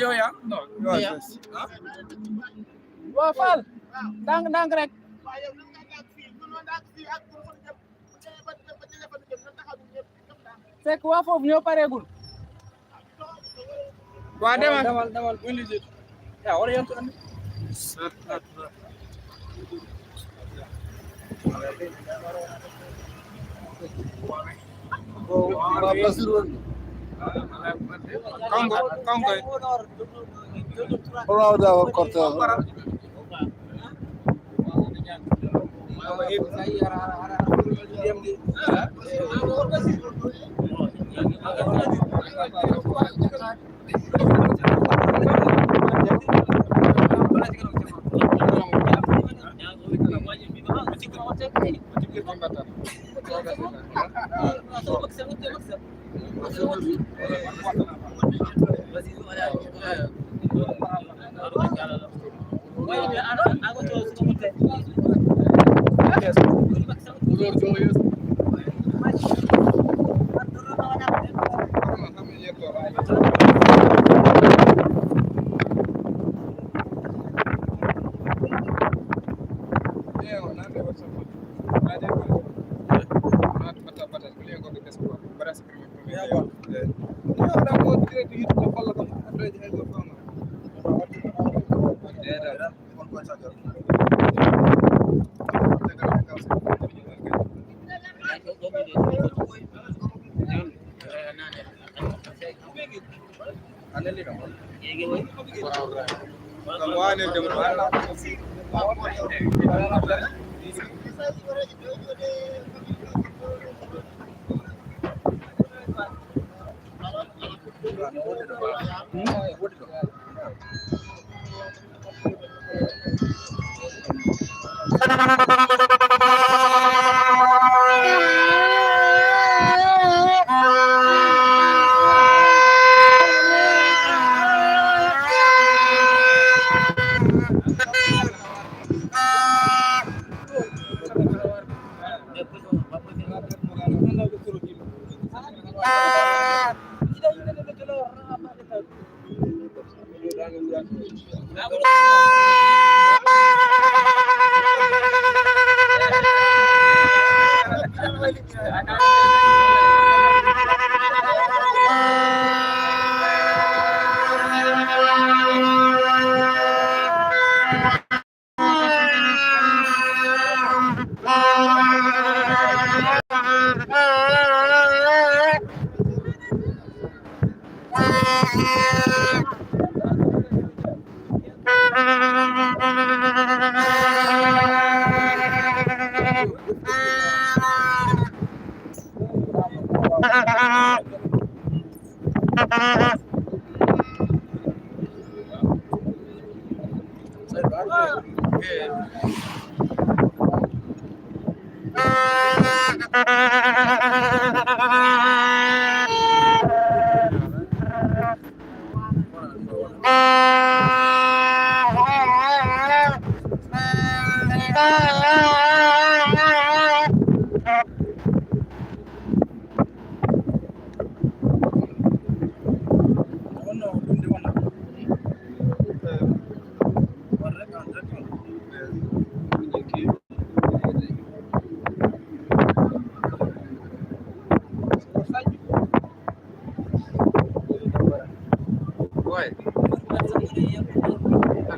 Yoya. No. Wah, Fal. Dang rek. Sek waa foofu ñoo pareegul. Waa demal bu indi jiitu. Ya wala yantu andi. Kango. Hola, da corta.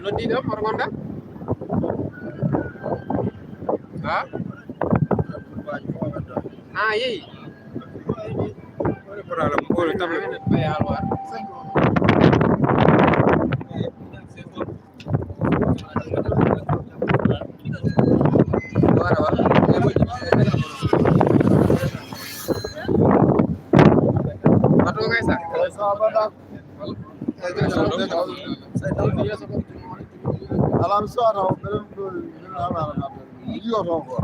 noddiɗo hoto gonɗa ha yeeyi problème ɓoole table ɓay alwar alam sono io tongo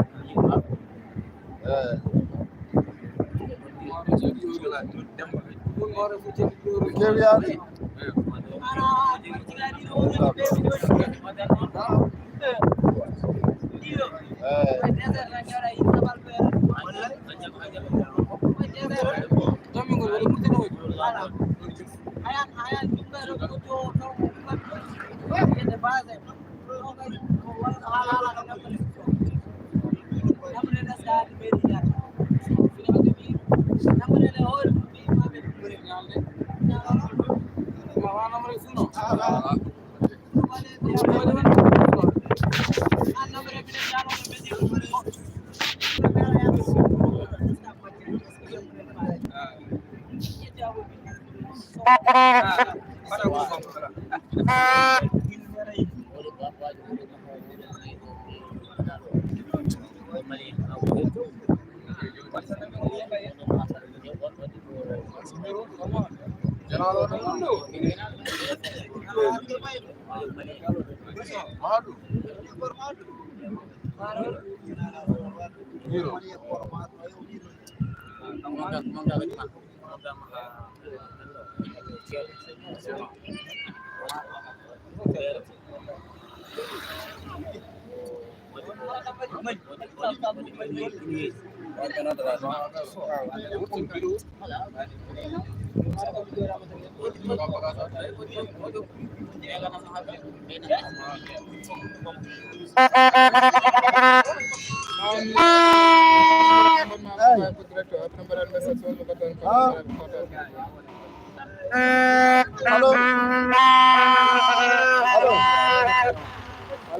Halo. Halo.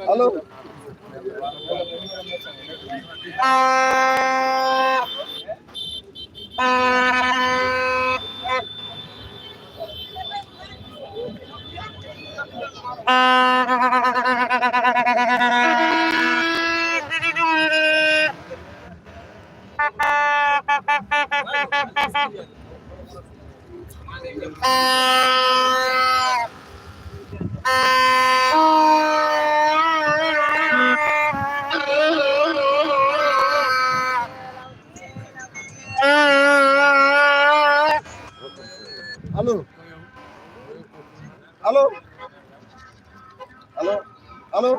Halo. Halo. Halo. Halo.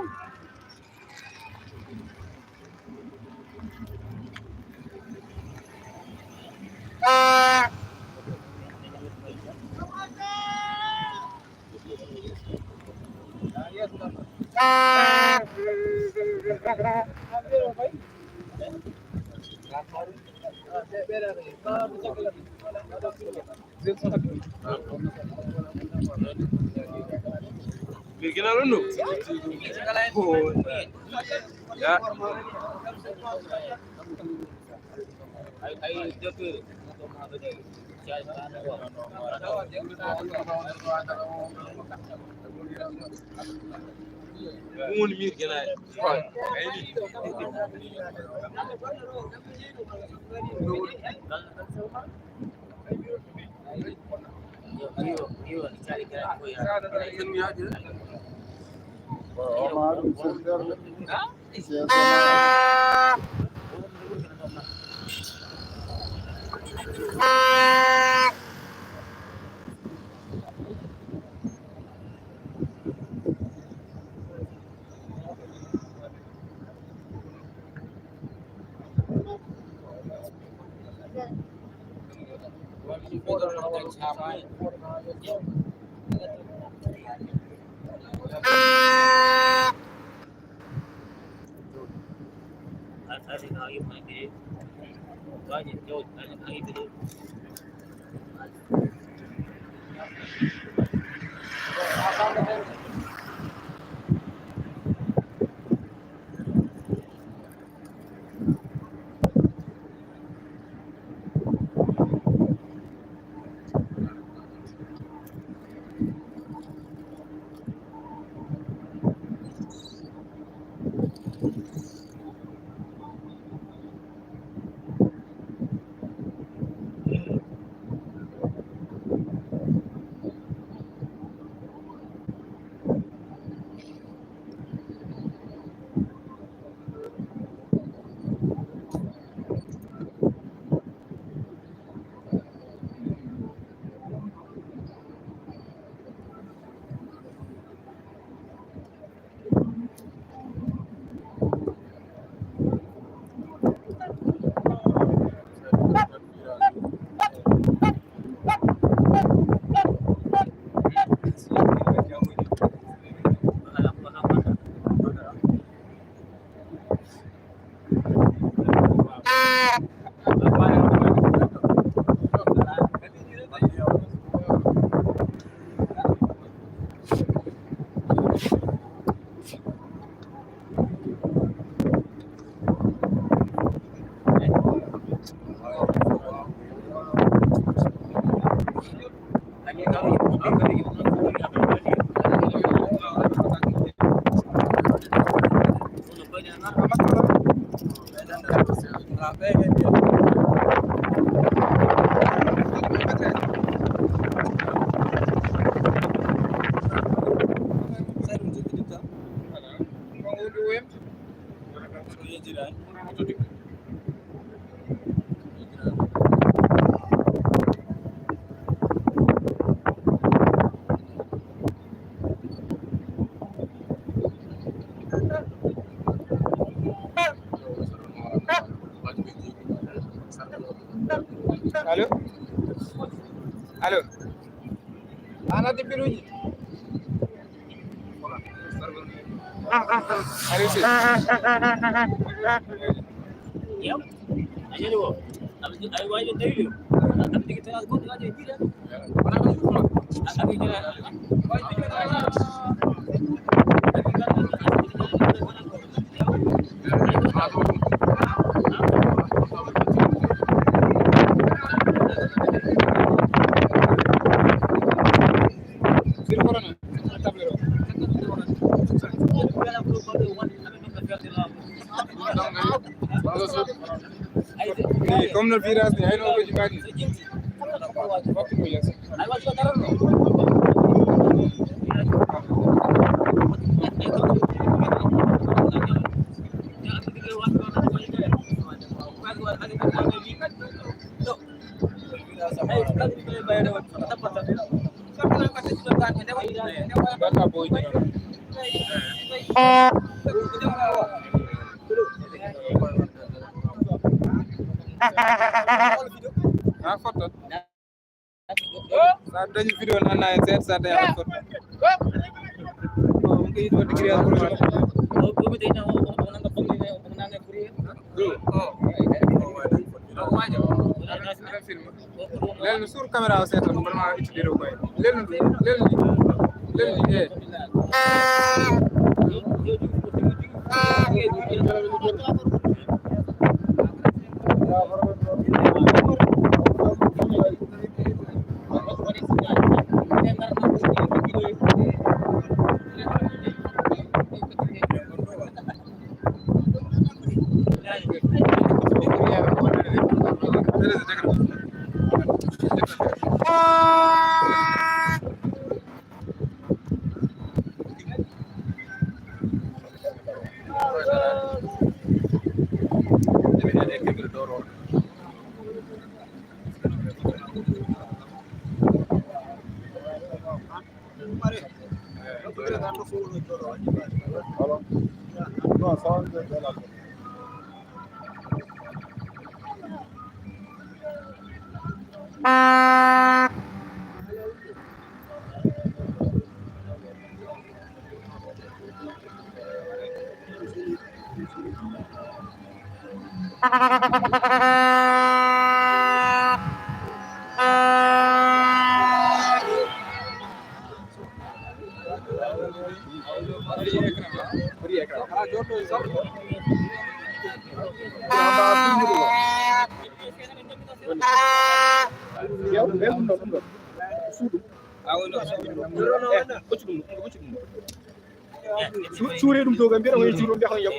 Gina lundu. Ya. Mun mir gina. Allo allo ana debbiruji allo si Yep. Aja dulu. Ayo aja dulu. Nanti kita ikut aja tidak. Tapi kita comme no virage ni hayno ko jimaadi waktu ko yes ayo aja taruh. bata boy jino ha foto sa dañu video nana en set sa dañu foto mo ngi do digri al projet lelno sur caméra o setan vraiment utiliser ko lelno No, son de la suuree ɗum to kam mbiyata koye suuro mbiyata yam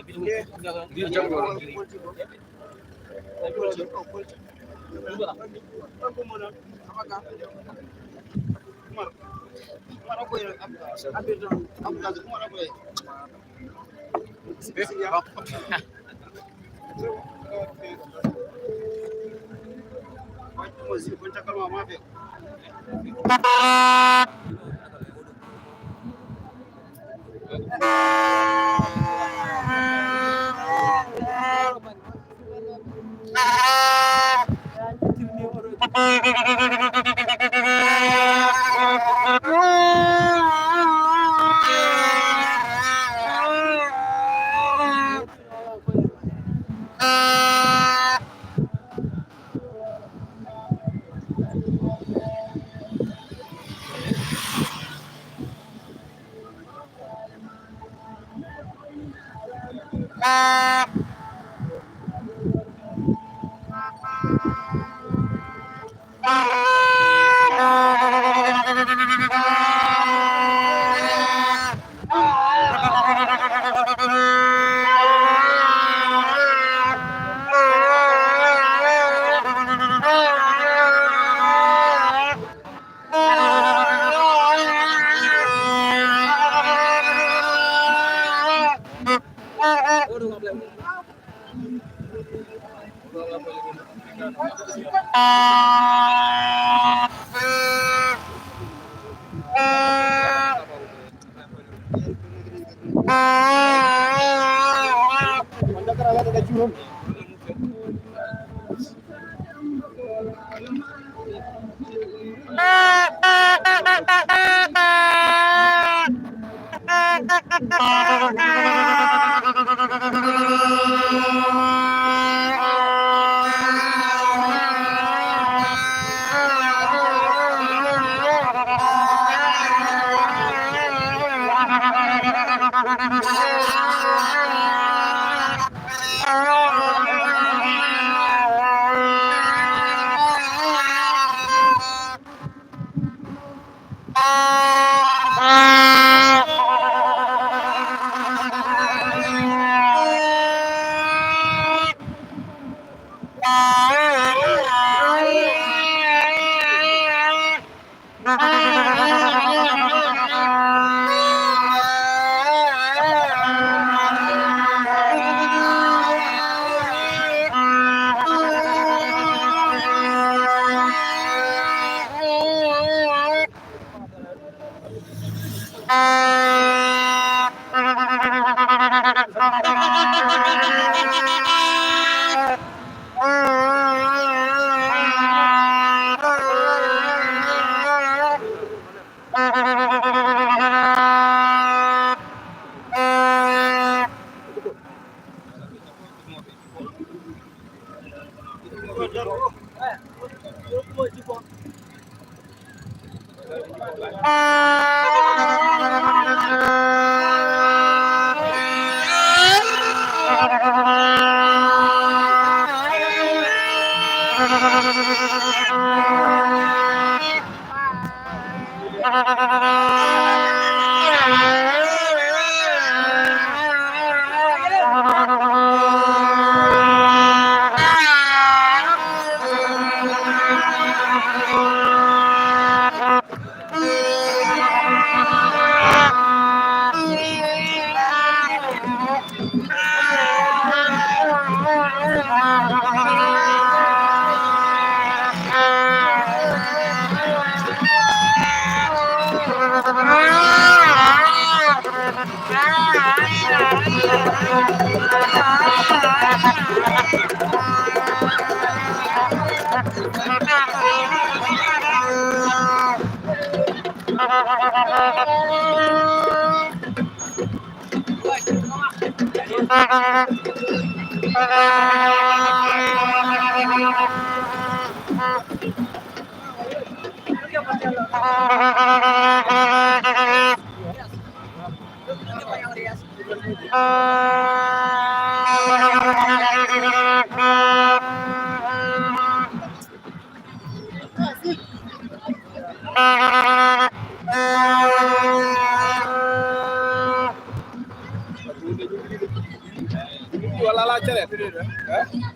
Wala la cere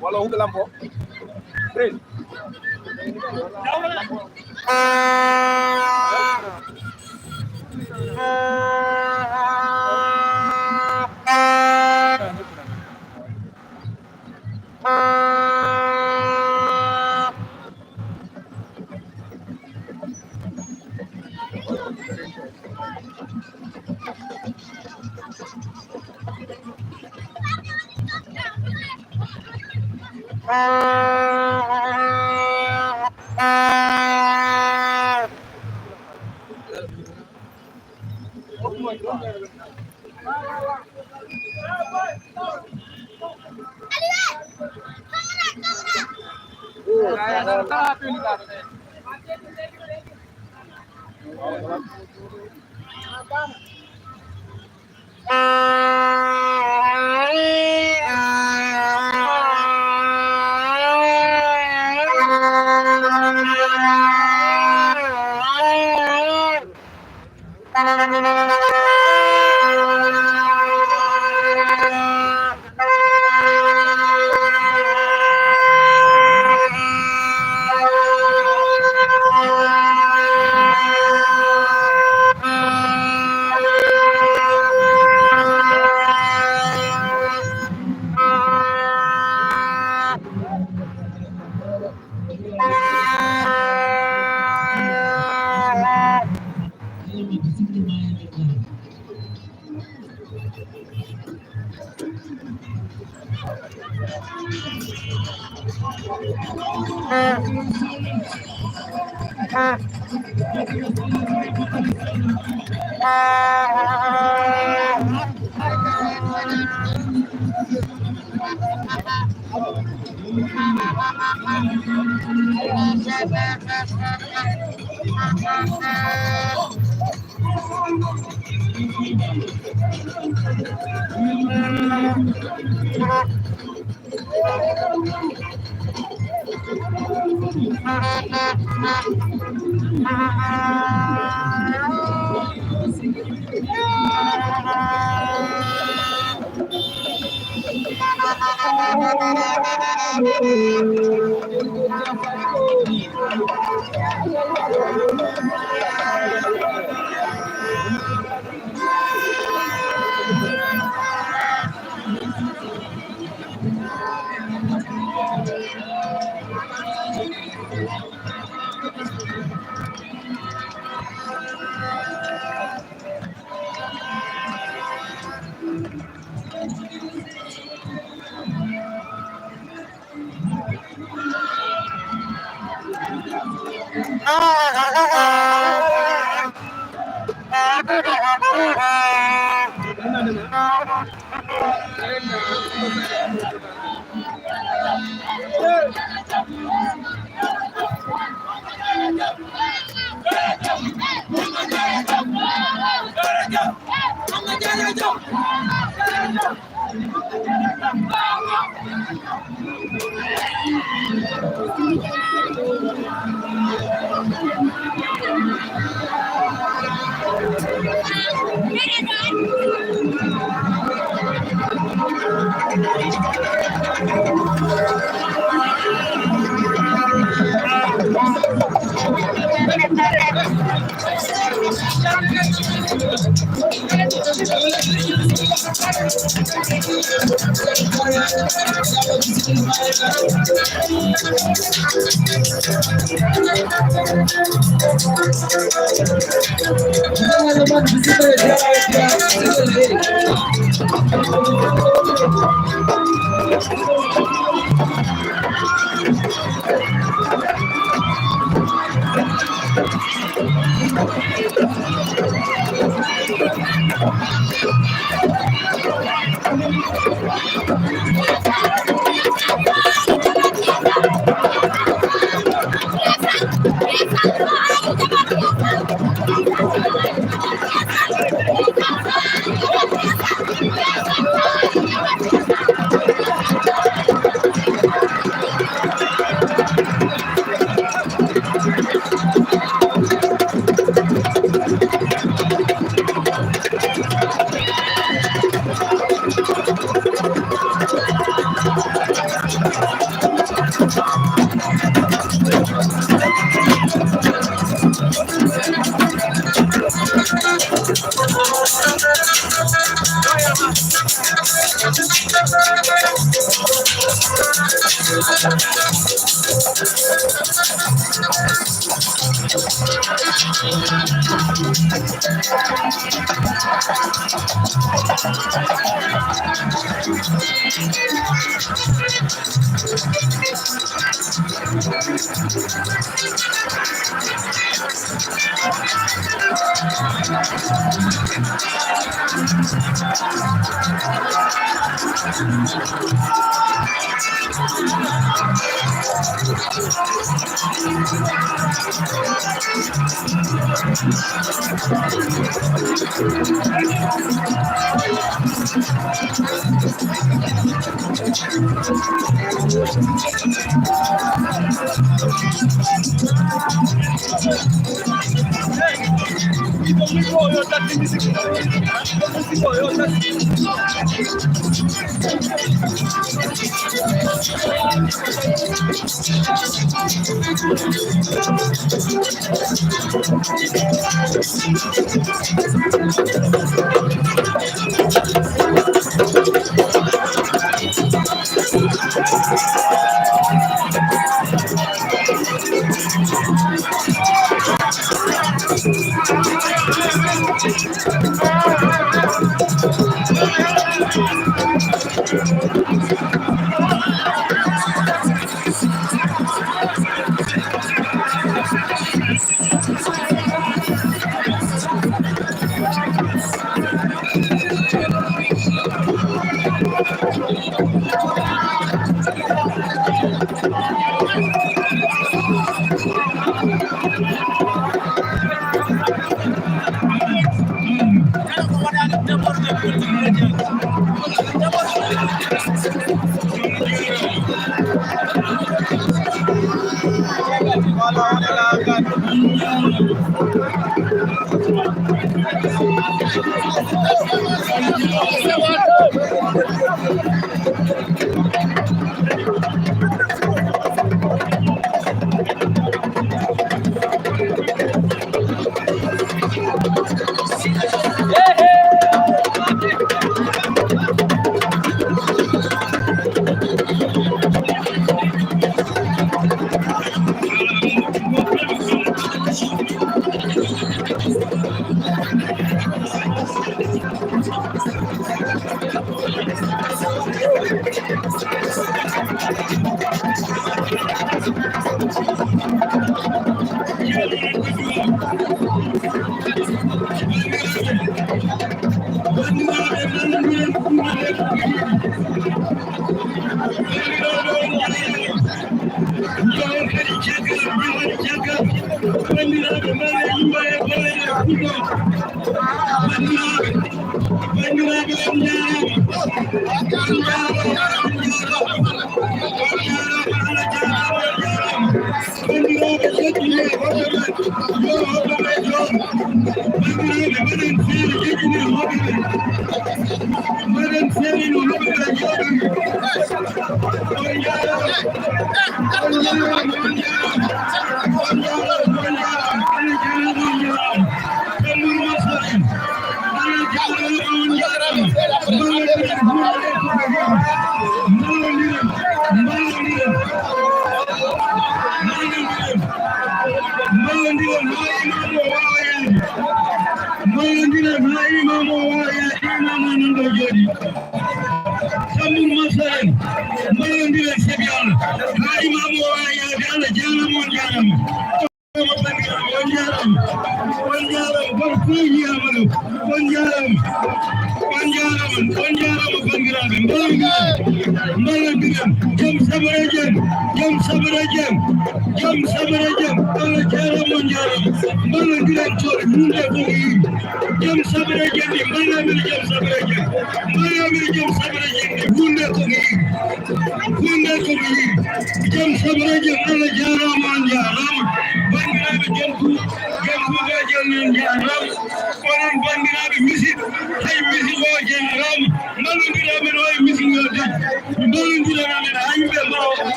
wala hu lampo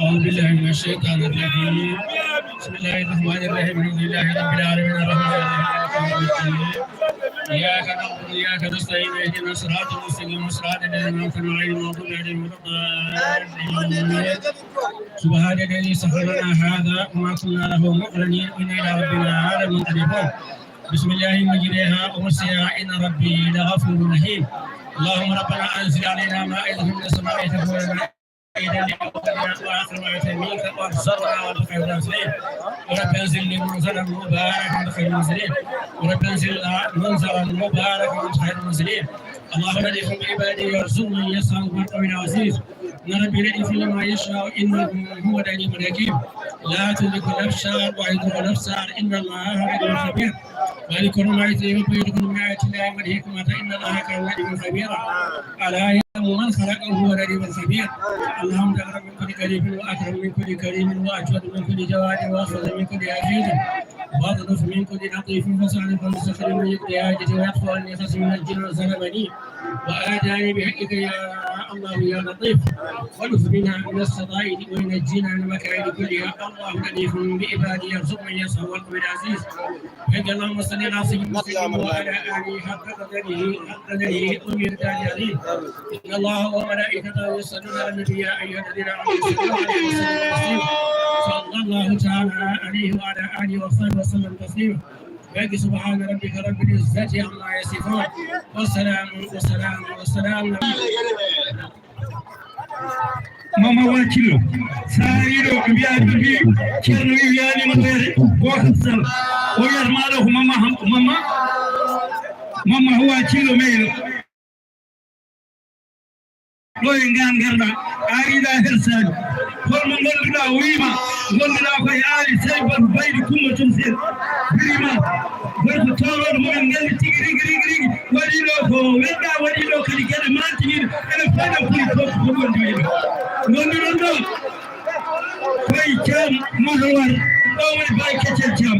أعوذ بالله من الشيطان الرجيم بسم الله الرحمن الرحيم الحمد لله رب العالمين الرحمن الرحيم إياك نعبد وإياك نستعين اهدنا الصراط المستقيم صراط الذين أنعمت عليهم غير المغضوب عليهم ولا الضالين سبحان الذي سخر لنا هذا وما كنا له مقرنين إنا إلى ربنا لمنقلبون بسم الله مجريها ومرسيها إن ربي لغفور رحيم اللهم ربنا أنزل علينا مائدة من السماء تكون لنا وآخر ما يتميك وأبصرنا وأبقى المرسلين ورب انزل لي منزلا مباركا من خير المنزلين ورب انزل منزلا مباركا من خير المنزلين اللهم لطف بعباده يرزقني يسعى برقا من عزيز إن ربي لطيف لما يشاء إنه هو العليم الحكيم لا تدرك نفسا ويدرك نفسا إن الله عليم خبير وذكر ما يتلو ويذكر ما يتلى من الحكمة إن الله كان عليما خبيرا ألا يعلم من خلق وهو العليم الخبير اللهم اكرم من كل كريم واكرم من كل كريم واجود من كل جواد واخذ من كل عزيز واغرف من كل لطيف فصعد فمستقر من يقضي ويطفو أني خصم من الجن وسلمني وآتاني بحقك يا الله يا لطيف والف بنا من الصدائد وينجينا من المكائد كلها. الله لطيف بعباده يرزق من يشاء والقوي العزيز. اللهم صل على سيدنا محمد وعلى آله حق قدره ومقداره العظيم. إن الله وملائكته يصلون على النبي يا أيها الذين آمنوا صلوا عليه وسلموا تسليما. صلى الله تعالى عليه وعلى آله وصحبه وسلم تسليما. سبحان ربك رب العزة عما يصفون والسلام mama wakilo sayido biya bi cerno yani matere wakil sal o yar mala ko mama huwa kilo meylo loy ngan garda aida hersad holmo gonduda wiima gonduda ko yaari saybal baydi kumma tumsir birima gorko tawon mo ngal tigi wadi do ko wedda wadi do kadi gade mantini ene fada puli ko gondi gonduron do koy jam mahawar do woni bay kecel jam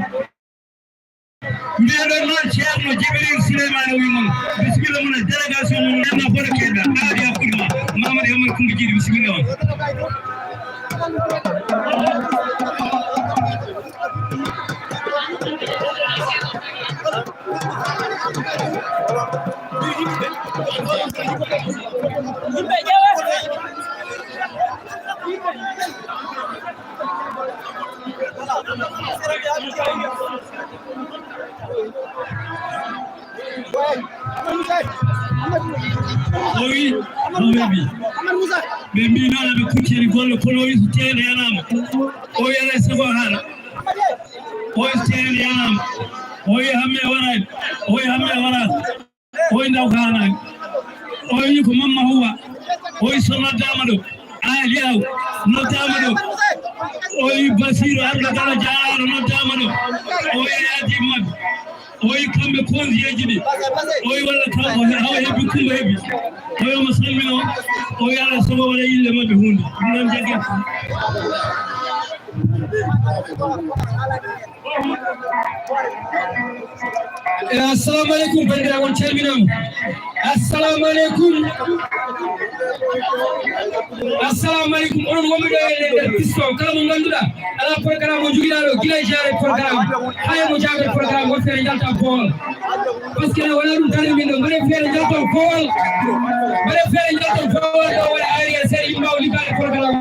mbiɗo noon ceerno Djibril Souleymane wi mon bisimilla mon délégation mon nanna boɗo keɗɗa aadi hakkude ma Mamadou Hamad Coumba Djiry bisimilla on oui ɓe mbinoɗo ɓe kucciri golle kono wi so teede yanama o yala sago haala o so teede yanama o wi hamme warani o wi hamme warani o wi ndaw ko haalani o wi ko mamma huwa o wi so noddama ɗo aliyaw noddama ɗo o wi Basiru arga dala jaaraɗo noddama ɗo o wi yaadi mabɓe o wi kamɓe conseillé ɗi o wi walla taw hawa heeɓi Coumba heeɓi o wi omo salmino o wi ala sogo waɗa ille mabɓe hunde ɗum noon jaggen assalamu aleykum bandiraɓe on calminama assalamu aleykum onon wonɓe ɗo e nder piston kala mo ganduɗa ala programme o joguiɗa ɗo guila e jaare programme hay mo jaɓe programme won feere jalta bool par ce que ne wona ɗum tani min ɗo mbaɗe feere jalton bool ɗo waɗa ari e seeɗa yimɓe mbawa liggade programme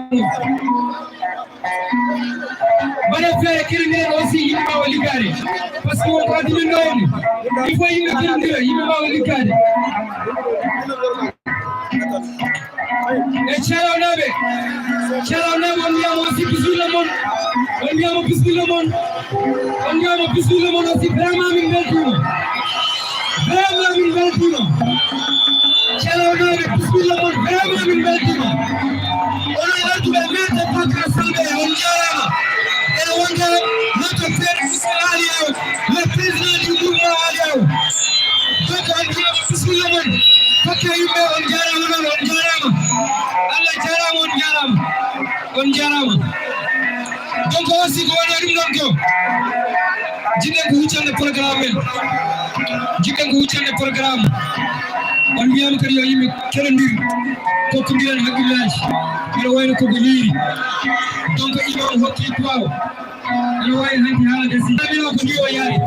mbaɗe feere kirindire aussi yimɓe mbawa liggade par ce que wonko addi min ɗo wonde il faut yimɓe kirindira yimɓe mbawa liggade e calawnaɓe on mbiyama aussi bisimilla moon aussi vraiment min beltima calawnaɓe bisimilla moon vraiment min beltima onon arduɓe maître Bakar Sambé on jarama ene wonde notre frère Moussa Aliaw le président du mouvement Aliaw donc on mbiyama bisimilla moon fakke yimɓe on jarama noon on jarama Allah jarama on jarama donc aussi ko woni ɗum ɗon ko jiɗɗen ko huccande programme on mbiyama kadi yo yimɓe keɗodiri kokkodiren haqqillaji mbiɗa wayno koko yiiri donc imam hokki paw ene wawi hanki haalade si amino ko ndi o yaari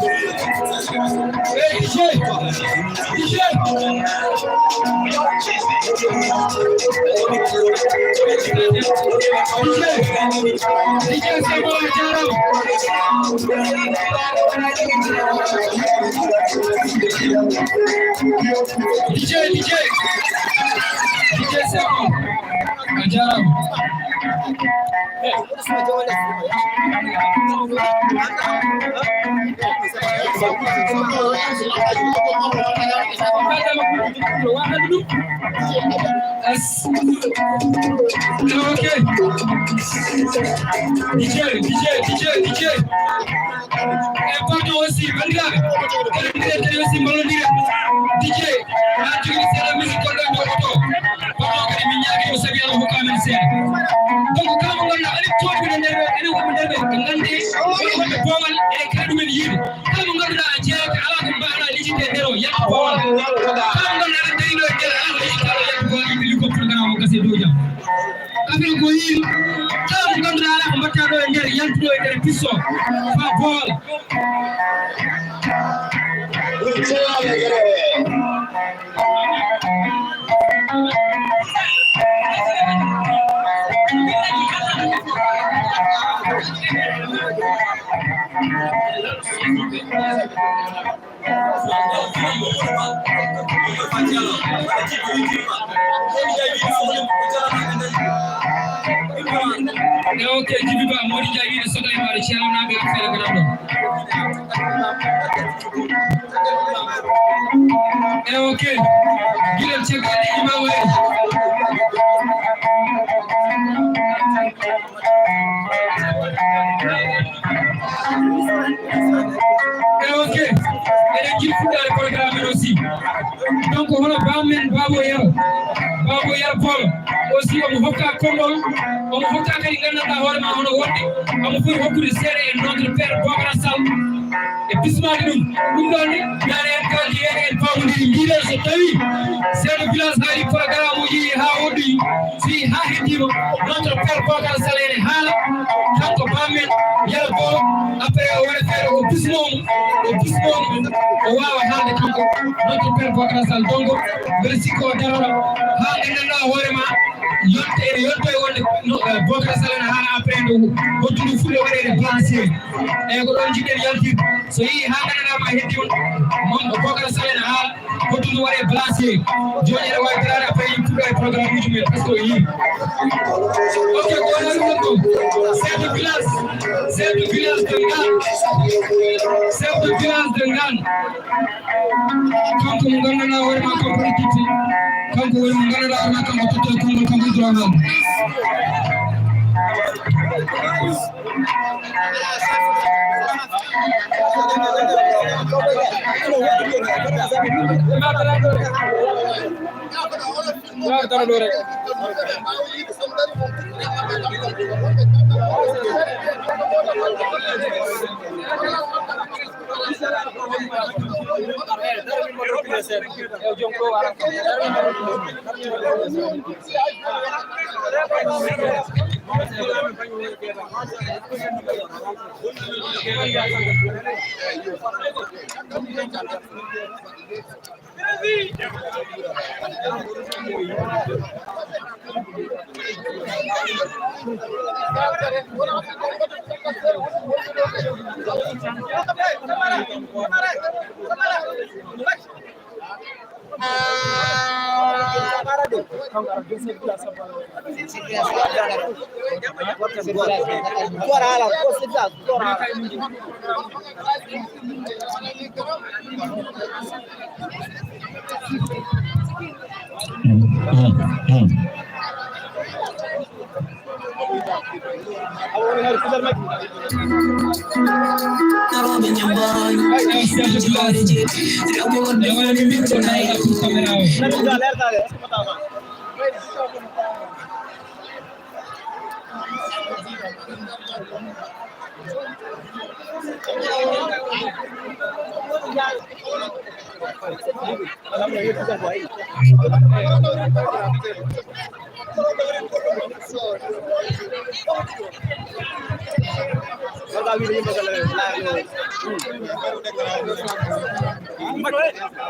DJ Sabo jarama DJ Sabo jarama Okay. DJ. Pardon aussi, bandiraɓe. Kadi aussi mbalodire. DJ, ha jogui seeɗa musique gonɗo ɗo oto. Pardon kadi min ñaagi o sabi Allah hokka men seeɗa. Donc kala mo ganduɗa ani toɗɓe nder ene wonɓe nder ɓe gandi wonɓe boowal e kadi ɗumen Bousso fa Bol okay, Jibiba Modi Jagi the Soda Mari Channel na be fere ganado. Okay, gila check the giveaway. Okay, ele give food al programme aussi. Donc on a Bamen Babo Paul aussi on hokka kondol on hokka kadi ganduɗa hoore ma hono wonde omo foti hokkude seeɗa e notre père Bocara Sall e bismade ɗum ɗon ni nane en kaldi en famodiri mbiɗen so tawi seeɗa village haali programme uji ha woddoyi si ha heddima notre père Bocara Sall ene haala kanko bamen yala bolo après o waɗa feere o bismomo o wawa haalde kanko notre père Bocara Sall donc mbeɗa sikki o daroɗo haalde ganduɗa hoore ma yonte e wonde Bocara Sall ene haala après nde hoddude fulɓe waɗede blanchir eyi ko ɗon jiɗɗen yaltirde so yii ha gandanɗama heddima mon Bocara Sall ene haala hoddude waɗe blanchir joni eɗe wawi darade après yimtuɗo e programme uji men par ce que o yii ok ko wona ɗum ɗo chef de village de Ngane kanko mo ganduɗa hoore ma kanko ekkitti kanko woni mo ganduɗa hoore ma kanko totto e konngol kanko drogal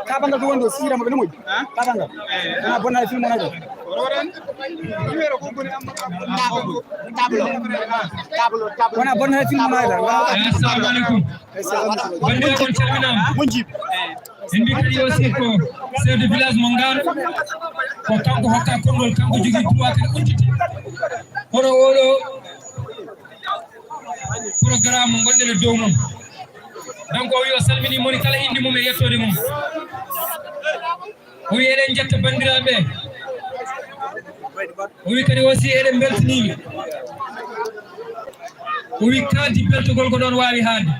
Kabanga ko wondo sira mo be moy kabanga na bona film na do tablo bona bona film na do assalamu alaikum bande ko terminam monjib en bi kadi aussi ko chef de village mo Ngane ko kanko hokka kongol kanko jogi droit kadi udditi hono odo programme mo gonde le dow mum donc o wi o salmini moni kala indi mum e yettode mum o wi eɗen jetta bandiraɓe o wi kadi aussi eɗen beltanimi o wi kaldi beltogol ko ɗon wawi haade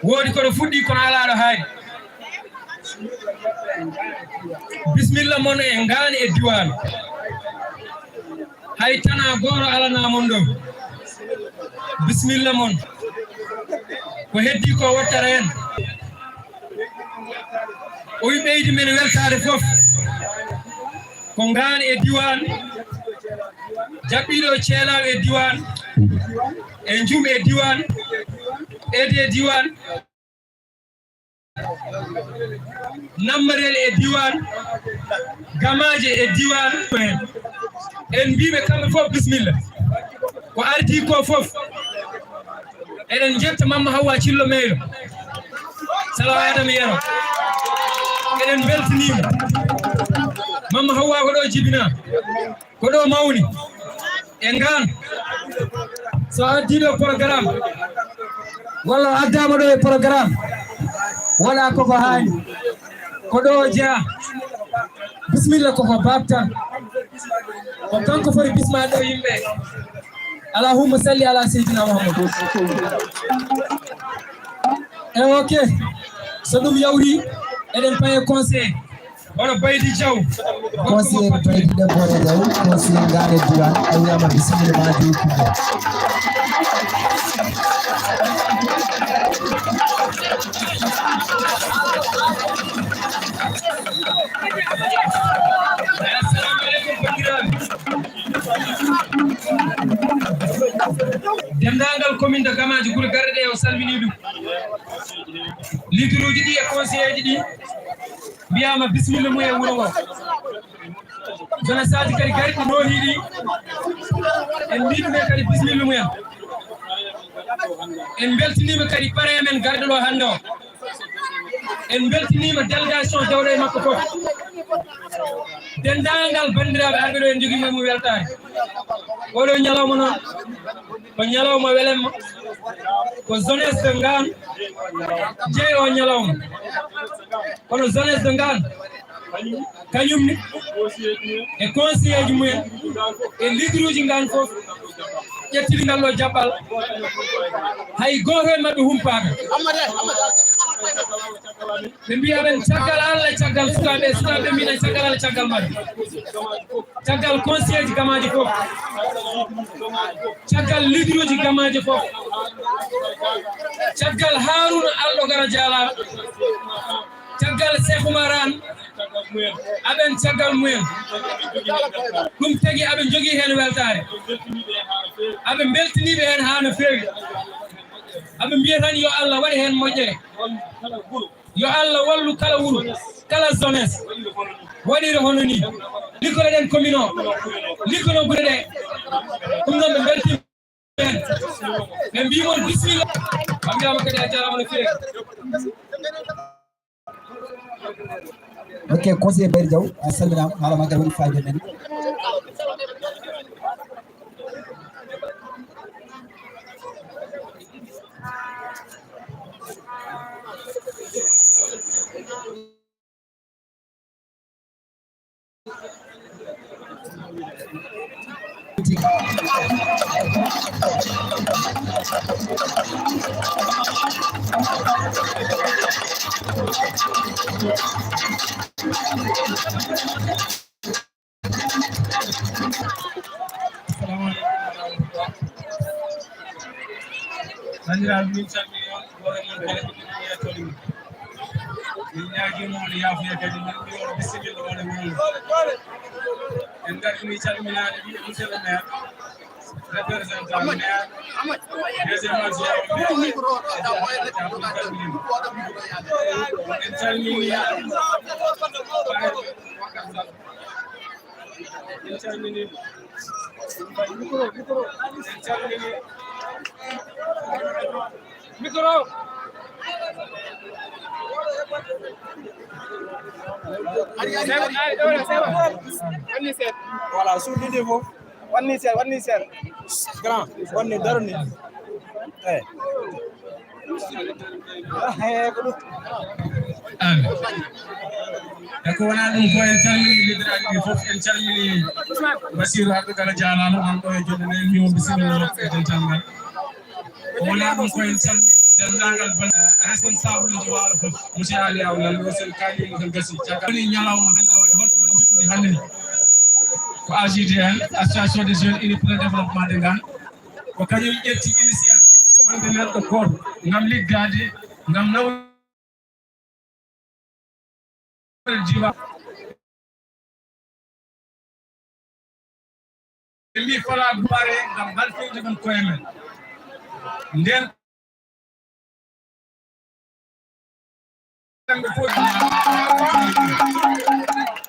woodi kono fuɗɗi kono alaɗo haade bisimilla moon e Ngane e diwan hay tana goto alana mon ɗo bisimilla moon ko heddi ko wottara en o wi ɓeydi men weltade fof ko Ngane e diwan jaɓɓiɗo ceelaw e diwan en jum e diwan ede diwan nammarel e diwan gamaje e diwan en mbiɓe kamɓe fof bisimilla ko ardi ko fof eɗen jetta Mama Hawa Cillo Meylo Salaw Adama Yero eɗen beltanima Mama Hawa ko ɗo jibina ko ɗo mawni e ngan so addiɗo programme walla addama ɗo e programme wala koko hani ko ɗo jeeya bisimilla koko babtan ko kanko foti bisma ɗo yimɓe allahumma salli ala seydina Muhammad e ok so ɗum yawri eɗen paye conseil ono Baydi Diaw conseil Baydi Debore Diaw conseil Ngane Diwan ayyama bisimilla ma di kuɓe dendagal commune de Gamaji Gure Garde ɗe o salmini ɗum litre uji ɗi e conseil ji ɗi mbiyama bisimilla mum e wuuro ngo jeunesse aji kadi garɗi nooni ɗi en mbiɗuɓe kadi bisimilla mumen en beltinima kadi parrain men garɗo ɗo hande o en beltinima délégation jawɗo e makko fof dendagal bandiraɓe arɓe ɗo en jogui mum weltare oɗo ñalawma noon ko ñalawma welenma ko jeunesse de Ngane jeeyi o ñalawma kono jeunesse de Ngane kañumne e conseiller ji mumen e leader uji Ngane fof ƴettiri ngal ɗo jaɓɓal hay goto e mabɓe humpaka ɓe mbiya ɓen caggal Allah caggal sukaɓe mbiɗen caggal Allah caggal mabɓe caggal conseiller ji Gamaji fof caggal leader uji Gamaji fof caggal Harouna Alɗo Gara Diala caggal Cheikh Oumar Anne aɓen caggal mumen ɗum tagi aɓe jogui hen weltare aɓe beltiniɓe hen ha no fewi aɓe mbiya tan yo Allah waɗi hen moƴƴere yo Allah wallu kala wuuro kala jeunesse waɗire hono ni liggoroɗen commune o liggono guure ɗe ɗum noon ɓe beltini hen ɓe mbimon bisimilla mbiyama kadi a jarama no fewi ok conseil Baydi Diaw a salminama haala maggal woni fayde men bandiraɓe min calmini on goto mon kala ko ɗiɗi e tolni min ñaguima on yafuya kadi min mbi on bisimilla on e wuro en gardini calminade ɗi monsieur le maire représentant maire deuxième adjoint au maire en calmini en calmini micro voilà sur le niveau wanni ser grand wanni daroni eko wona ɗum ko en calmini liɗiraɓe ɓe fof en calmini Bassirou Alɗo Gara Dialano on ɗo e jonde en mbimo bisimilla e dental ngal o wona ɗum ko en calmini dendagal responsable uji waalo fof monsieur Ali Awlal o sen kalimo tan gasi cagani ñalawma hande o e holko jiɗɗi hande ni ko AJDN association des jeunes unis pour le développement de Ngane ko kañum ƴetti initiative wonde neɗɗo goto ngam liggade ngam naw jiwa ɓe mbi fala bare ngam halfeji ɗum koye men nden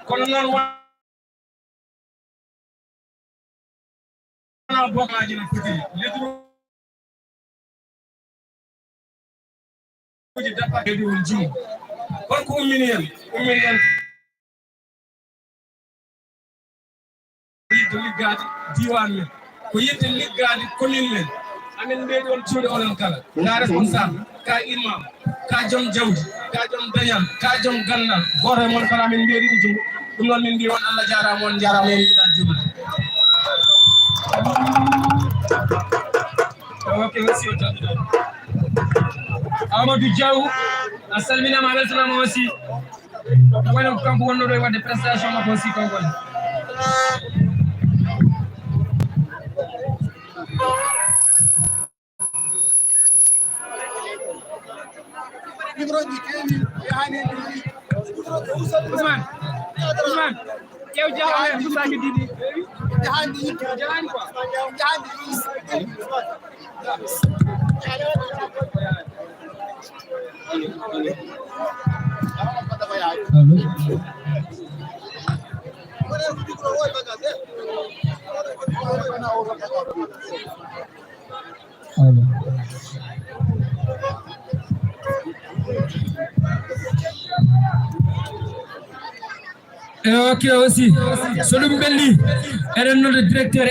kono noon wona bokaji no foti ledruji dappade won jum holko ummini en yidde liggade diwan men ko yidde liggade commune men amin mbeɗi on cuuɗe onon kala ka responsable ka imam ka joom jawdi ka joom dañal ka joom gandal goto e moon kala amin mbeɗi ɗum jum ɗum noon min mbi on Allah jarama on jarama en yiɗan juuɗe ok merci Amadou Diaw a salminama a weltanama aussi wayno kanko wonno ɗo e wadde prestation makko aussi kankone Ousmane yow jaxale Ousmane didi jahandi quoi ok aussi so ɗum ɓenni eɗen nodde directeur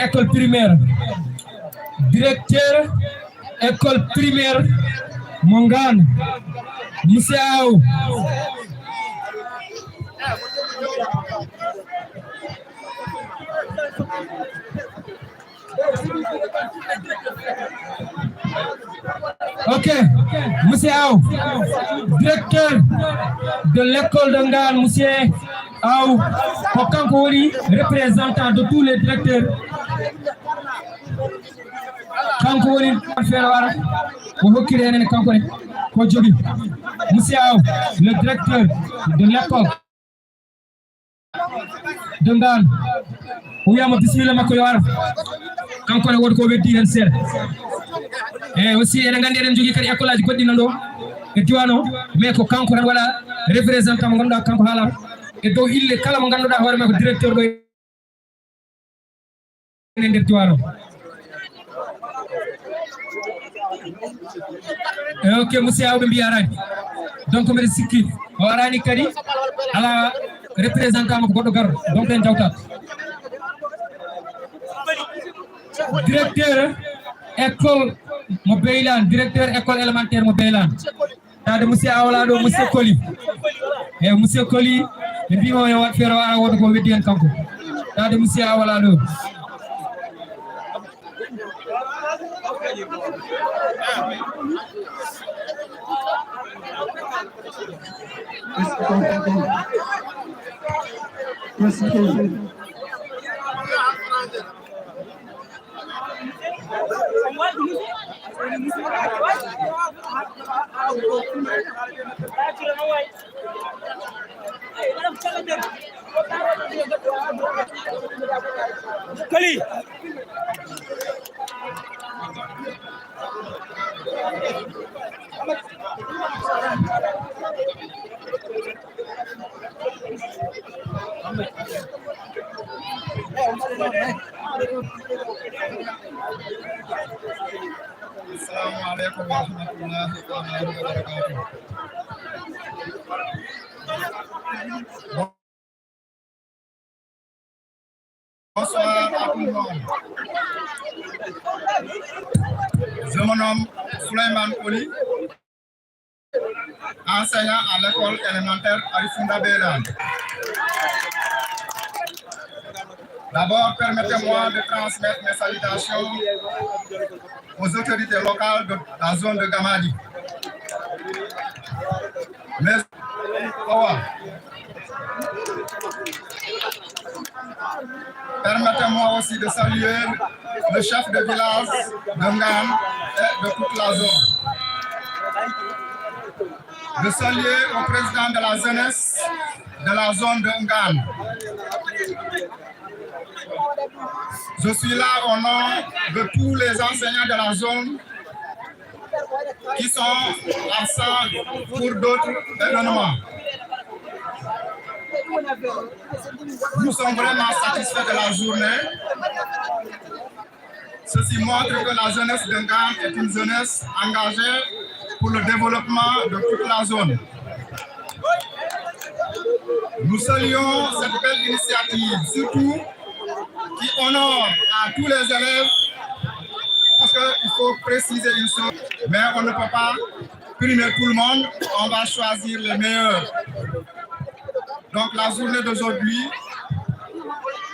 école primaire mo Ngane monsieur Aw ok monsieur Aw directeur de l'école de Ngane monsieur Aw ko kanko woni représentant de tous les directeurs kanko woni feere wara ko hokkiri enen kanko ne ko jogi monsieur Aw le directeur de l'école de Ngane o wiyama bisimilla makko yo ara kanko ne woni ko weddi hen seeɗa e aussi enen gandi eɗen jogui kadi école aji goɗɗi nanɗo e diwan o mais ko kanko tan waɗa représentant mo ganduɗa kanko haalata e dow ille kala mo ganduɗa hoore ma ko directeur ɗo e nder diwan o ok monsieur Aw ɓe mbiya arani donc mbiɗa sikki o arani kadi ala représentant mo ko goɗɗo garɗo donc en jawtat directeur école mo Beylane directeur école élémentaire mo Beylane tade monsieur Awla ɗo monsieur Koli e monsieur Koli ɓe mbima yo wat feere ara woto ko weddi hen kanko tade monsieur Awla ɗo Kali Assalamu alaikum wa rahmatullahi wa barakatuh. Bonsoir à tout le monde. Je me nomme Souleymane Koli, enseignant à l'école élémentaire Arifunda Beylane. D'abord, permettez-moi de transmettre mes salutations aux autorités locales de la zone de Gamadi. Permettez-moi aussi de saluer le chef de village de Ngane et de toute la zone. De saluer au président de la jeunesse de la zone de Ngane. Je suis là au nom de tous les enseignants de la zone qui sont absents pour d'autres événements. Nous sommes vraiment satisfaits de la journée. Ceci montre que la jeunesse de Ngam est une jeunesse engagée pour le développement de toute la zone. Nous saluons cette belle initiative, surtout qui honore à tous les élèves, parce qu'il faut préciser une chose, mais on ne peut pas primer tout le monde, on va choisir les meilleurs. Donc la journée d'aujourd'hui,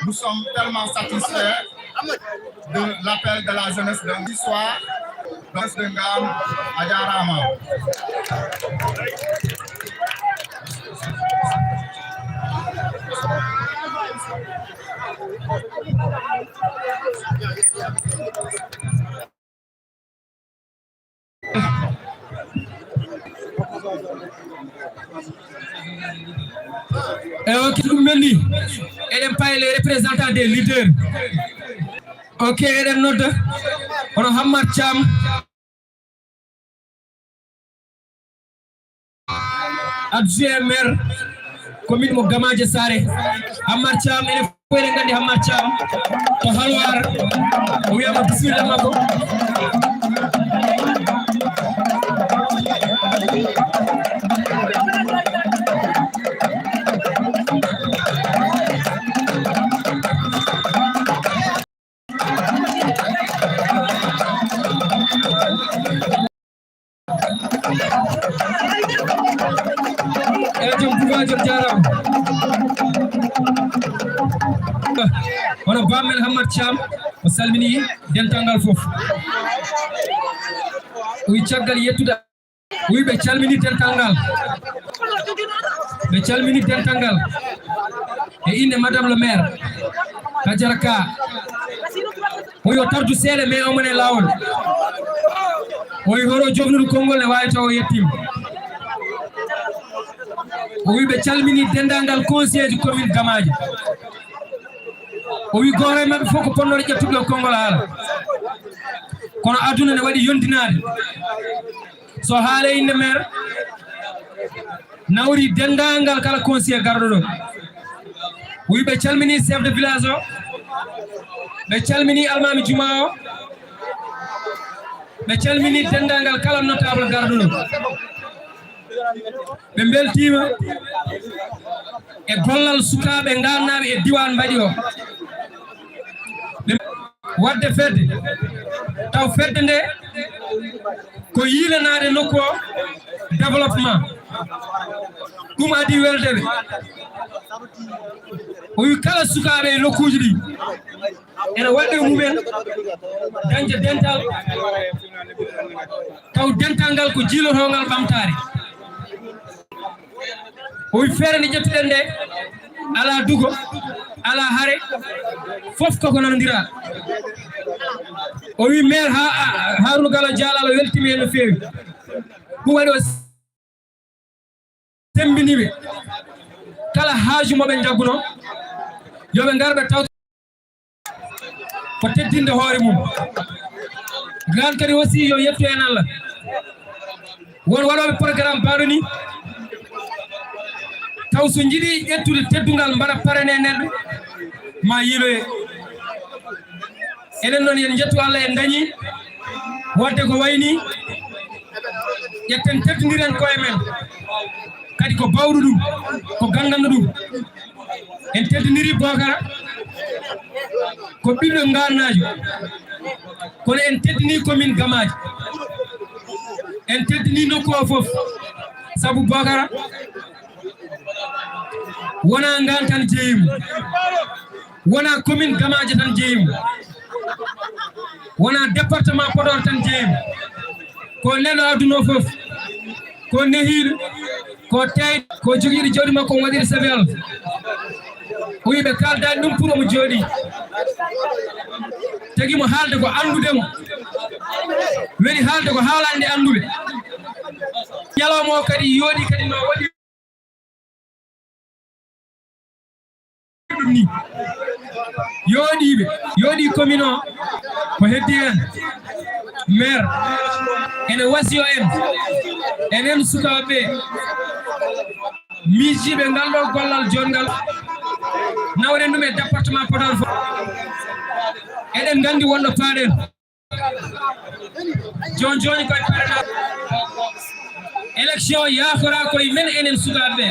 nous sommes tellement satisfaits de l'appel de la jeunesse de l'histoire, de Ngam à Yarama. Ok, Meni, elle pas les représentants des leaders. Ok, elle note. On a Hamad Cham. Adjoint maire commune mo Gamaje Sare. Hamad Cham, elle faut les gars Hamad Cham. To halwar. Oui, ama bismillah mako. Ono Bamel Hamad Cham o salmini dentangal fof wi caggal yettuda wi be calmini dentangal e inde madame le maire Kajaraka oyo tardu seede mais o mone lawol oyi horo jofnudu kongol ne wawi taw yettima o wi ɓe calmini dendagal conseiller du commune Gamaje o wi goore mabɓe fof ko ponnoɗo ƴettuɓe o konngol haala kono aduna ne waɗi yondinade so haala inde maire nawri dendagal kala conseiller garɗo ɗo o wi ɓe calmini chef de village o ɓe calmini almami juma o ɓe calmini dendagal kala notable garɗo ɗo ɓe beltima e gollal sukaɓe gannaɓe e diwan mbaɗi o wadde fedde taw fedde nde ko yiilanade nokku o développement ɗum adi weldeɓe o wi kala sukaɓe e nokkuji ɗi ene waɗe mumen dañde dental taw dental ngal ko jiilotogal ɓamtare o wi feere nde ƴettuɗen nde ala dugo ala hare fof koko nanodira o wi maire Harouna Gallo Dialalo weltimi hen no feewi ɗum waɗi o sembiniɓe kala haaju moɓe jagguno yoɓe garɓe taw ko teddinde hoore mum gan kadi aussi yo yettu hen Allah won waɗoɓe programme baɗo ni taw so jiiɗi ƴettude teddugal mbaɗa parane neɗɗo ma yiiloye enen noon yen jettu Allah en dañi wadde ko wayni ƴetten teddodiren koye men kadi ko bawɗo ɗum ko gandanɗo ɗum en teddodiri Bocara ko ɓiɗɗo gannajo kono en teddini commune Gamaje en teddini nokku o foof saabu Bocara wona ngan tan jeeyimo wona commune Gamaje tan jeeyimo wona département Podor tan jeeyimo ko neno aduna fof ko nehiɗo ko teyɗo ko joguiɗo jawdi makko o waɗiri sabel o wi ɓe kaldani ɗum pour omo jooɗi taguimo haalde ko andudemo woni haalde ko haalande anduɓe ñalawma o kadi yooɗi kadi no waɗi ni yooɗiɓe yooɗi commune o ko heddi hen maire ene wasio enen sukaɓe miijiɓe ngal ɗo gollal jongal nawren ɗum e département Podor fof eɗen gandi wonɗo paaɗen joni koye parena élection yakora koye men enen sukaɓe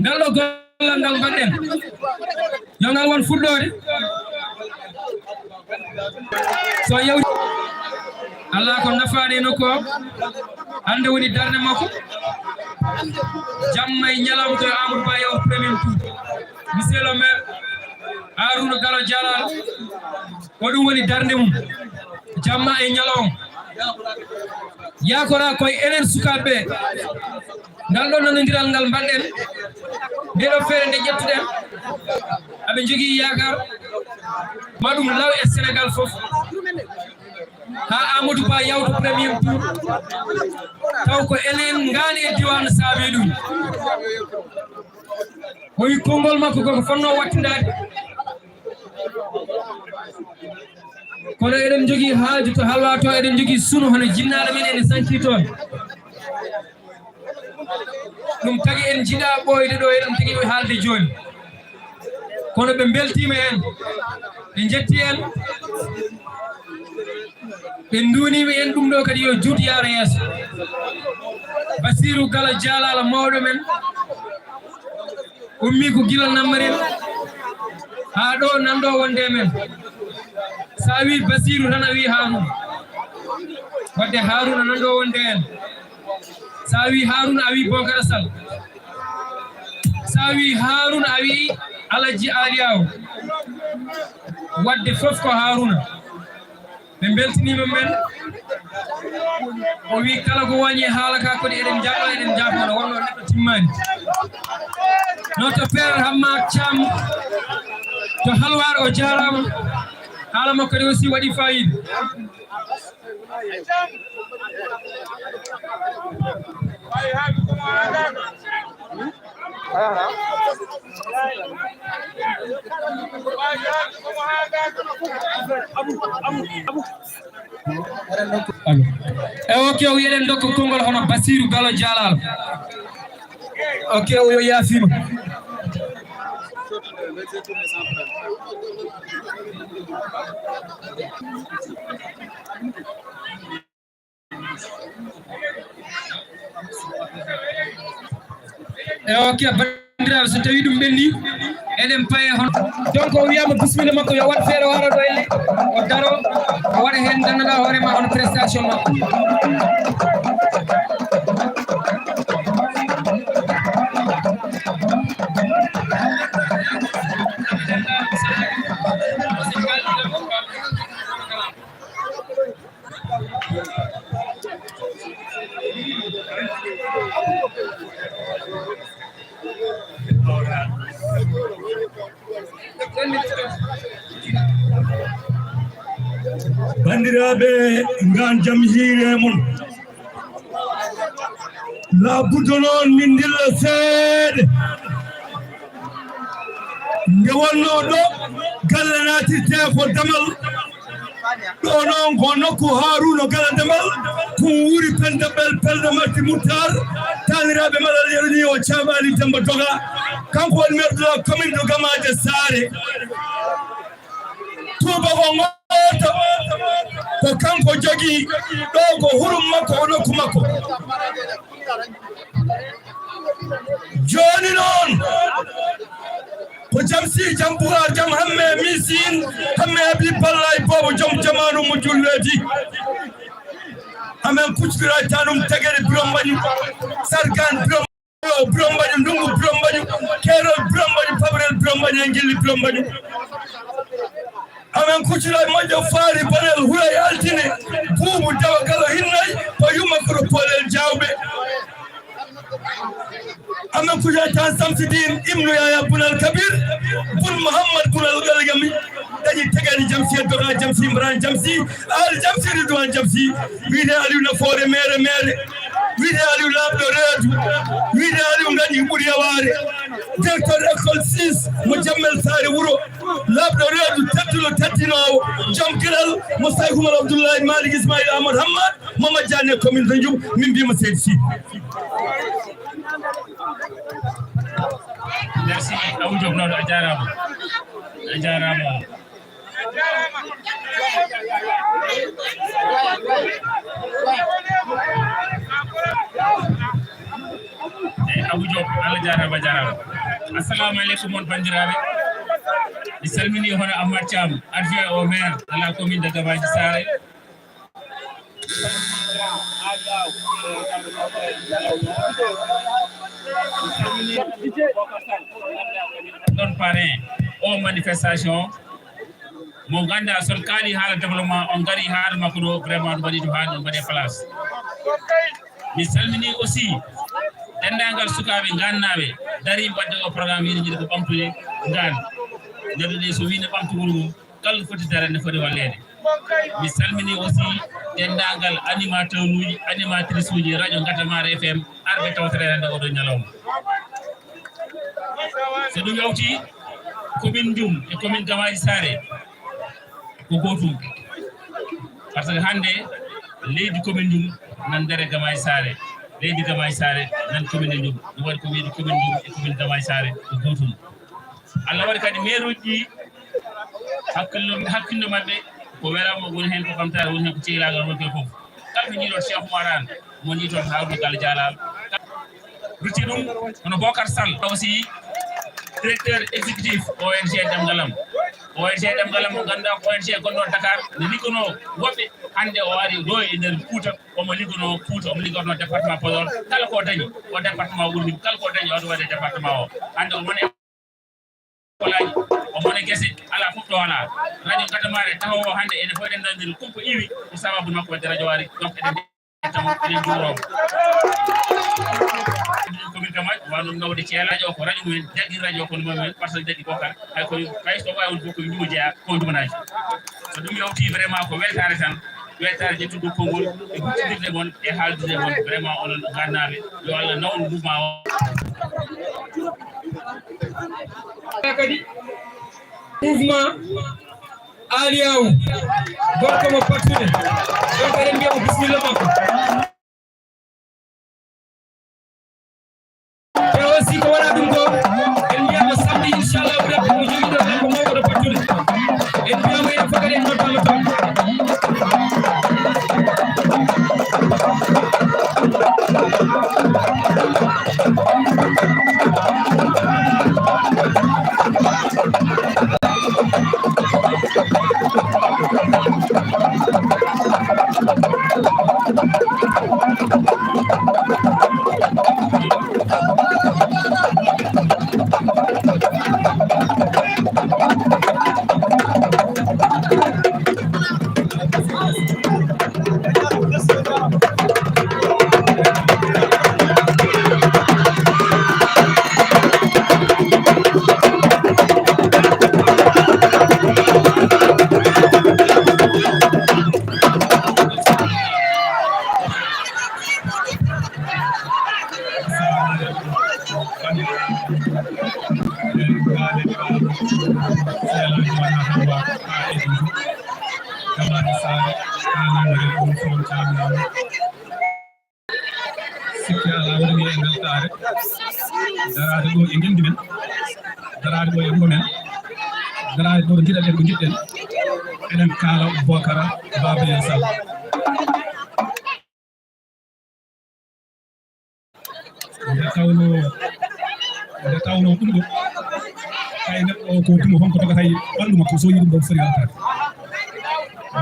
ngal ɗo gollal ngal mbaɗɗen yo ngal won fuɗɗode so yew Allah ko nafaani nokku o hande woni darde makko jamma e ñalawma to Amadou Ba yaw premier tour monsieur le maire Harouna Gallo Dialal ko ɗum woni darde mum jamma e ñalawma yakora koye enen sukaɓe ngal ɗo nanodiral ngal mbaɗɗen ndeɗo feere nde ƴettuɗen aɓe jogii yakar maɗum law e Sénégal fof ha Amadou Ba yawto premier tour taw ko enen ngani e diwan saabi ɗum o wi konngol makko koko fonno wattindade kono eɗen jogii haaju to halwa to eɗen jogii sunu hono jinnaɗo men ene sanki toon ɗum tagi en jiɗa ɓoyde ɗo eɗen tagi haalde joni kono ɓe beltima en ɓe jetti en ɓe duunima en ɗum ɗo kadi yo juut yaara yeeso Basirou Gallo Dialal mawɗo men ummi ko gila nammarel ha ɗo nanɗo wonde men sa wi Basirou tan a wi Harouna wadde Harouna nanɗo wonde en sa wi Harouna a wi Bocara Sall sa wi Harouna a wi Alaji Aliaw wadde fof ko Harouna ɓe beltinima men o wi kala ko wañi haala ka kodi eɗen jaɓa eɗen jafono wonno neɗɗo timmani noto père Hamma Thiam to halwar o jarama haala makko kadi aussi waɗi fayida ok o yeɗen dokka konngol hono Basirou Gallo Dialal ok o yo yaafima ok bandiraɓe so tawi ɗum ɓenni eɗen paye hon donc o wiyama bisimilla makko yo wat feere wara ɗo elle o daro o waɗa hen ganduɗa hoorema hono prestation makko bandiraɓe ngan jam hiire mon labbude noon min dilla seeɗe nde wonno ɗo galle natirte ko damal ɗo noon ko nokku Harouna Gallo Damal kum wuri pelde Marti Moutar taniraɓe malal yerni o Thiamali Demba Doga kanko woni maire de la commune de Gamaje Sare tuba ko ngoto ko kanko jogii ɗo ko hurum makko o nokku makko joni noon ko jam si jam Bougar jam hamme misin hamme Habib Ballay bobo jom jamanu mo julledi amen kuccidira tanum tagere Birombañu sargan Birombañu ndungu Birombañu Kerol Birombañu Pabrel Birombañu e Gilli Birombañu amen kuccira moƴƴo faari banel huray altine buubu Dawa Gallo hinnay ko yumakoro Polel Diawɓe amen kuccira tan Samsidine Ibnu Yaya Bunal Kabir Bun Mouhammad Bunal Galgami dañi tegani Jamsi Doga Jamsi Imran Jamsi Ali Jamsi Ridwan Jamsi wiide Aliou Nafoore mere wiide Aliou lamɗo reedu wiide Aliou gaɗi ɓuuri yaware directeur école 6 mo jammel saare wuro lamɗo reedu tettuɗo tettinowo joom gueɗal mo Say Oumar Abdoulaye Malick Ismaïl Amadou Hammad Mamadou Diagne commune de Ndioum min mbima Seydi Sy. Merci Abou Diop noon a jarama Abou Diop Allah jarama assalamu aleykum on bandiraɓe mi salmini hono Amadou Thiam adjoint au maire de la commune de Gabaji Sare ɗon parrain o manifestation mo ganda son kaali haala développement on gari haala makko ɗo vraiment ɗum waɗi to haali ɗum waɗe place mi salmini aussi dendagal sukaɓe gannaɓe dari wadde o programme yiɗi jiɗi ko ɓamtude ngan neɗɗo ɗe so wino ɓamtugol mum kala foti darande foti wallede mi salmini aussi dendagal animateur uji animatrice uji radio Gatamara FM arɓe tawtorede oɗo ñalawma so ɗum yawti commune Ndioum e commune Gabaji Sare ko gotum par ce que hande leydi commune Ndioum nan ndere Gabaji Sare leydi Gabaji Sare nan commune Ndioum ɗum waɗi ko wiide commune Ndioum e commune Gabaji Sare ko gotum Allah waɗi kadi maire uji hakkille mabɓe ko welama woni hen ko ɓamtare woni hen ko cehilagal woni koye foof kala ko jiiɗon Cheikh Oumar Anne mo jiiton Harouna Galla Dialal rutti ɗum hono Bocar Sall aussi directeur exécutif ONG Demgalam mo ganduɗa ko ONG gonɗo Dakar ne liggono woɓɓe hande o ari ɗo e nder Fouta omo liggono Fouta omo liggono département Podor kala ko dañi o département wurni kala ko dañi oɗo waɗe département o hande o mone kolaji o mone guese ala fof ɗo ala radio Gatamara tawa o hande ene fo eɗen dandiri kumpo iwi ko sababu makko wadde radio wari donc eɗen juuromo commune Gamaji wa ɗum nawde Thiel radio ko radio mumen jaggi radio ko mumen par ce que jaggi Bocar hay ko kay so wawi fof ko jumo jeeya kondumaji so ɗum yawti vraiment ko weltare tan weltare ƴettude konngol e huccidirde moon e haaldude moon vraiment onon gannaɓe yo Allah nawnu mouvement o kadi mouvement Aliou gorko mo pattude donc eɗen mbiyamo bisimilla makko te aussi ko waɗa ɗum ɗo en mbiyamo samedi inchallah rabbi mo jogiɗo tan ko mawɗo pattude en mbiyamo enen fof kadi en noddama toon darade ɗo e ngendi men darade ɗo e wuro men darade ɗo jiɗaɗen ko jiɗɗen eɗen kaala Bocara Babaye Sall nde tawno ɗum ɗo hay neɗɗo o ko timo honko togata ɓalɗu makko so yiɗi ɗum ɗo foti weltade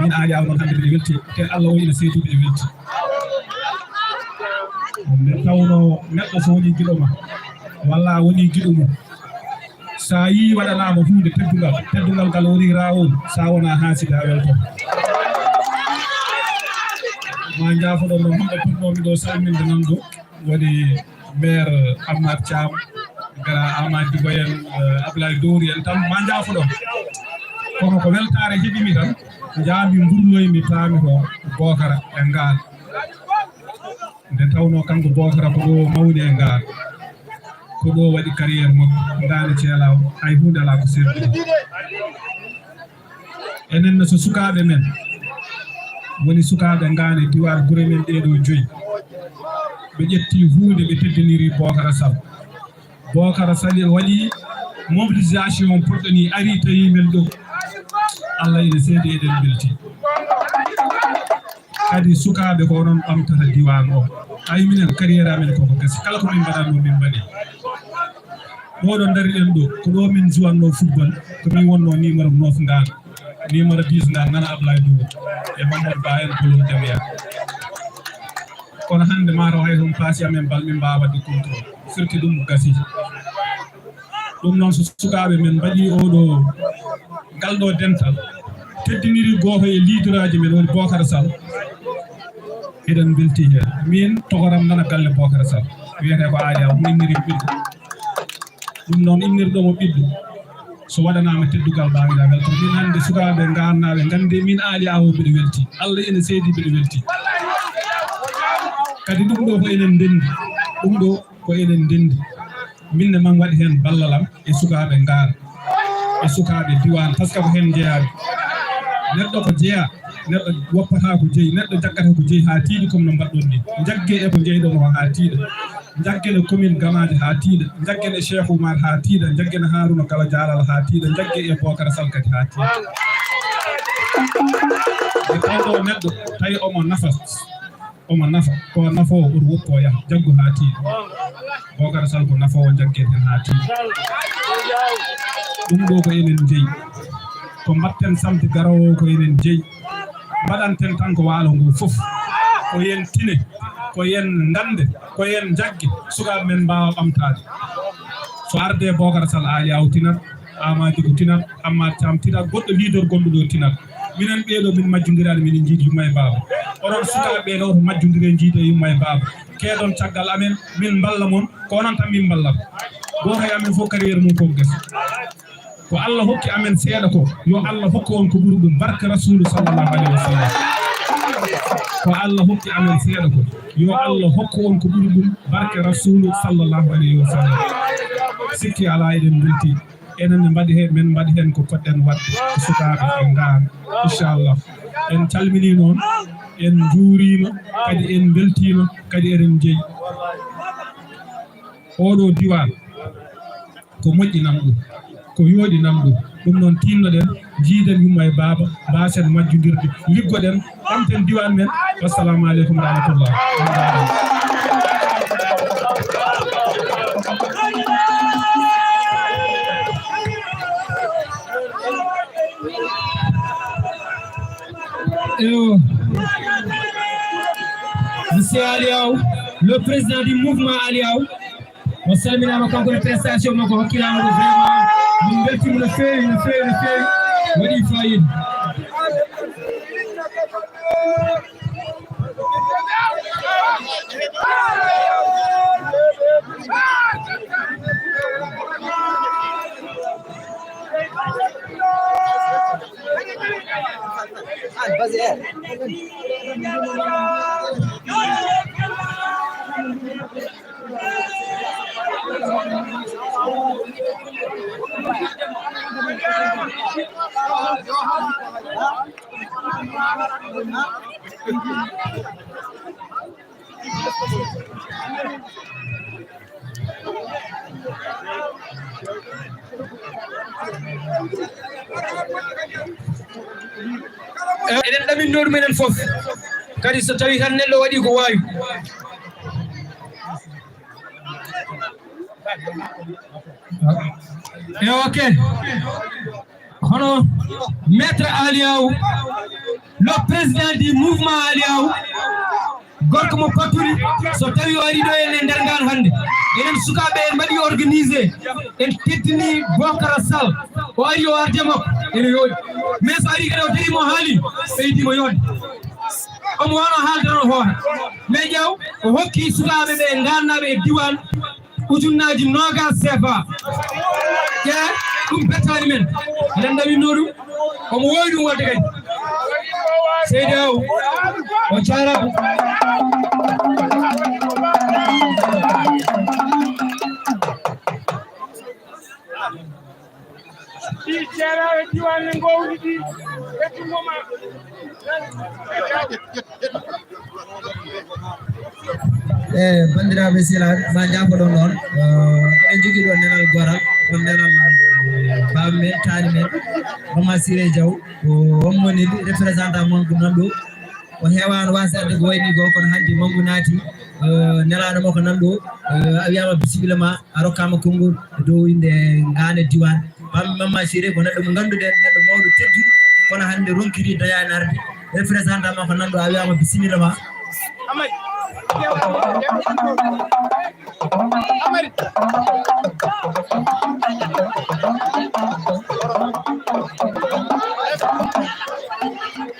min Aliou noon hande mbiɗe welti te Allah o ina seytude e welti nde tawno neɗɗo so woni giɗoma walla woni giɗo mum sa yi waɗanama hunde teddugal ngal woni rawol sa wona hasida welto ma jaafoɗon no hunde puɗɗomi ɗo salminde nan ɗo woni maire Amadou Thiam gara Amadou Boyen Abdoulaye Dori en tan ma jaafoɗon kono ko weltare heeɓimi tan jaami mburloymi paami ko Bocara e ngal nde tawno kanko Bocara ko ɗo mawni e ngar ko ɗo waɗi carrière makko ngane ceelaw hay hunde ala ko serɗi enen so sukaɓe men woni sukaɓe ngane diwar gure men ɗeɗo joyi ɓe ƴetti hunde ɓe teddiniri Bocara Sall Bocara Sall waɗi mobilisation pourɗani ari tawi men ɗo Allah ene seedi eɗen belti kadi sukaɓe ko onon ɓamtata diwan o ay minen carrière amen koko gasi kala ko min mbaɗanno min mbaɗi oɗo dariɗen ɗo ko ɗo min juwanno football ko min wonno numéro 9 ngan numéro 10 ngan nana Ablaye Dowo e Mamadou Ba en kolon jameya kono hande mataw hay ton paasi amen bal min mbawa wadde contrôle firti ɗum gasi ɗum noon so sukaɓe men mbaɗi oɗo galɗo dental teddiniri goto e leader aji men woni Bocara Sall eɗen belti hen min togoram nana galle Bocara Sall wiyete ko aadi aw inniri ɓiɗɗo ɗum noon innirɗomo ɓiɗɗo so waɗanama teddugal bawiɗagal to min hande sukaɓe gannaɓe gandi min aali awo mbiɗa welti Allah ene seedi mbiɗa welti kadi ɗum ɗo ko enen ndendi ɗum ɗo ko enen ndendi minne man waɗi hen ballalam e sukaɓe ngaar e sukaɓe diwan par ce que ko hen jeeyaɓe neɗɗo ko jeeya neɗɗo woppata ko jeeyi neɗɗo jaggata ko jeeyi ha tiiɗi comme no mbaɗɗon ni jagge e ko jeyɗon o ha tiiɗa jaggene commune Gamaji ha tiiɗa jaggene Cheikh Oumar ha tiiɗa jaggene Harouna Kala Dialal ha tiiɗa jagge e Bocara Sall kadi ha tiiɗa e tawɗo neɗɗo tawi omo nafa ko nafowo ɓuri woppo yaha jaggu ha tiiɗa Bocara Sall ko nafowo jaggeten ha tiiɗa ɗum ɗo ko enen jeeyi ko mbatten samti garowo ko enen jeeyi mbaɗanten tan ko waalo ngo fof ko yen tine ko yen gande ko yen jagge sukaɓe men mbawa ɓamtade so arde Bocara Sall aali aw tinat Amadou ko tinat Amadou Thiam tinat goɗɗo leader gonɗo ɗo tinat minen ɓeeɗo min majjodiraɗe minen jiidi yumma e baba onon sukaɓe ɗo to majjodire jiide yumma e baba keedon caggal amen min balla moon ko onon tan min ballat goto e amen fof carriére mum koko gasi ko Allah hokki amen seeɗa ko yo Allah hokku on ko ɓuri ɗum barke rasulu sallallahu alayhi wa sallam ko Allah hokki amen seeɗa ko yo Allah hokku on ko ɓuri ɗum barke rasulu sallallahu alayhi wa sallam sikki ala eɗen belti enen mbaɗi hen min mbaɗi hen ko poɗɗen wadde sukaɓe e ngar inchallah en calmini noon en juurima kadi en beltima kadi eɗen jeeyi oɗo diwan ko moƴƴinam ɗum ko yooɗinam ɗum ɗum noon tinnoɗen jiiden yumma e baba mbasen majjodirde liggoɗen ɓamten diwan men wassalamu aleykum rahmatullah Monsieur Aliaw, le président du mouvement Aliaw, on salminama kanko e prestation makko hokkirama ko vraiment min beltimo no feewi no feewi no feewi waɗi fayida eɗen ɗaminnoɗu menen fof kadi so tawi tan neɗɗo waɗi ko wawi ok hono maître Aliaw le président du mouvement Aliaw gorko mo paturi so tawi o ari ɗo en e nder ngal hannde enen sukaɓe en mbaɗi organisé en teddini Bocara Sall o ari o arde makko ene yooɗi mais so ari kadi o darimo haali ɓeydimo yodde omo wano haaldano hoore mais ƴeew o hokki sukaɓe ɓe gannaɓe e diwan ujunnaji 20 CFA ƴee ɗum bettani men eɗen ɗawinno ɗum omo wowi ɗum wadde kadi seydi aw o jarama bandiraɓe silaɓe ma jafoɗon noon eɗen jogui ɗo nenal goral ɗon nenal bam men tani men Mama Siré Diaw ko wonmonidi représentant mangu nanɗo o hewano wasde ko wayni go kono hande mangu naati nelaɗo makko nanɗo a wiyama bisimilla ma a rokkama konngol dow inde Ngane Diwan Mama Siré ko neɗɗo mo ganduɗen neɗɗo mawɗo tedduɗo kono hande ronkiri dayani arde représentant makko nanɗo a wiyama bisimilla ma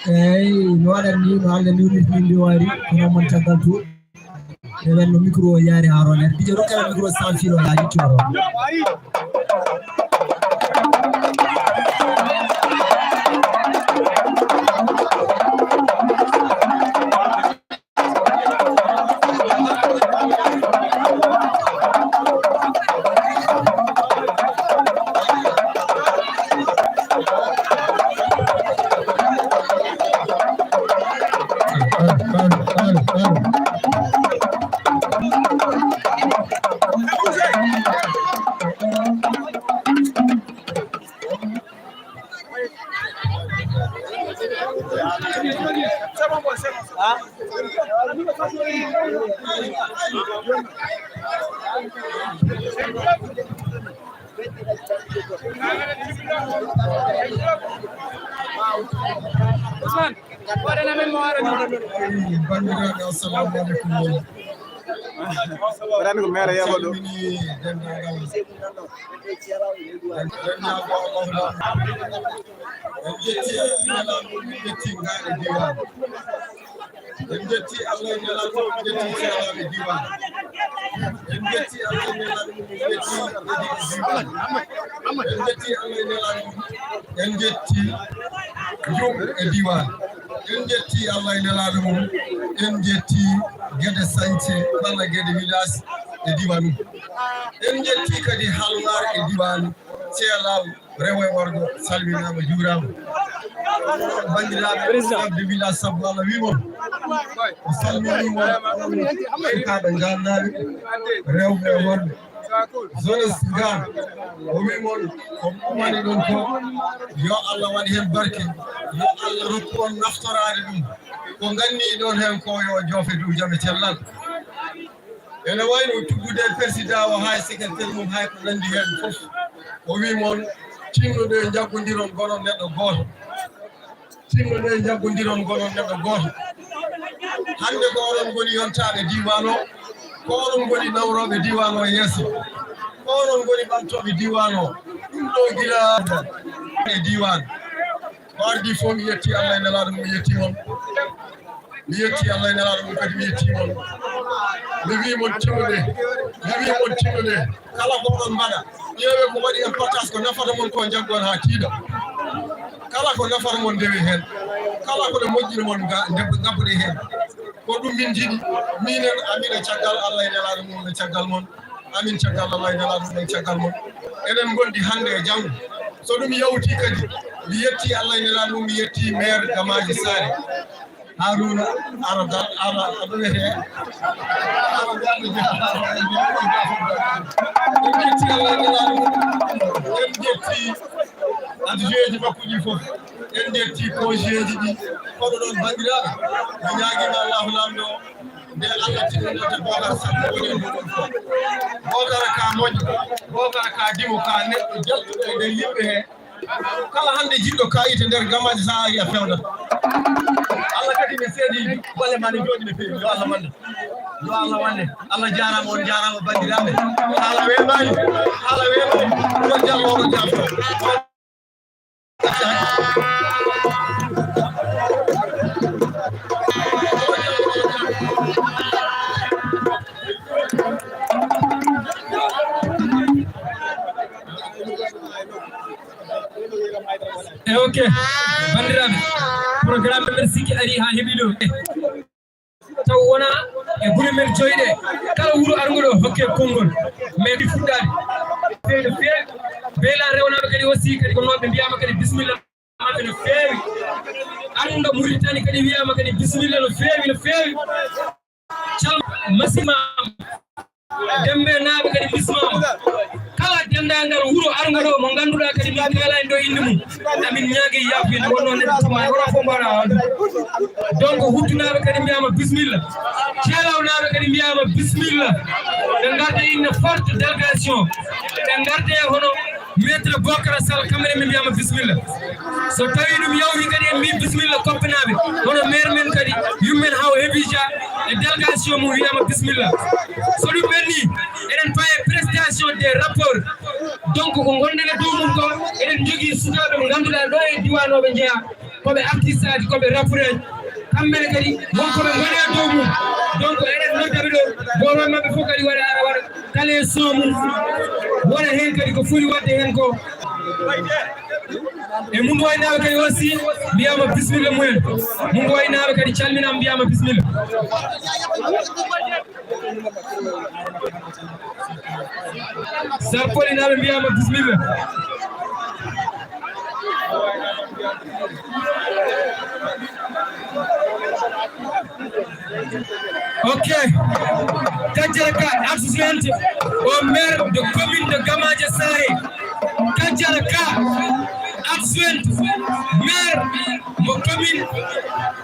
eyyi no waɗanni no Allah niwrit min ndi wari kono mon caggal to e wenno micro o yaari ha ronere dijo rokkama micro sans fil o laaji coro assalamu alaikum Rango mere yabo do. Enjetti Allah inelaɗo mum en jetti gueɗe sañce balla gueɗe village e diwanu en jetti kadi halwar e diwanu ceelal rewo e worgo salminama juurama bandiraɓe de village sabbo Allah wimon o salminimon kaɓe gannaɓe rewɓe e worɓe zone Sigan o wimon ko woni ɗon ko yo Allah waɗi hen barke yo Allah rokku on naftorade ɗum ko ganni ɗon hen ko yo joofe dow jaam e cellal ene wayno tuggude président o hay secrétaire mum hay ko nandi hen fof o wimon tinnude jaggodiron gonon neɗɗo goto tinnude jaggodiron gonon neɗɗo goto hande ko oɗon goni yontaɓe diwan o ko oɗon goni nawroɓe diwan o yeeso ko oɗon goni ɓamtoɓe diwan o ɗum ɗo gila e diwan ko ardi fof mi yetti Allah e nelaɗo mum mi yettimon mi yetti Allah e nelaɗo mum kadi mi yettimon mi wimon tinnude kala ko oɗon mbaɗa ƴeewe ko waɗi importance ko nafata mon ko jaggon ha tiiɗa kala ko nafata mon ndewe hen kala koɗo moƴƴina mon gabbuɗe hen ko ɗum min jiɗi minen amina caggal Allah e nelaɗo mum e caggal mon amin caggal Allah e nelaɗo mum e caggal mon enen gondi hande e janggo so ɗum yawti kadi mi yetti Allah e nelaɗo mum mi yetti maire Gamaji Sare Haruna aɗa wiyete en jetti Allah e nelaɗo mum en jetti adjoint makkuji fof en jetti congéji ɗi koɗo ɗon bandiraɓe mi ñaguima Allahu lamɗo nde Allah tinnote Bocar Sall woni e muɗum fof Bocar ka moƴƴo Bocar ka dimo ka neɗɗo jalɗuɗo e nder yimɓe he kala hande jiɗɗo kayite nder Gamaji sa ari a fewdat Allah kadi ne seedi golle ma ne jooɗi ne feewi yo Allah wande yo Allah wande Allah jarama on jarama bandiraɓe haala weɓani on jallo oɗo jafto ok bandiraɓe programme men sikki ari ha heeɓi ɗo taw wona e gure men joyɗe kala wuuro argoɗo hokke konngol mais ɗi fuɗɗade feewi no feewi beela rewnaɓe kadi aussi kadi ko non be biyama kadi bismillah maɓe no feewi anda Mauritanie kadi wiyama kadi bismillah no feewi cal masima dembe naaɓe kadi bismama kala dendagal wuro arngoɗo mo ganduɗa kadi min kala en ɗo inde mum amin ñaagui yafinde wonno neɗɗo tuma wona fof mbaɗa wande donc huttunaɓe kadi mbiyama bismillah ceelawnaɓe kadi mbiyama bismillah ɓe garde une forte délégation ɓe garde hono maître Bocara Sall kamɓe min mbiyama bismillah so tawi ɗum yawti kadi en mbi bismillah koppenaɓe hono maire men kadi yummen haw Hebija e délégation mum wiyama bismillah so ɗum ɓenni eɗen paye prestation des rapports donc ko gonɗen e dow mum ko eɗen jogui sukaɓe mo ganduɗa ɗo e diwanoɓe jeeya koɓe artiste aji koɓe rapporeuji kamɓene kadi wonkoɓe gone e dow mum donc eɗen noddaɓe ɗo goto mabɓe fof kadi waɗa kala e son mum wona hen kadi ko foti wadde hen ko e Mungu waynaɓe kadi aussi mbiyama bismillah mumen Mungu waynaɓe kadi calminama mbiyama bismillah sappolinaɓe mbiyama bismillah ok Kadjaraka adjointe au maire de commune de Gamaje Saré Kadjaraka adjointe maire mo commune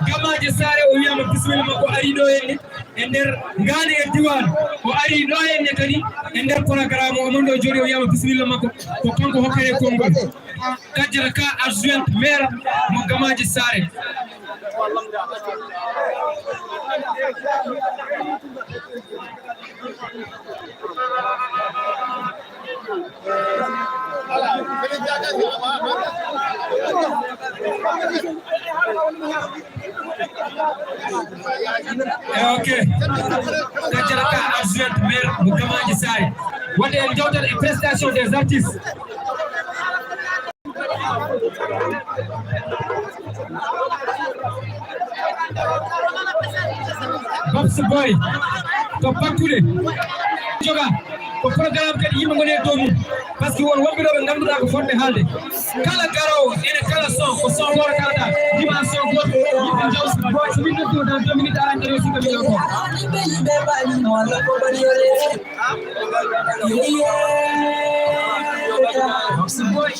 Gamaje Saré o wiyama bismillah makko ari ɗo henne e nder ngane e diwan o ari ɗo henne kadi e nder programme o mon ɗo jooɗi o wiyama bismillah makko ko kanko hokkare konngol Kadjaraka adjointe maire mo Gamaje Saré ok Kadjaraka adjointe maire mo Gamaje Saré wonde en jawtat e prestation des artistes Babs Boy to bakkude joga ko programme kadi yimɓe goni e dow mum par ce que won wonɓe ɗo ɓe ganduɗa ko fonɓe haalde kala garowo ene kala son ko son loro kalata dimension goto yimɓe jaw so min nodduno dans 2 minutes aran ƴeewe suka mbiɗo ko Babs Boy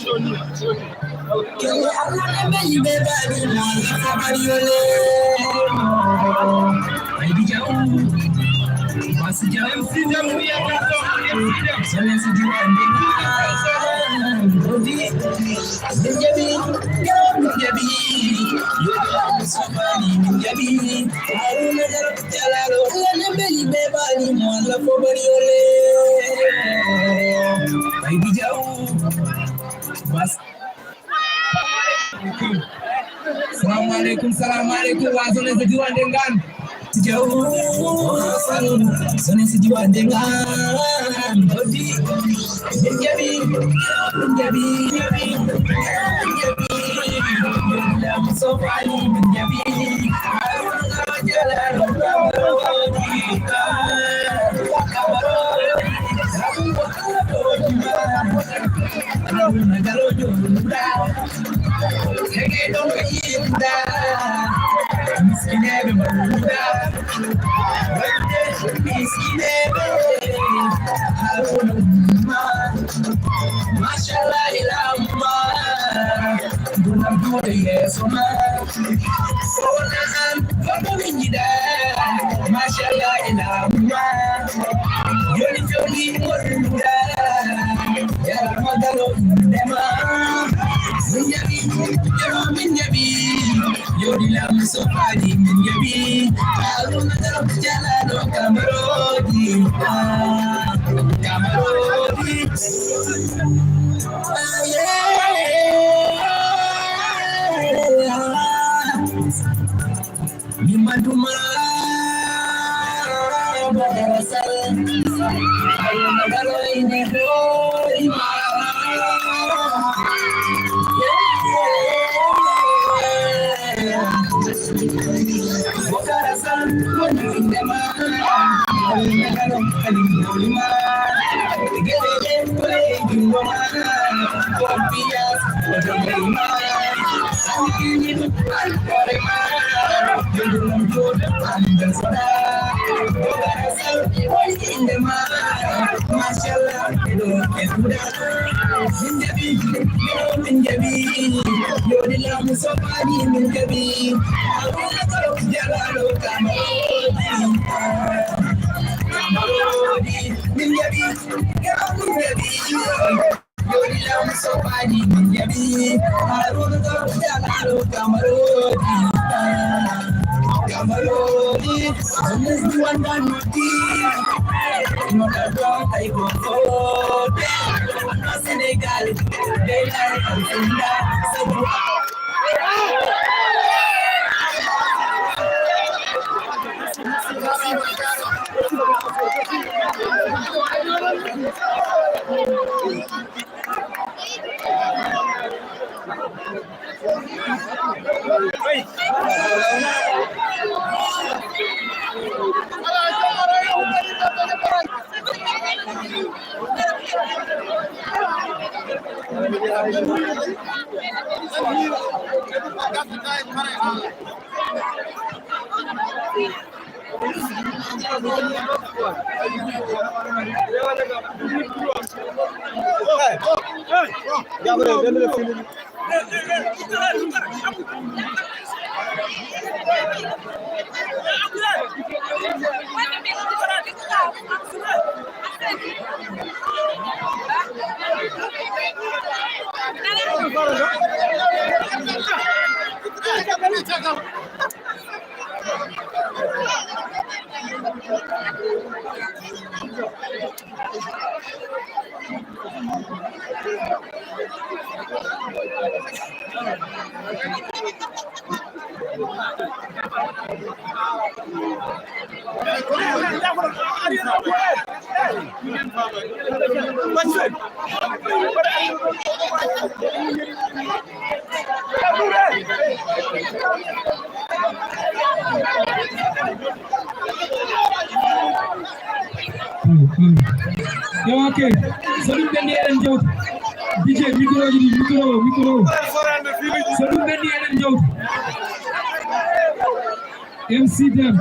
Assalamu alaikum wa zone se diwan dengan jauh zone se diwan dengan odi menjabi sofani menjabi jalan Colombia Okay, salut Bendi Eden Diop. DJ micro ji micro. Salut Bendi Eden Diop. MC Dem.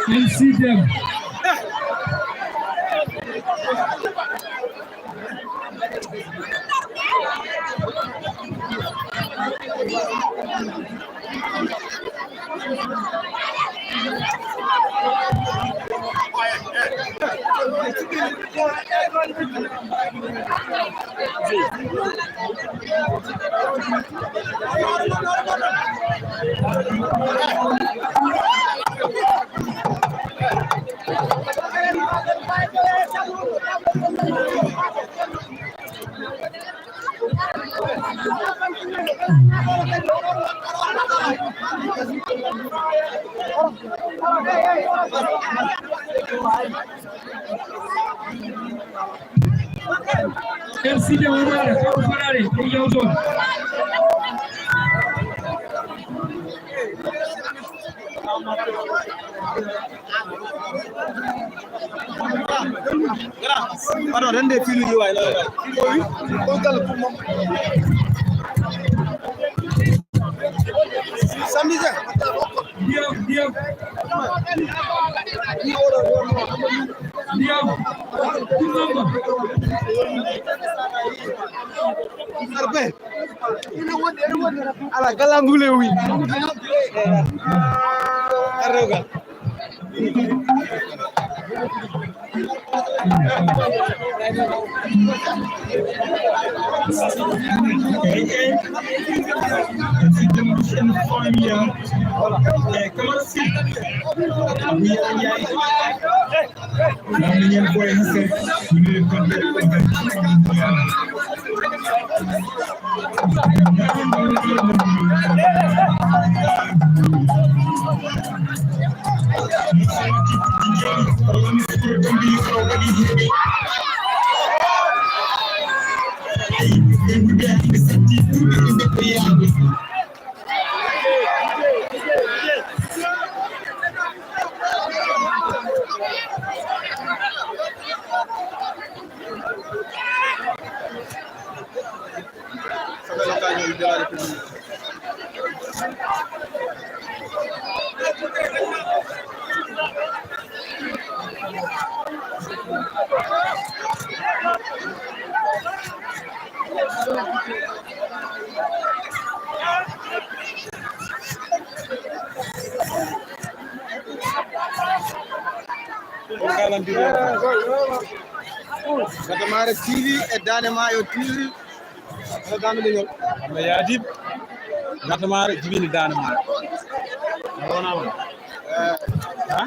MC Dem. MC Dem Umar, kamu Ferrari, jauh zone. Pardon, rende fili yi way la. Ko gal pour mom. Samedi. Diam. Arbe. Ala galangule wi. Aroga. Gatamare TV et Danemayo TV. Allah yaadib Gatamare jibini Danemayo wonama ha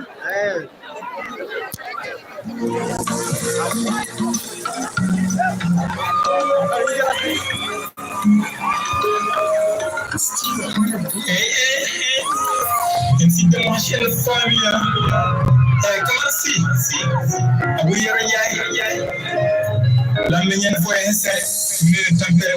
Ainsi de marcher la famille. Comment si? Abu Yara Yai. La manière de voir un set, mais le temps de la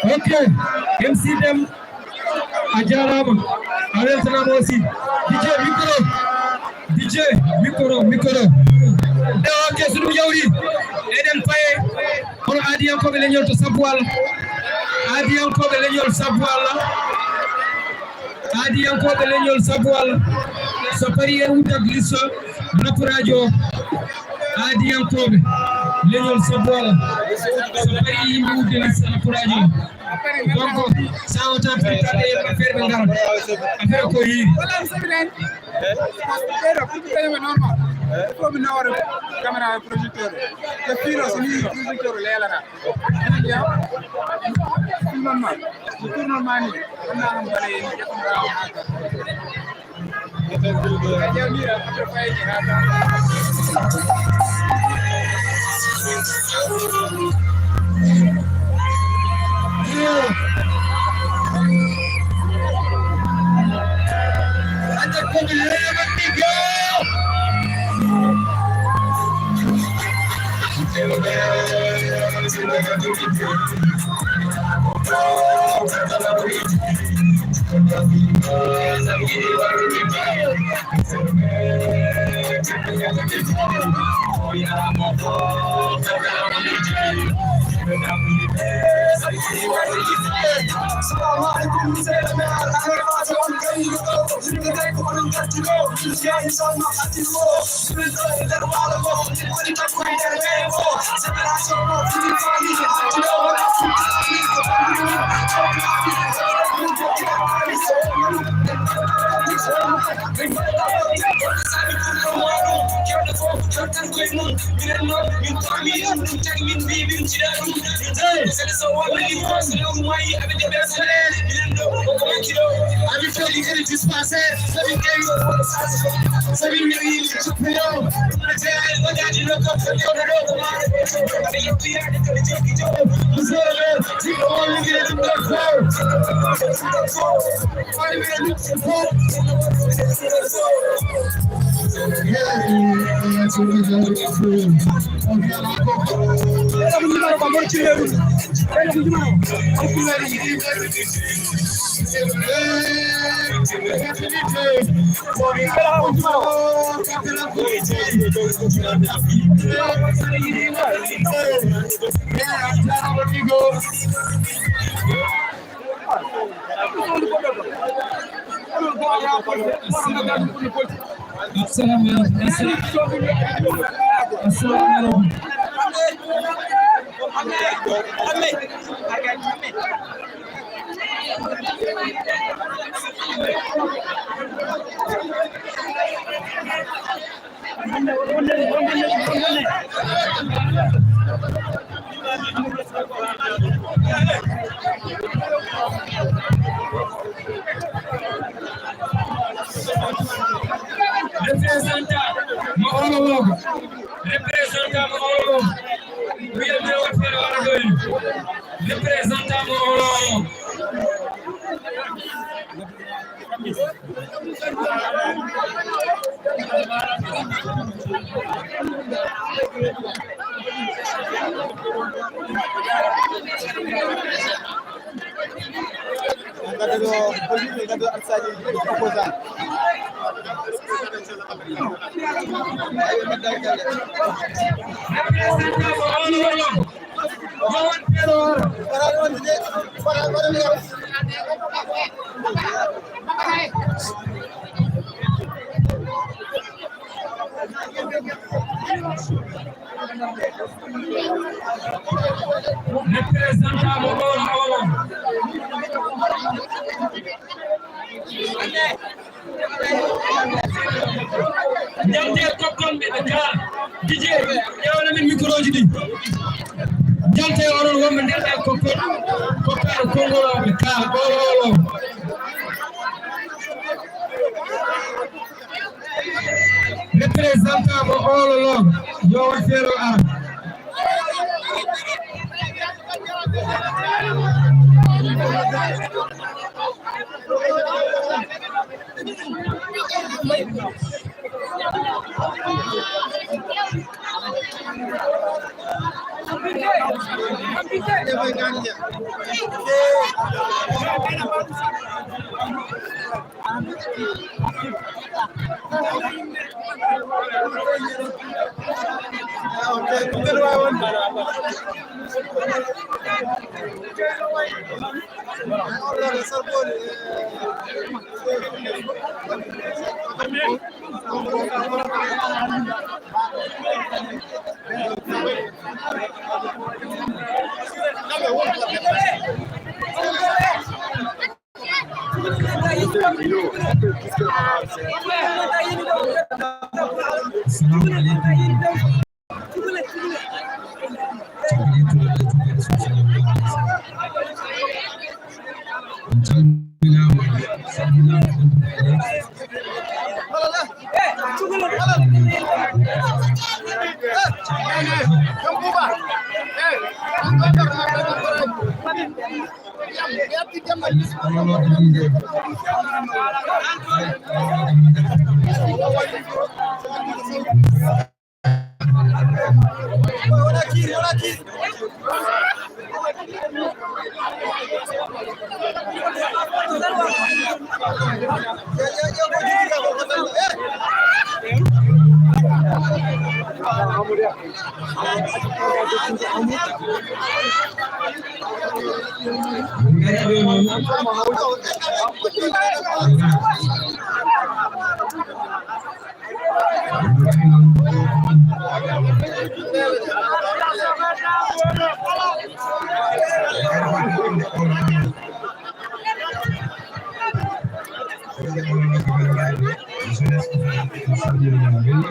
Okay, MC them Ajarama, Arelsanam aussi. DJ micro. Okay, sunu yawri eden paye on adi yanko be leñol to sabwal adi yanko be leñol sabwal so pari en wuta glisso napurajo adi yanko be leñol sabwal so pari yimbe wuta glisso napurajo donc ça autant pour tade affaire be ngam affaire ko yi Comme une caméra projecteur. Le fil aussi projecteur là. Normal. C'est normal. On a un balai.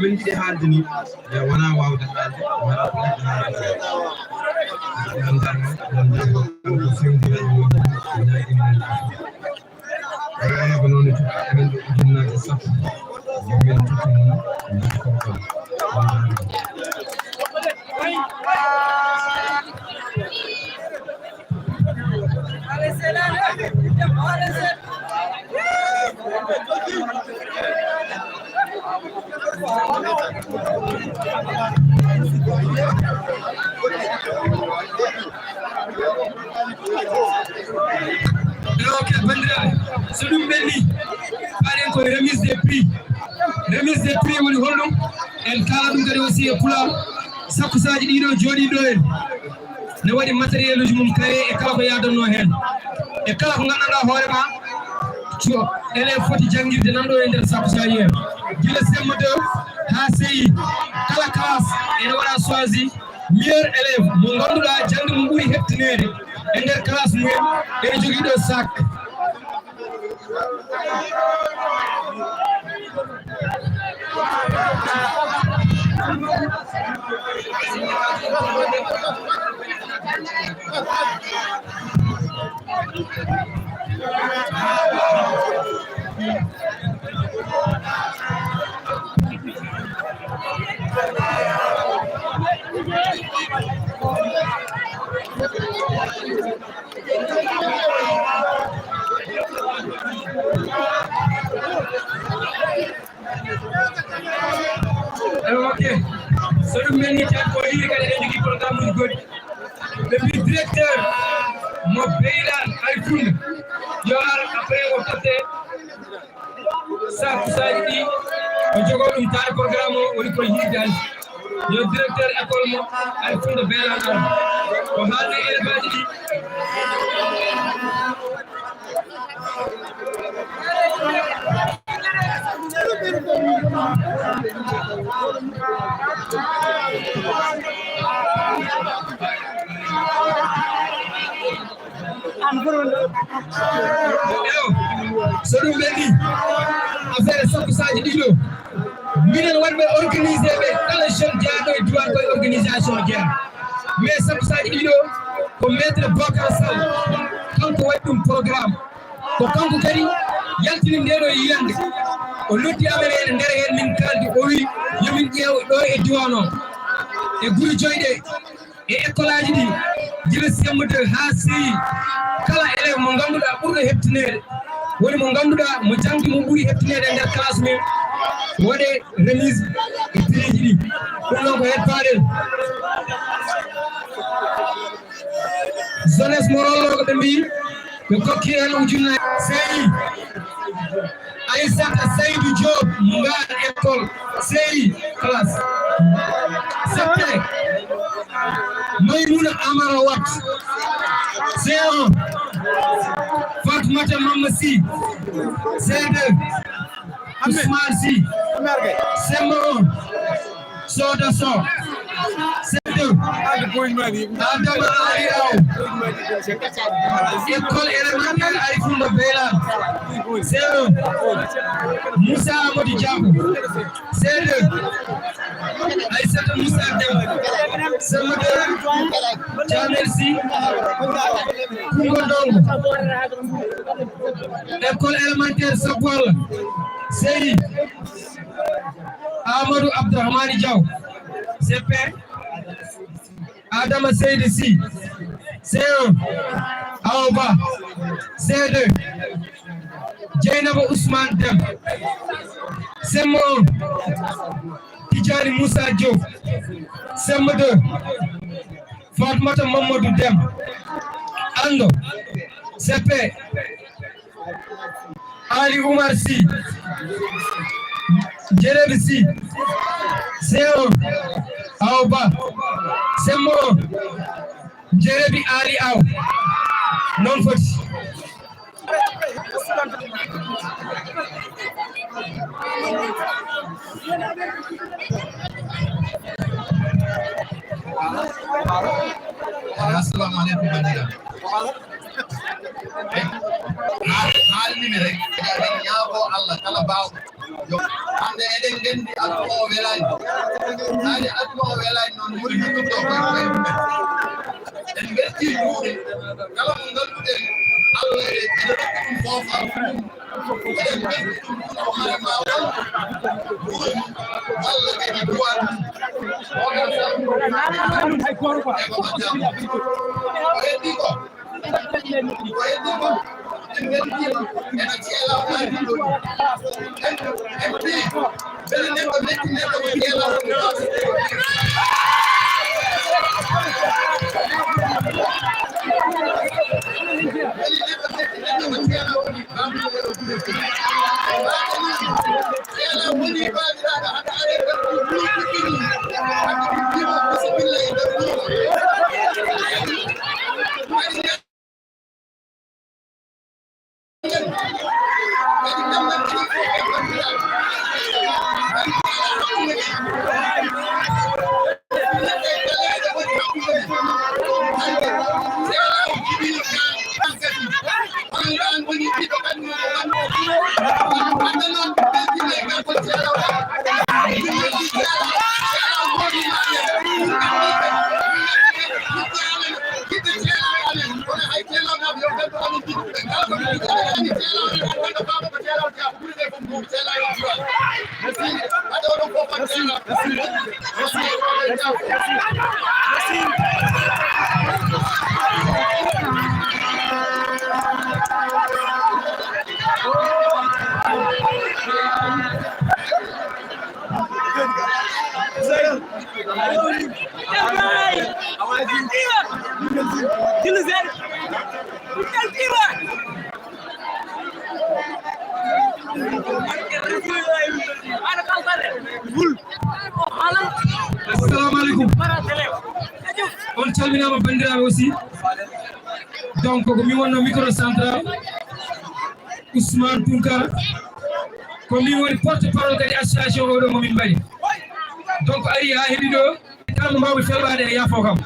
Thank you. yiɗi haalde ni wona wawde haalde wona kanko fewndiraɗo ñaagi wona ko noon emen ɗo ujunnaje sappo min tottimo kokon so ɗum ɓenni paɗen koye remise des prix woni holɗum en kala ɗum kadi aussi e pulaar sakkusaji ɗiɗo jooɗiɗo en ne waɗi matériel uji mum kaye e kala ko yadanno hen e kala ko gandanɗa hoorema élève foti jangguirde nanɗo e nder sakkusaji hen gila CM2 ha CI kala classe ene waɗa choisi meilleur élève mo ganduɗa jangde mum ɓuuri heptinede e nder classe mumen ene jogui ɗo sac ok so ɗum menni tan ko yiri kadi eɗen jogui programme uji goɗɗi ɓe mbi directeur mo beyɗan ay funde yo ar après o totte sakusaji ɗi o jogo ɗum taade programme o woni koye yiide hannde yo directeur école mo ay funde beyɗan ar ko haalde élève aji ɗi so ɗum ɓenni affaire sakkusaji ɗiɗo minen waɗɓe organisé ɓe kala jeune jeyaɗo e duwan koye organisation jeeya mais sakkusaji ɗiɗo ko maître Bocar Sall kanko waɗi ɗum programme ko kanko kadi yaltini ndeɗo yiyande o noddi amen ene nder hen min kaldi o wi yomin ƴeew ɗo e diwan o e guri joyɗe e école aji ɗi gila CM2 ha CI kala élève mo ganduɗa ɓurɗo heptinede woni mo ganduɗa mo jangdi mo ɓuuri heptinede e nder classe men waɗe remise e prix ji ɗi ɗum noon ko hettaɗen jeunesse mo rollogo ɓe mbi ɓe kokki hen ujunnaje CI Aissata Seydou Diop Ngar école CI classe septe Maymouna Amara Wat C1 Fatoumata Mama Sy C2 Ousmane Sy CM1 Soda Sow C2 Adama Ali Aw école élémentaire Ay Funda Beylan C1 Moussa Amadou Diabo C2 Aïssata Moussa Dem CM2 Jamel Sy Koungo Ndongo école élémentaire Sabwala CI Amadou Abdourahmani Diaw CP Adama Seydi Sy C1 Aoba C2 Dieynaba Ousmane Dem CM1 Tidjani Moussa Diop CM2 Fatmata Mamadou Dem Ando CP Ali Oumar Sy Djerebi Sy C1 Aoba CM1 Djerebi Ali Aw non foti assalamu alaikum bandira haalmimi rek ñaago Allah kala baaw hande eɗen ndendi adduɓe o welani hade adduɓe o welani noon woni ɗumɗo koye mumen en gerti juuɗe kala mo ngannduɗen Allah ene rokki ɗum foofa eɗen gerti ɗum hoore ma won Allah kadi duwan o heddi ko en gertima ena ceela o ardi ɗo en mbi beele neɗɗo metti neɗɗo ko ceela on calminama bandiraɓe aussi donc ko mi wonno micro central Ousmane Tounkara ko mi woni porte parole kadi association oɗo momin mbaɗi donc ari ha heeɗi ɗo kala mo mbawmi felɓade e yaafo kam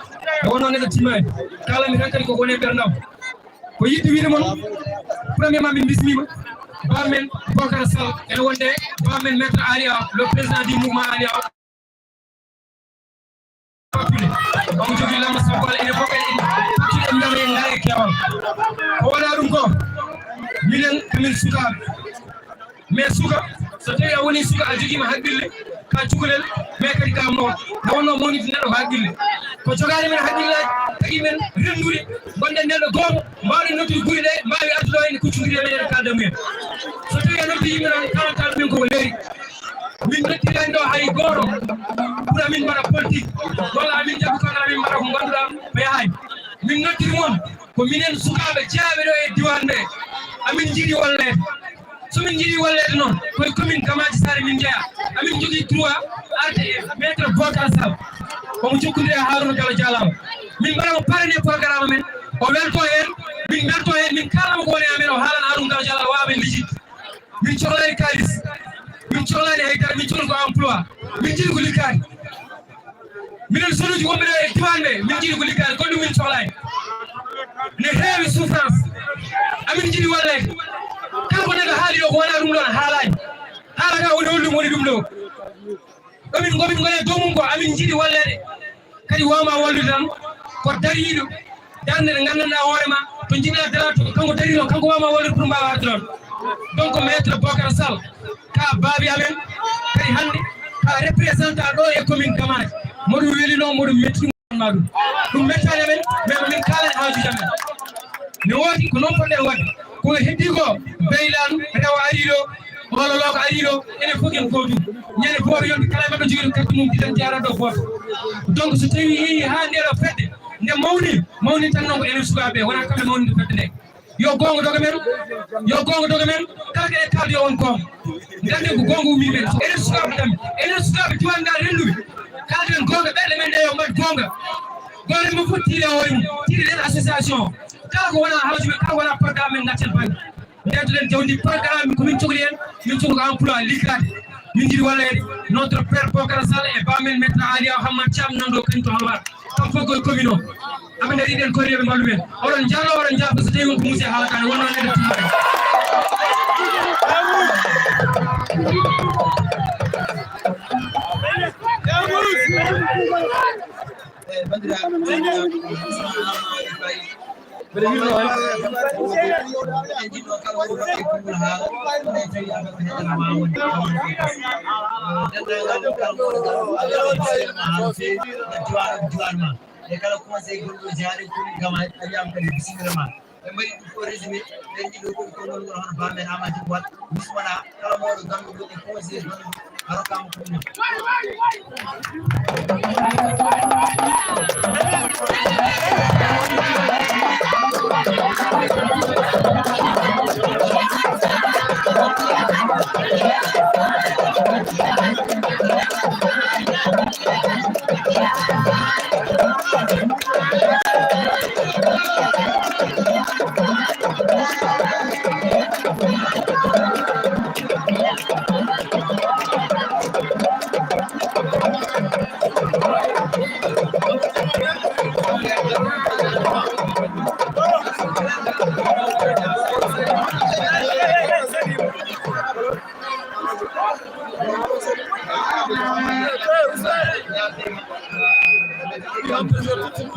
e wonno neɗɗo timmani kalami tan kadi ko woni ɓerdam ko yiɗɗi wiide moon premièrement min bismima bamen Bocar Sall ene wonde bamen maître Ali Aw le président du mouvement Ali Aw on jogi lama sabal ene fokkati hakkiɗe ndama en ngara e kewal ko waɗa ɗum ko minen kamin sukaɓe mais suka so tawi a woni suka a joguima haqqille ka cukalel mais kadi ka mawɗo nde wonno mawnide neɗɗo ko haqqille ko jogani men haqqillaji tagi men rendude gonɗen neɗɗo gooto mbawɗen noddude guri ɗe mbawi adduɗo en kuccodiri meɗen kalda mumen so tawi a noddi yimɓe noon kalanta ɗumen koko leeri min rettirani ɗo hay goto pour amin mbaɗa politique walla amin jaggu kono amin mbaɗa ko ganduɗa ɓe yahay min noddiri moon ko minen sukaɓe jeeyaɓe ɗo e diwan ɓe amin jiiɗi wallede somin jiiɗi wallede noon koye commune Gamaji Sare min jeeya amin jogui droit arde e maître Bocar Sall omo jokkodiri e Harouna Diallo Dialama min mbaɗamo parrainé programme men o welto hen min welto hen min kalama ko woni amen o haalana Harouna Diallo Diallo wawaɓe lijidde min cohlani kalis min cohlani haydara min cohli ko emploi min jiiɗi ko liggade minen sonuji wonɓe ɗo e diwan ɓe min jiiɗi ko liggade goɗɗum min cohlani ne heewi souffrance amin jiiɗi wallede kala ko neɗɗo haali ɗo ko wona ɗum ɗon haalani haala ka woni hollum woni ɗum ɗo ɗomin gomin gone dow mum ko amin jiiɗi wallede kadi wawma wallude tan ko dariɗo darde nde gandanɗa hoorema to jiɗɗa dara to kanko darino kanko wawma wallude pour mbawa arde ɗon donc maître Bocar Sall ka baabi amen kadi hande ka représentant ɗo e commune Gamaji moɗum welino moɗum mettiɗumma ɗum mettani amen mais min kalani haajuji amen ne woodi ko noon poɗɗen wadde ko heddi ko beylanu rewa ari ɗo walla loko ari ɗo enen fof en gotum ñande goto yonde kala mbaɗo jogui ɗum carte mum ɗiɗen jara ɗo goto donc so tawi yeehi ha ndeɗo fedde nde mawni tan noon ko enen sukaɓe wona kamɓe mawnide fedde nde yo gonga doga men kala ke kaldi yo won gonga gande ko gonga umi men so enen sukaɓe tammi enen sukaɓe diwan ngal renduɓe kaldi men gonga ɓerɗe men ɗe yo mbaɗ gonga goto mo fof tiiɗe hoore mum tiiɗe ɗen association kala ko wona hawji men kala ko wona programme men gaccen banggue ndetoɗen jawdi programme komin cohli hen min cohli ko emploi liggade min jiiɗi wallede notre père Bocar Sall e bamen maître Ali Aw Hammat Thiam nanɗo kañum to halwar kam fof koye commune o aɓe daari ɗen korriɓe mballu men oɗon jallo oɗon jabba so tawi wonko muusi haalakane wonno neɗɗo timmade e kala conseil gonɗo jaari koni gama a wiyama kadi bisimillama ɓe mbaɗi ɗum fof résumé ɓen ɗiɗo koni ko non hono bamen Amadou Wat bismana kala mawɗo gandu ɗo conseil gonɗo arokama kono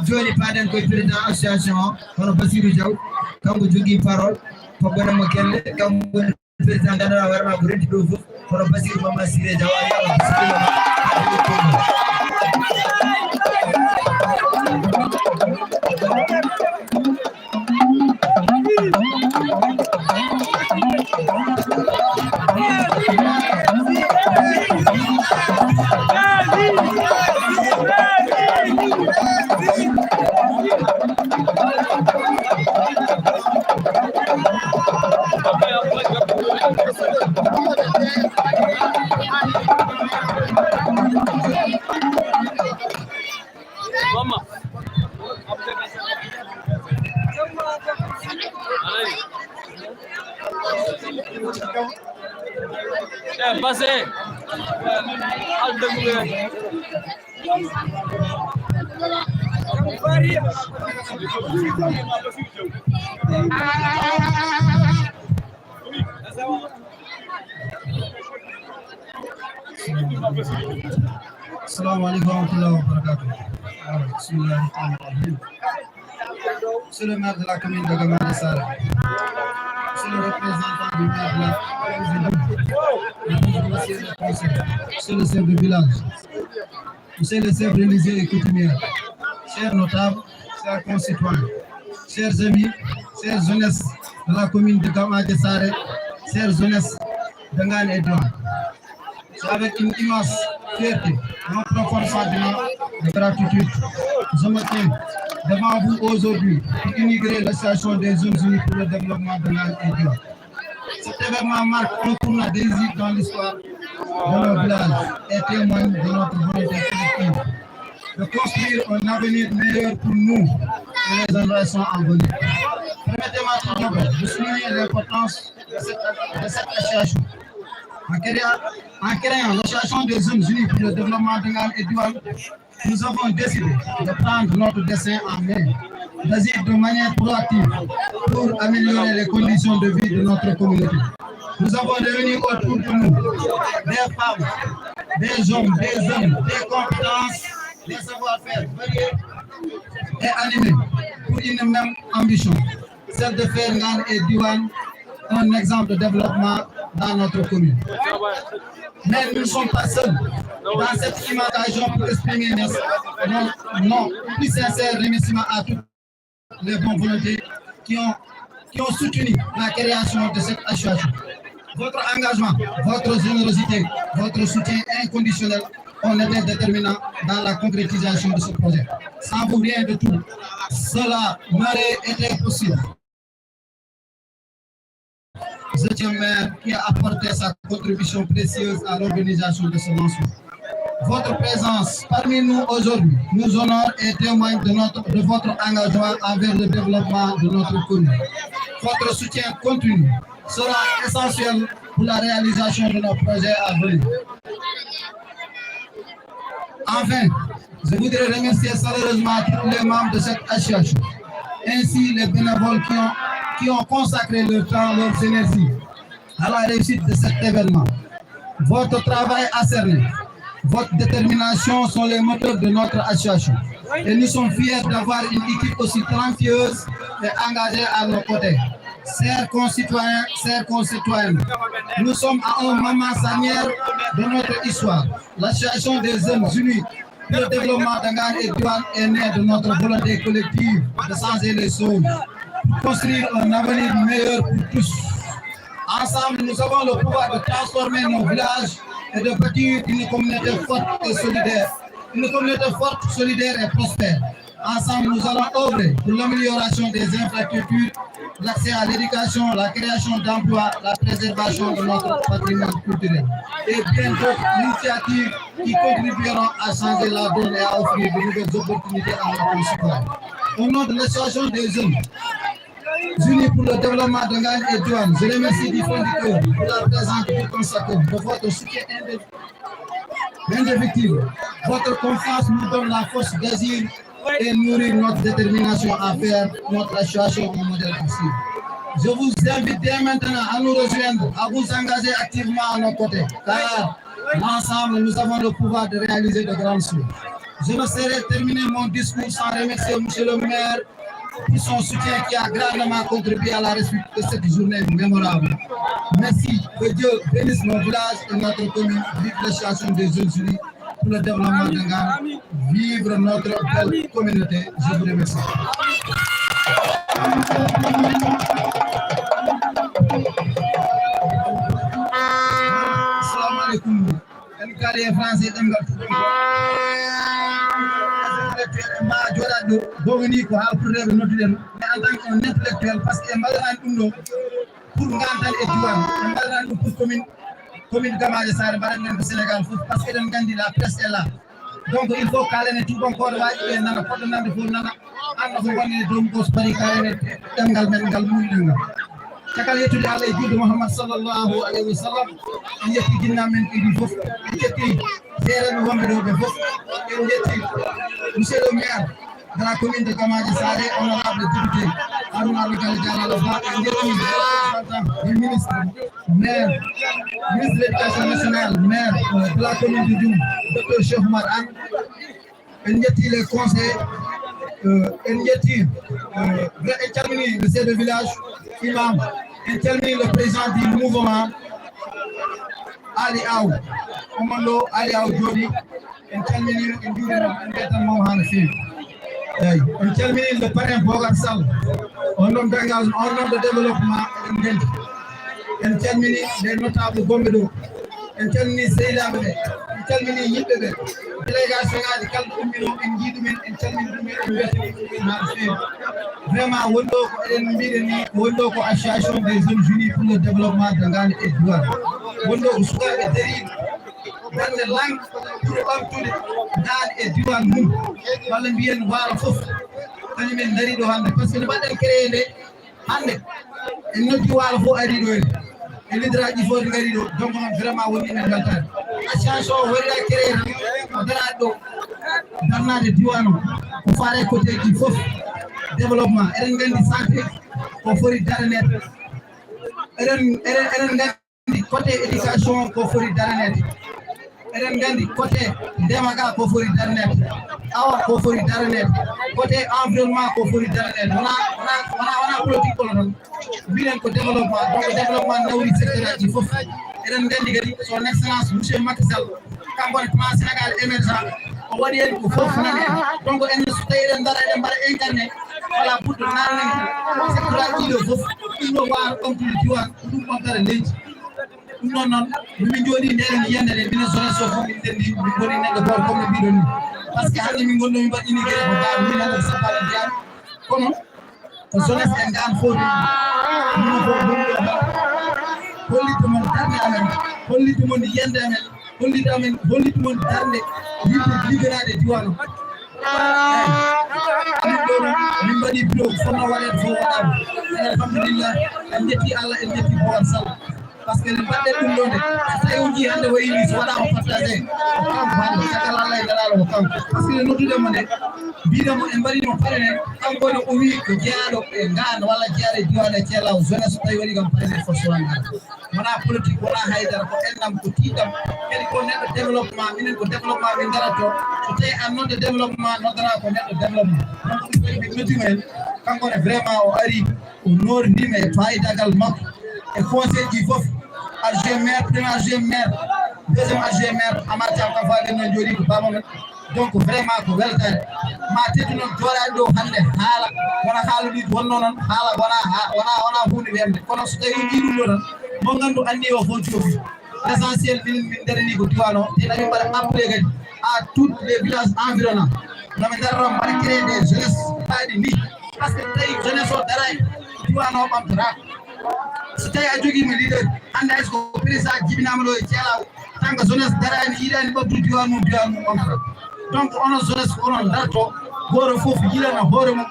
joni paɗen koye président association o hono Bassirou Diaw kanko jogui parole fobbanamo kelle kanko woni président ganduɗa warma ko renti ɗo foof hono Bassirou Mama Siré Diaw Passez. Assalamu alaikum wa rahmatullahi wa barakatuh. Bismillahirrahmanirrahim. Monsieur le maire de la commune de Gamadi Sara, monsieur le représentant du maire de la monsieur le conseil, monsieur le chef de village, monsieur le chef religieux et coutumier, chers notables, chers concitoyens, chers amis, chers jeunesse de la commune de Gamadi Sara, chers jeunesse de Ngane et Douane. C'est avec une immense fierté, un profond sentiment de gratitude, je me tiens devant vous aujourd'hui pour inaugurer l'association des Jeunes Unis pour le développement de Ngane et Douane. Cet événement marque un tournant décisif dans l'histoire de nos villages et témoigne de notre volonté collective de construire un avenir meilleur pour nous et les générations à venir. Permettez-moi tout d'abord de souligner l'importance de cette association. En créant l'association des Jeunes Unis pour le développement de Ngane et Douane, nous avons décidé de prendre notre destin en main, d'agir de manière proactive pour améliorer les conditions de vie de notre communauté. Nous avons réuni autour de nous des femmes, des hommes, des jeunes, des compétences, des savoir-faire variés et animés pour une même ambition, celle de faire Ngane et Douane un exemple de développement dans notre commune. Mais nous ne sommes pas seuls dans cette occasion pour exprimer nos plus sincères remerciements à toutes les bonnes volontés qui ont soutenu la création de cette association. Votre engagement, votre générosité, votre soutien inconditionnel ont été déterminants dans la concrétisation de ce projet. Sans vous rien de tout, cela n'aurait été possible. C'est un maire qui a apporté sa contribution précieuse à l'organisation de ce lancement. Votre présence parmi nous aujourd'hui nous honore et témoigne de votre engagement envers le développement de notre commune. Votre soutien continu sera essentiel pour la réalisation de nos projets à venir. Enfin, je voudrais remercier chaleureusement tous les membres de cette association, ainsi les bénévoles qui ont consacré leur temps, leur énergie à la réussite de cet événement. Votre travail acharné Votre détermination sont les moteurs de notre association. Et nous sommes fiers d'avoir une équipe aussi talentueuse et engagée à nos côtés. Chers concitoyens, chers concitoyennes, nous sommes à un moment charnière de notre histoire. L'association des jeunes unis pour le développement d'Angan et Douane est née de notre volonté collective de changer les choses, pour construire un avenir meilleur pour tous. Ensemble, nous avons le pouvoir de transformer nos villages et de bâtir une communauté forte et solidaire. Une communauté forte, solidaire et prospère. Ensemble, nous allons œuvrer pour l'amélioration des infrastructures, l'accès à l'éducation, la création d'emplois, la préservation de notre patrimoine culturel. Et bien d'autres initiatives qui contribueront à changer la donne et à offrir de nouvelles opportunités à nos concitoyens. Au nom de l'association des jeunes unis pour le développement de Ngan et Douane, je remercie du fond du cœur pour la présence du consacré, de votre soutien indéfectible. Votre confiance nous donne la force d'agir et nourrir notre détermination à faire notre association un modèle possible. Je vous invite dès maintenant à nous rejoindre, à vous engager activement à nos côtés, car ensemble, nous avons le pouvoir de réaliser de grandes choses. Je ne saurais terminer mon discours sans remercier M. le maire pour son soutien qui a grandement contribué à la réussite de cette journée mémorable. Merci, que Dieu bénisse nos villages et notre commune. Vive l'association des jeunes unis pour le développement de Ngan. Vive notre belle communauté. Je vous remercie. Assalamu alaikum. En français, intellectuel parce que pour Ngantal et Douane, pour commune Gamage Sarr, le Sénégal, parce que la presse est là. Donc il faut qu'elle tout encore et nana pas de nana pour nana anda ko woni dum ko bari kale dangal men gal mulnga takal yetude Allah e jiddu Muhammad sallallahu alaihi wasallam en yetti ginna men idi fof en yetti zere no wonbe do be fof en yetti monsieur le maire de la commune de Gamage Sarr, honorable député Harouna Lagal Diallo Ba en yetti représentant du ministre maire ministre de l'éducation nationale maire de la commune de Dioum Dr Cheikh Oumar Anne en yetti les conseils en yetti le chef de village imam en calmini le président du mouvement Ali Aw commando Ali Aw Jodi en calmini en juurima en bettanmo hano feewi eyi en calmini le parrain Bocar Sall on nom d'engagement on nom de développement en dendi en calmini les notables gombe ɗo en calmini sehilaɓe ɓe en calmini yimɓe ɓe délégation ngaji kala ɗo ummino en jiiɗumen en calmini ɗumen en wettini ɗumen ha feewi vraiment wonɗo ko eɗen mbiɗen ni wonɗo ko association des jeunes unis pour le développement de Ngan et Douane wonɗo ko sukaɓe dariɓe wonde lang pour ɓamtude Ngan et Douane mum walla mbiyen waalo fof kañumen dari ɗo hannde par ce que no mbaɗɗen créé nde hannde en noddi waalo fof ari ɗo e lideraji fof ɗi ngari ɗo donc noon vraiment woni men weltade association o waɗira créé o daraɗe ɗo darnade Douane o ko faare côté ji fof développement eɗen nganndi santé ko foti daranede eɗen nganndi côté éducation ko foti daranede eɗen nganndi côté ndema ka ko foti daranede awa ko foti daranede côté environnement ko foti daranede wona politique kono noon mbiɗen ko développement donc développement nawri secteur aji fof eɗen nganndi kadi son excellence monsieur Macky Sall kanko ne plan Sénégal émergent o waɗi hen ko fof nani en donc en so tawi eɗen dara eɗen mbaɗa incarné voilà ɓurɗo nanen secteur aji ɗo fof ɗum ɗo wawa ɓamtude Douane ɗum ɓamtare leydi ɗum ɗon noon min jooɗi ndeɗen yiyande nde minen sonen so fof min ndenndi min goni neɗɗo goto comme no mbiɗon ni par ce que hannde min gonɗo min mbaɗini gueɗe ko mbawi min hannde sabbala ndiyam kono ko jeunesse e Ngan foti mino fof gonɗo hollitde mon darde amen hollitde mon yiyande amen hollitde mon darde yimɓe ligganade Douane min mbaɗi bureau fonno waɗede fof waɗama alhamdulillah en jetti Allah en jetti Bocar Sall par ce que nde mbaɗɗen ɗum ɗo nde so tawi on jii hannde wayini so waɗama partagé ko kanko hannde caggal Allah e dalaalo ko kanko par ce que nde noddudemo nde bidamo en bari no parene kanko ne o wi ko jeyaɗo e ngan walla jeyaɗo diwane Thielaw jeunesse so tawi waɗi kam parene force wanga wona politique wona haydara ko ennam ko tiiɗam kadi ko neɗɗo développement minen ko développement min garato so tawi an nodde développement noddata ko neɗɗo développement donc ɗum waɗi min noddima en kanko ne vraiment o ari o nordima e fayidagal makko e conseil ji fof adjoint maire premier adjoint maire deuxième adjoint maire Amar Thiam kam faade noon jooɗi ko bamamen donc vraiment ko weltare ma teddu noon jooɗaɗo ɗo hannde haala wona haaluɗi wonno noon haala wona hunde wemde kono so tawi ɗi ɗum ɗo tan mo gandu anni o fof joofi l' essentiel min darani ko diwan o te ɗamin mbaɗa appelé kadi à tous les villages environnants nomi darro mbaɗa créé des jeunesse paɗi ni par ce que tawi jeunesse o darani diwan o ɓamtotako so tawi a joguima leader hannde hayso ko président jibinama ɗo e Thielaw tant que jeunesse darani yiɗani ɓamtu diwan mum ɓamtata donc onon jeunesse ko onon darto goto fof yiɗana hoore mum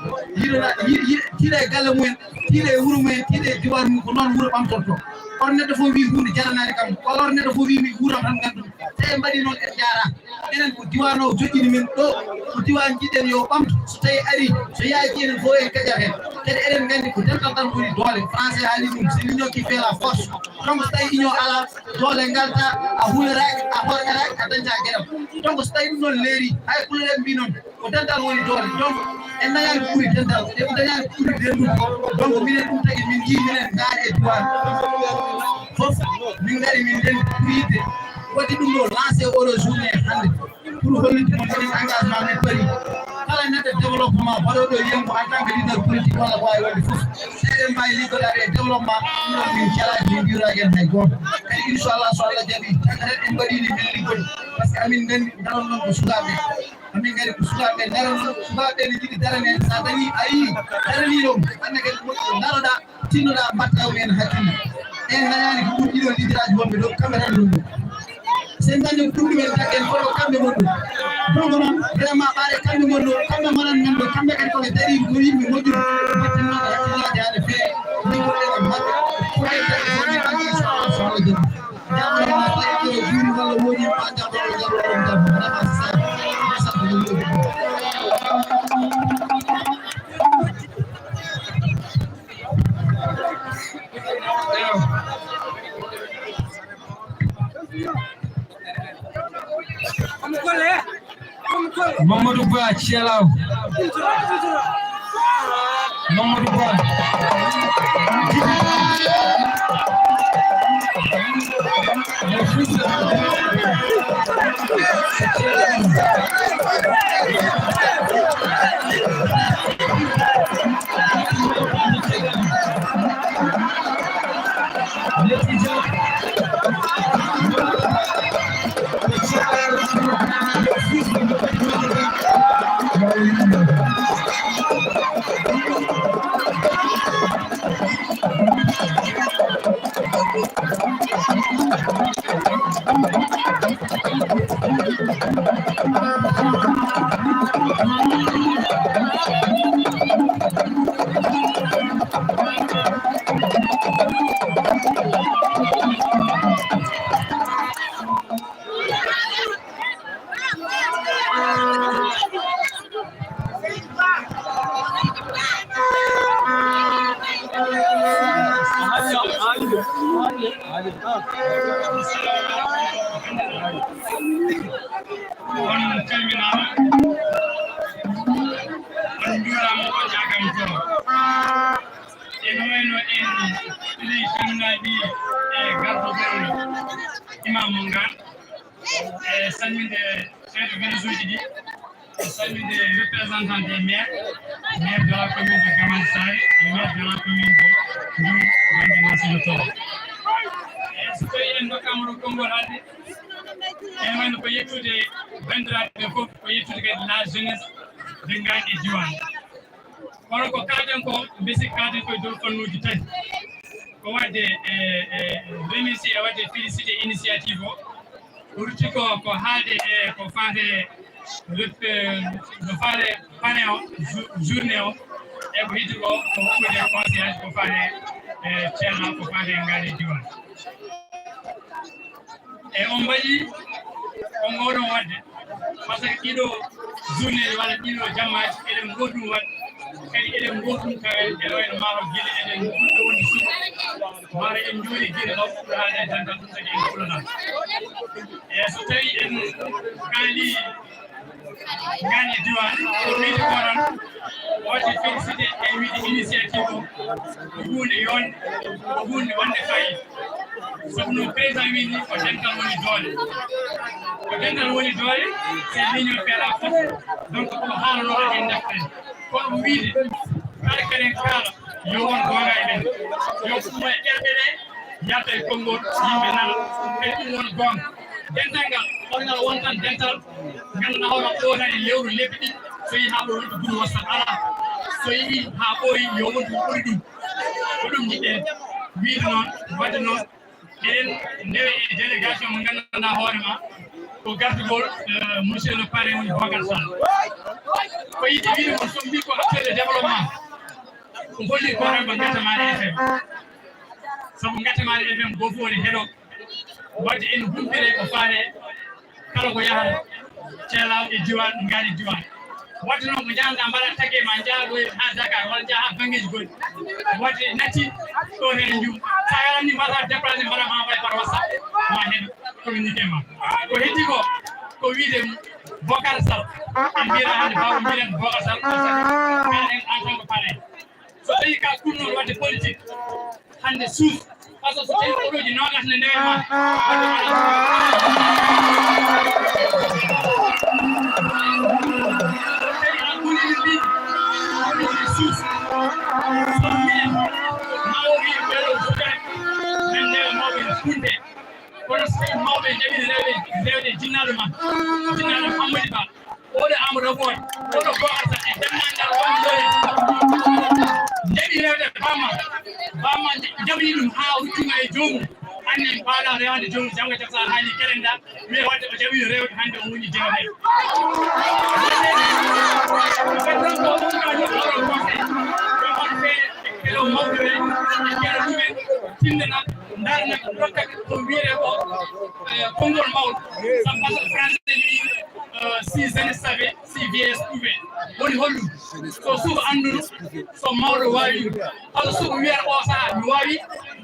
tiiɗa e galle mumen tiiɗa e wuuro mumen tiiɗa e diwan mum ko noon wuuro ɓamtorto on neɗɗo fof wi hunde jaranani kam walla on neɗɗo fof wi mi wuuram tan gandu tawi mbaɗi noon en jaara enen ko diwan o joƴƴini men ɗo ko diwan jiɗɗen yo ɓamtu so tawi ari so yaaji enen fof en kaƴat hen kadi eɗen gandi ko dental tan woni doole français haali ɗum c'est l'union qui fait la force donc so tawi union ala doole ngalta a huleraki a horƴataki a dañta gueɗam donc so tawi ɗum noon leeri hay ɓuleɗen mbi noon ko dental woni doole donc en dañani ko ɓuuri dental en dañani ko ɓuuri dendude donc minen ɗum tagui min jii minen gaari e diwan fof min gari min den pour yidde waɗi ɗum ɗo lancé oɗo journée hannde pour hollinde mon kadi engagement min paari kala neɗɗo développement waɗoɗo yiyamko en tant que leader politique walla ko wawi wadde fof seeɗen mbawi liggoɗade e développement ɗum ɗon min calaki min mbiyiraki en hay goto kadi inchallah so Allah jaaɓi tagaten en mbaɗini min liggode par ce que amin gandi daron noon ko sukaɓe amin gari ko sukaɓe daron noon sukaɓe ne jiɗi darane sa dañi a yii daraniɗo hannde kadi moƴƴo daroɗa tinnoɗa mbatta men hakkille en dañani ko ɗum ɗiɗo lidiraji wonɓe ɗo kamɓe tan ɗum sen dañi ko ɗum ɗumen taggen foto kamɓe gonɗo donc noon vraiment ɓaade kamɓe gonɗo kamɓe gonan men ɗo kamɓe kadi koɓe dari ko yimɓe moƴƴude battinnoɗo hakkillaji haade feewi liggoɗen maɓɓe foye tagge woni ɓaggi sohla joni jaɓoɗema tawi ɗo juuri walla woɗi ma jaɓoɗo jaɓoɗon jabbo vraiment ça sant ɗum ɗo Mamadou Ba Thielaw Mamadou Ba on calminama on juurama on jagam to eno wayno en ɗiɗi calminaɗi e gardo gonɗo imam mo ngal e salminde chef de village uji ɗi e salminde représentant des maires maire de la commune de Gamal Sare et maire de la commune de Ndiour wonde Massina Toro so tawi en dokkama ɗo konngol haalde en wayno ko yettude bandiraɓe fof ko yettude kadi la jeunesse de Ngane e diwan kono ko kalɗen ko besi kalden koye dow fannuji tati ko wadde remercier e wadde félicité initiative o ɓurti ko haalde e ko fate no fate pane o journée o e ko heddi ko huɓɓude conseillage ko fate Thielaw ko fate Ngane e diwan e on mbaɗi on oɗon wadde parce que ɗiɗo journée walla ɗiɗo jammaji eɗen goɗɗum wat kadi eɗen goɗɗum kawel e wayno maaro guila eɗen ɓurɗo woni suuɗ maaro en jooɗi guila law ɓurade dantal ɗum kadi en kulanam e so tawi en kaali gani diwan ko wiide ko tan wati félicité e wiide initiative o ko hunde yonde ko hunde wonde fayida sabu no président wiini ko dental woni doole ko dental woni doole c'est l'union fait la force donc ko haalanoɗo en deften kono wiide kala kenen kaala yo won gonga e men yo kuma ƴerɗe ɗe yalta e konngol yimɓe nana kadi ɗum woni gonga dental ngal holnal won tan dental ganduɗa hono ɓootan e lewru lebbi ɗi so yi ha ɓoyi ko ɗum wasat ala so yi ha ɓoyi yo wontu ɓuri ɗum ko ɗum jiɗɗen wiide noon wadde noon eɗen ndewe e délégation mo ganduɗa hoorema ko gardugol monsieur le parrain woni Bocar Sall ko yiɗi wiide ko so mbi ko acteur de développement ko holli ko remba Gatamari FM sabu Gatamari FM go fof woni heɗo wadde en humpire ko faale kala ko yahata ceelaw e diwan ngaari diwan wadde noon ko jahanda mbaɗa tagge ma jaaɗo ha Dakar walla jaa ha bangeji goɗɗi wadde natti ɗo hen jum sa yaranni mbasa déplacé mbaɗa ma waɗa par WhatsApp ma hen communiqué ma ko heddi ko wiide Bocar Sall en mbiyata hande bawo mbiɗen Bocar Sall kaɗen en tant que parrain so tawi ka ɗumnoon wadde politique hande suuf par ce que so tawi oɗoji nogas ne ndewe ma kono so tawi mawɓe jaɓini rewde jinnaɗo ma jinnaɗo Amadou Ba oɗo Amadou Boy oɗo Bocar Sall e dennagal woni ɗo jaɓi rewde bamma jaɓini ɗum ha ruttuma e joomum hande mbaɗa rewande joomum janggo jam sa haali kelenda wiye wadde o jaɓino rewde hande o woni jewne kelo mawɓe ɓe e kelo ɗumen tindena darna dokka ko wiyete ko konngol mawɗo sabu par ce que français wi si jeunesse savait si vieillesse pouvait woni hollum so suuka anduno so mawɗo wawi ɗum halo suuka wiyata o saaha mi wawi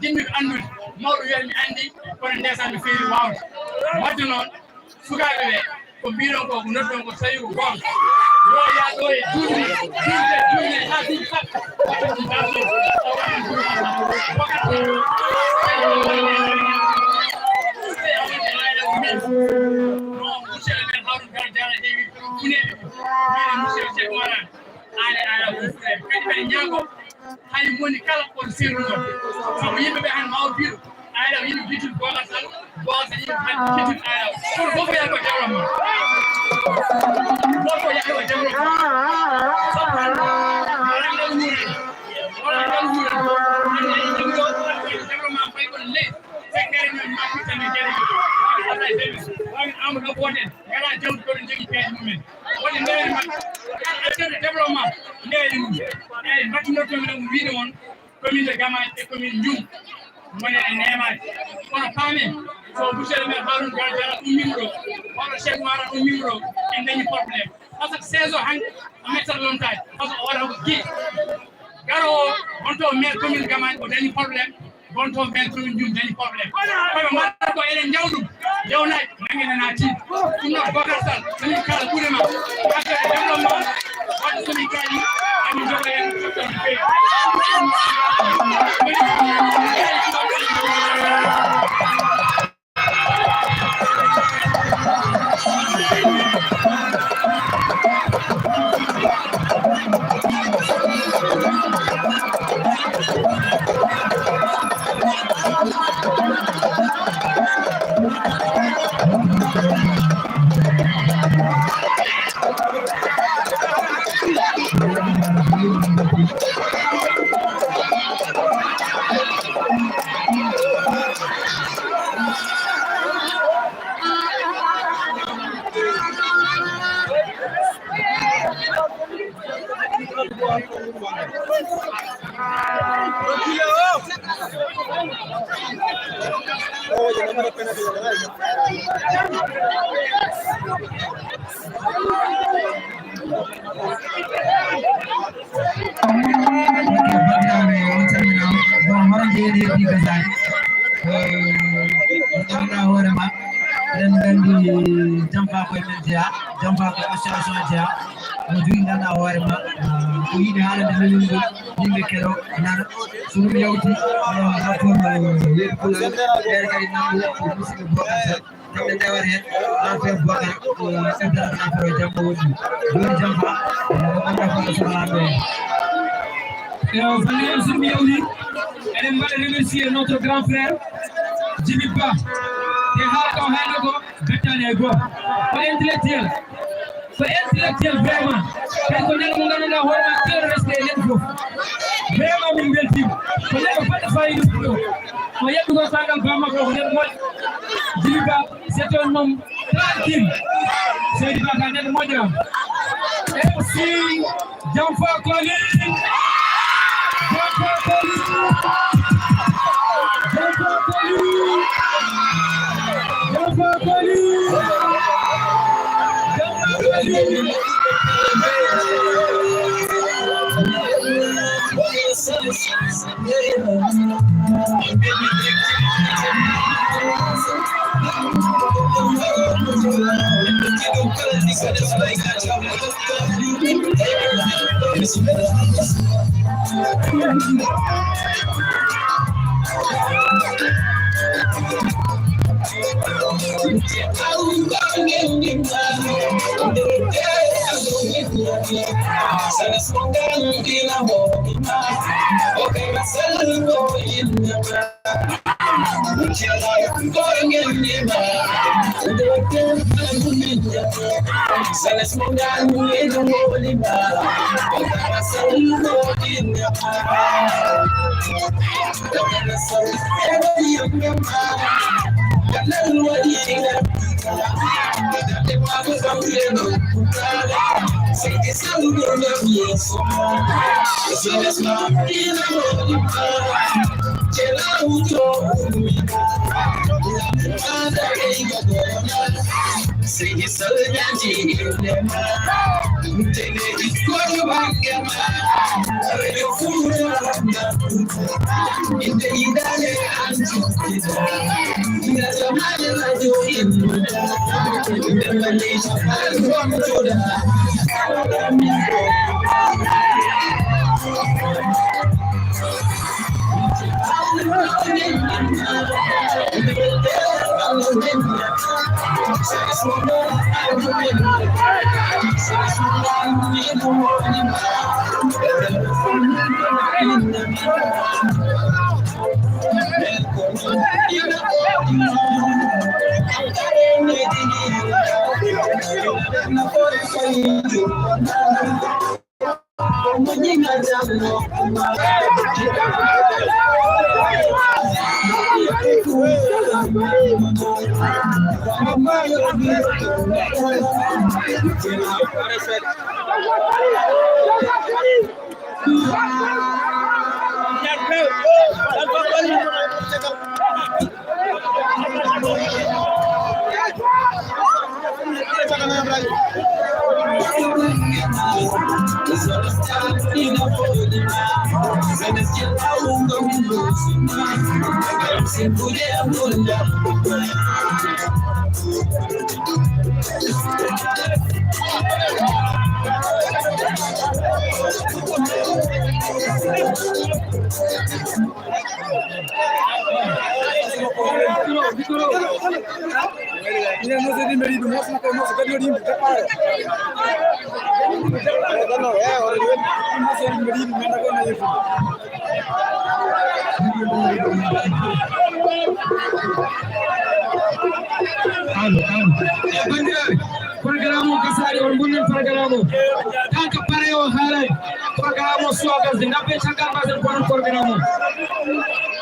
jinmi ko andude mawɗo wiyata mi andi kono ndeysan mi feeri wawde wadde noon sukaɓe ɓe ko mbiɗon ko nodɗon ko tawi ko gonga yo ya ɗo e duuɓi ha duuɓi sappo non monsieur le maire Harouna Garo Diallo heewi funeɓe mbiɗen monsieur Cheikh Oumar Anne ala ko funeɓe kadi mbeɗe ñaago hay moni kala on sernuɗo sabu yimɓeɓe han mawo mbiɗo ayla yimɓe bitul Bocar Sall bosa yimɓe han bitul ayla kono fof yaha ko développement fof yaha ko développement sabu waɗangal wuurani développement fay kono leydi fekkere noon ma pittane gueɗe wami Amadou Boten ngala jawdi kono jogui peeje mumen woni ndewere mabɓe acteur développement ndewere mum eyyi mbattunortomi ɗum wiide on commune de Gamaji e commune Ndioum wonene nemaji kono paamen so monsieur le maire Harouna Garo Diallo ummima ɗo hono Cheikh Oumar ummima ɗo en dañi probléme par ce que saison hanki o mettata lomtade par ce que o waɗa ko guiɗi garowo gonto maire commune Gamaji o dañi probléme gonto maire commune Ndioum dañi probléme koɓe mbaɗata ko eɗen jawɗum jawnaji nanguenena tiiɗ ɗum noon Bocar Sall somin kala ɓuurema affaire développement wadde somin kaali ami jogo hen sottode feewi Remercier notre grand frère Djibi Ba te haala ko bettani e goto ko intellectuel vraiment kay ko nen mo ganduɗa hoorema kewɗo respect nen fof vraiment min beltima ko neɗɗo fadde fayida ɗo o yeɓɓi ko sagal bamma ko neɗɗo moƴƴo Djibi Ba c'est un homme tranquille Seydi Ba ka neɗɗo moƴƴo et aussi Jamfa Koli Programme kasari on bunun programme tanka pare o halay programme suagas de ngabe chakal basen kon programme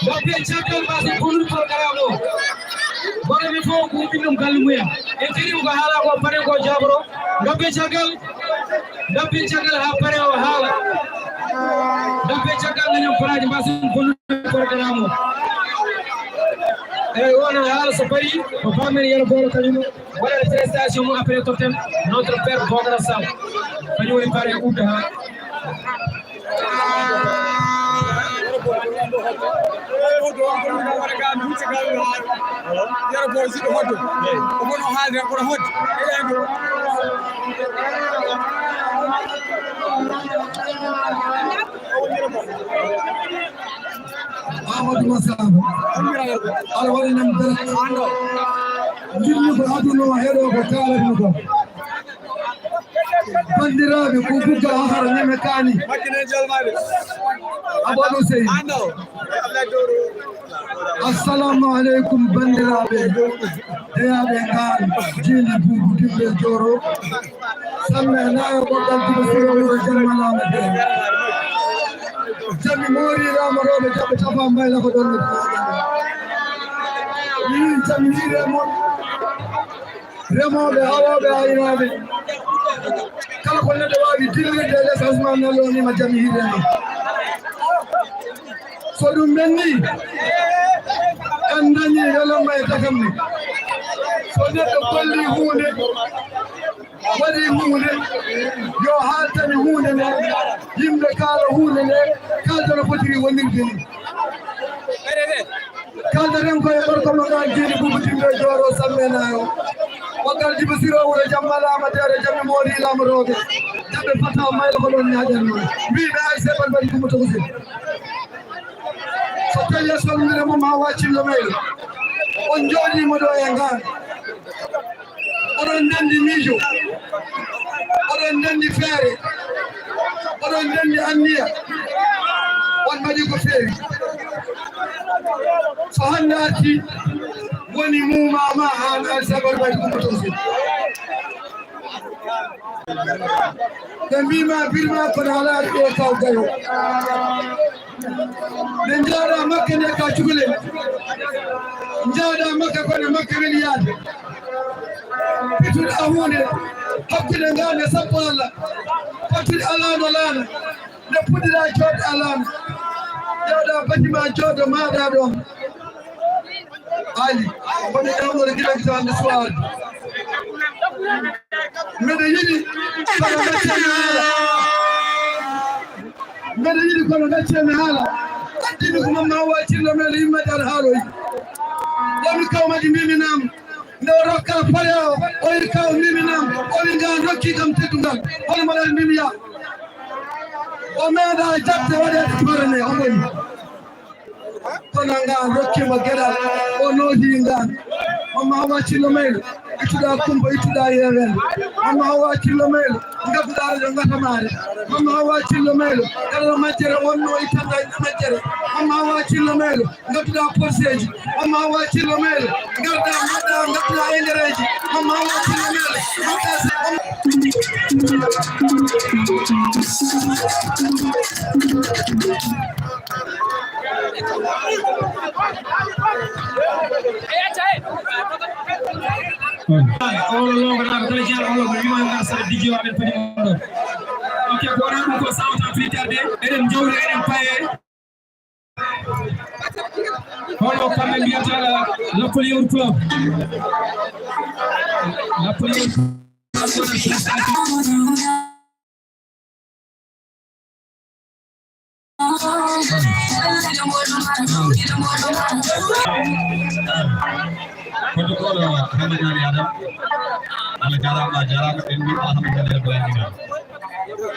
ngabe chakal basen kon programme bore mi fo ko binum galmuya e tiri ko hala ko pare ko jabro ngabe chakal ha pare o hala ngabe chakal ngam paraji basen kon programme et on a la safari on va venir le bord de voilà les prestations après totem notre père Bogara Sam kañum woni pare udda ha Amadou Massamba ala waɗi nam dara jinni ko aduna o heɗo ko kalatmi ko bandiraɓe ko gugga ahara ñeme kani abaɗo sey assalamu aleykum bandiraɓe deyaɓe ngan jini buubu dimɓe joro samme nayo ɓoɗɗal diɓe sirowuro jammalama de jami morirama roɓe jaɓe tafa mbayla ko ɗon min camini remoɓe awoɓe aynaɓe kala ko neɗɗo wawi dillirde less Ousmane nallonima jami hirema so ɗum ɓenni en dañi welonma e takam ni so neɗɗo golli hunde waɗi hunde yo haaltani hunde nde yimɓe kaala hunde nde kalda no fotiri wonirde ni kaldaten koye gorko mo ngal jeeni bubutimɓe joro sammenayo wakal jiba siro wuro jammalama tere jammi moori lama roɓe jaɓe fata mayla ko ɗon ñaƴan noon mbiɓe ay sebal mbaɗi gumata ko sen so tawi e solmire mom ha waccillo maylo on jooɗimo ɗo e ngan oɗon ndendi miijo oɗon ndendi feere oɗon ndendi anniya on mbaɗi ko feeri so hannde arti woni mumama an al sabal mbaɗi gumata ko sen ɓe mbima birma kono ala ɗo kaw gayo ɓe jaaɗa makka nde ka cukalel jaaɗa makka kono makka weli yaade pituɗa hunde hakkude ngande sappo Allah fattude alano laana nde puɗɗiɗa jooɗo alano jawɗa batima jooɗo maɗa ɗon ali woni ɗamɗoɗo gilaki tawande suwarde mbeɗa yiɗi kono gaccemi haala mbeɗa yiɗi kono gaccemi haala addimi ko mamma wacirlo meɗo yimmade ar haaloyi ɗomi kawmaji miminama nde o rokka pare o oyi kaw miminama owi nga rokki kam teddungal hono mbaɗal mimiya o meeɗa jabde waɗede parane o ɓoyi kono ngan rokkima gueɗal o noodi ngan mamma wacirlo maylo ittuɗa kumpa ittuɗa yewende mamma hawa cillo maylo ngabduɗa radio ngatamare mamma hawa cillo maylo kala majjere wonno ittanda majjere mamma hawa cillo maylo ngabduɗa porseji mamma hawa cillo maylo garda madda ngabduɗa endereji mamma hawa cillo maylo Olo longo na kala jara olo ko wima ngar sara digio amen padi mondo ok ko ran ko sawta fitarde eden jawri eden paye holo kambe mbiyata la police club la police protocol Hamidani Adam ala jarama jarama en bi alhamdulillah blandina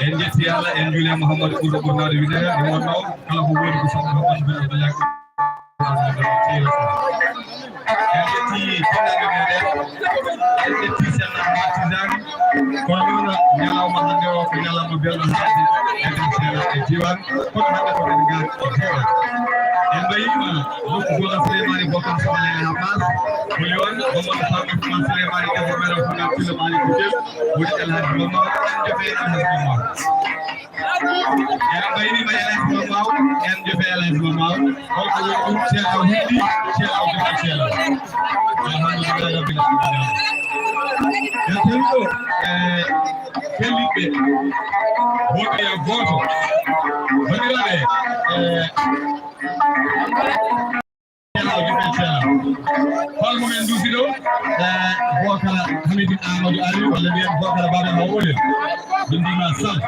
en jetti Allah en jule Muhammad Ould Bournade wide e wonno kala ko woni ko sabbu Muhammad bin Abdullah en jetti konnaɓe meɗen en jetti senna artisan kono noon ñalawma hannde o ko ñalawma belɗo haade eden seeɗa e diwan kono hannde ko en gar e heewa en mbayima nokku gola Souleymani Bocar Soble ha Maas woni on Mamadou Famé Ousmane Souleymani gese meɗen fugal pille mali ko jel woni Elhadji Mamadou en jofe Elhadji Mamadou en mbaynima Elhadji Mamadou en jofe Elhadji Mamadou holko woni ɗum ceelaw heeɗi ceelaw jofe ceelaw alhamdulillah rabbil alamin en tawi ɗo kelliɓe wonɓe ya goto bandiraɓe holmo men dusiɗo bokala hamidine amadou aliou walla mbiyen bokala baɓe haw olel ɓe ndima sal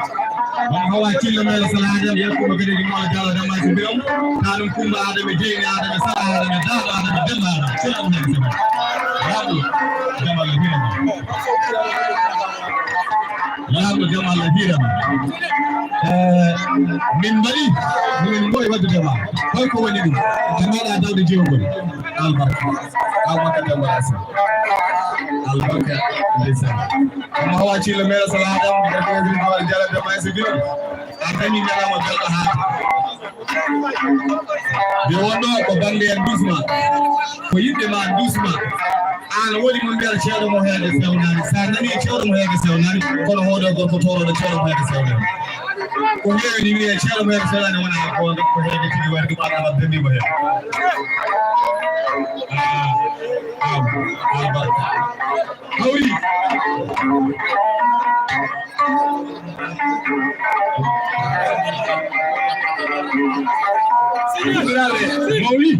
won hawa cillo mele salahadam yakkumo gadeji mola diallo damaji mbiram kanum kumba adame jeyni adame sala adame daɗo adame demba adame celam hen sema yaɓo jaam allah hirama yaɓo jaam allah hirama min mbaɗi min ɓoyi waddudema holko woni ɗum ɓe meeɗa dawde jewgol albarka dembarasi albarka ndeysan omo hawa cillo meɗa salahadam ɗaɗoa jala demasi biram a dañi ñalama belɗo haata nde wonɗo ko banggue en dusma ko yimɓe ma dusma an woni mo mbiyata ceeɗo mo heede sewnani sa nani ceeɗo mo heede sewnani kono hoɗo gorko toroɗo ceeɗo mo heede sewnani ko heewi ni wiye ceeɗo mo heede sewnani wona ko heede tigi wayde ɗum aɗa dendimo heen albarka hawri mawli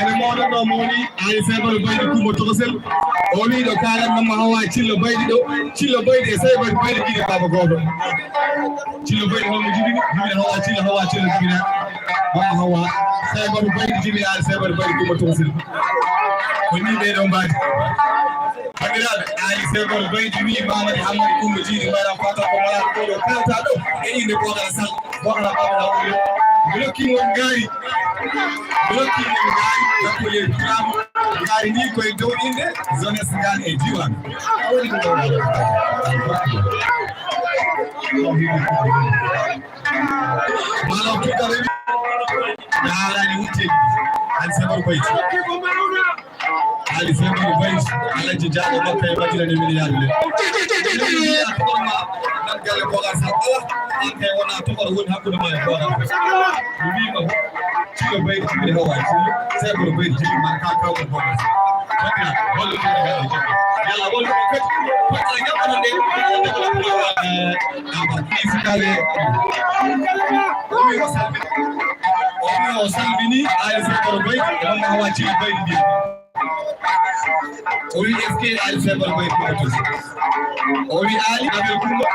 ene moɗon ɗo mawli ari sebalo baydi kumo tokosel o wi ɗo kalannomo hawa cillo baydi ɗo cillo baydi e saybati baydi jiɗi baba goɗo cillo baydi holmo jiɗini jiɗi hawa cillo jiɗina mama hawa saybatu baydi jiɗi ari saybatu baydi kumo tokosel ko ni ɓeɗo mbadi bandiraɓe ali sebal baydi wi mamadi hammadi kumba jiidi mbayɗa fata ko mala ɗoɗo kalata ɗo e inde bokala sall bokala baɓeɗa oyo blokkimon gaari dakkoye turamu gaari ni koye dow inde jeunesse ngal e diwan malaw tuɗɗaɓe yaalani wutteji ali sebal bayti ali sebal bayti alaji jaaɗo makka e majjirani milliard le nan galle bogal sall ala an kay wona toɓoro woni hakkude ma e bogal mi wima cillo baydi jiɗi hawa cillo sebal baydi jiɗi man ka kawgal bogal sakina wallu ɗum gaɗe jokki yalla wallu ɗum kadi fotala jaɓɓano nde fisikale o salmini ali sebal baydi e mamma hawa cillo baydi ndi o wi eske ali sebal baydi ko tos o wi ali abel kumba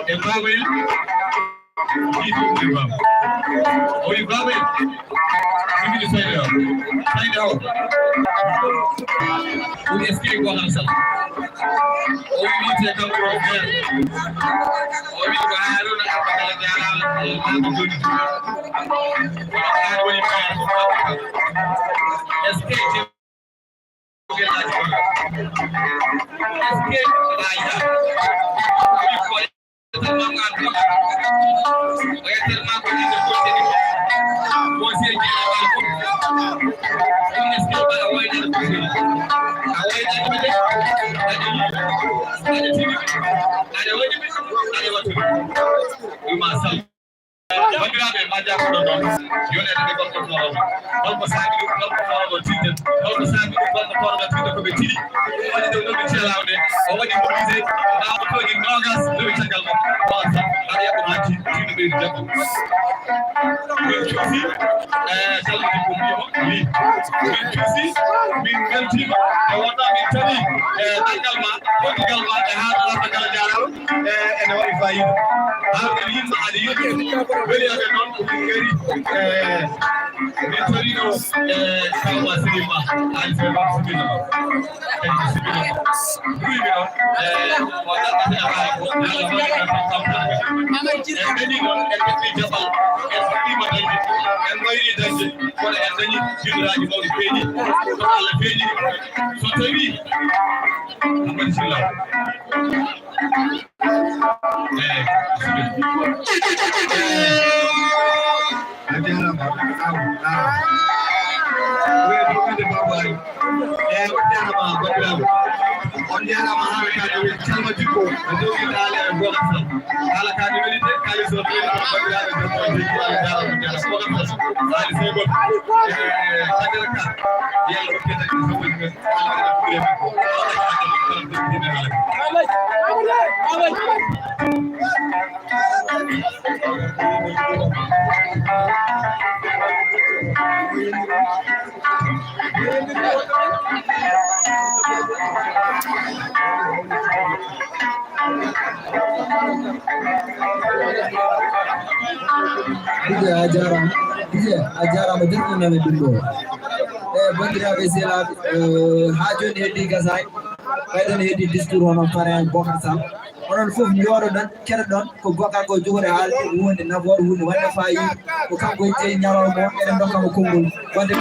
e babayel jiɗi baba o wi babayel Ini saya, tahu. Udah sekali gua ngasal. Oh ini saya kamu roger. Oh ini baru nak apa kalau jalan aku dulu. Aku ini kan. SK juga lagi. SK raya. Ini kau termangan. Saya termangan di depan sini. Posisi dia ini sekali awal dari sini. Awal dari mana? Ada sini. Ada wajib. Ada waktu. Imasal. Bandiraɓe majja ko ɗon ɗon yonede ɓe gonɗo toroɓe holko saabi ɗum holko toroɗo tidde holko saabi ɗum holko toroɗo tidde koɓe tiɗi ɗum waɗi ɗum ɗoɓe ceelawde o waɗi mobilisé ɓawo toji nogas lewi caggal makko wasa aɗa yaɓɓo hakki tinno ɓeydi jaggo min cuusi salmidi ko mbimo li min cuusi min weltima e wonɗa min tawi ɗaggal ma koddigal ma e haɗoɗagal jarama ene waɗi fayida hawde yimɓe aɗa yiɗi weli aɓe noon ko min gari min torino kawma silima ali sebal similla ma similla ma ɗuymi noon o ɗaɗɗate aɓaye ko allah waɗiɗatamtamtaga en ɓeni noon en ɓeɗɗi jaɓal en fuɗɗima dañde en mayri dañde kono en dañi jibiraji mawɗi peeñi kono allah feeñi so tawi amadou sillaw on jarama ha kaade calmati ko e dow dale e bogal sal ala kaade welite kali so be bandiraɓe do ala jarama jara bogal sal ali sebol kadira ka yalla ko tedda ko so be ala ko kurebe ko ala Ajara madirna me dundo bandira be sela ha joni heddi gasay baydan heddi discours hono pare Bokar Sam onon fof yoro dan kere don ko Bokar ko jogore haalde wonde nabor wonde wanda fayi ko kanko jeyi nyaro mo eden don kam kongol wande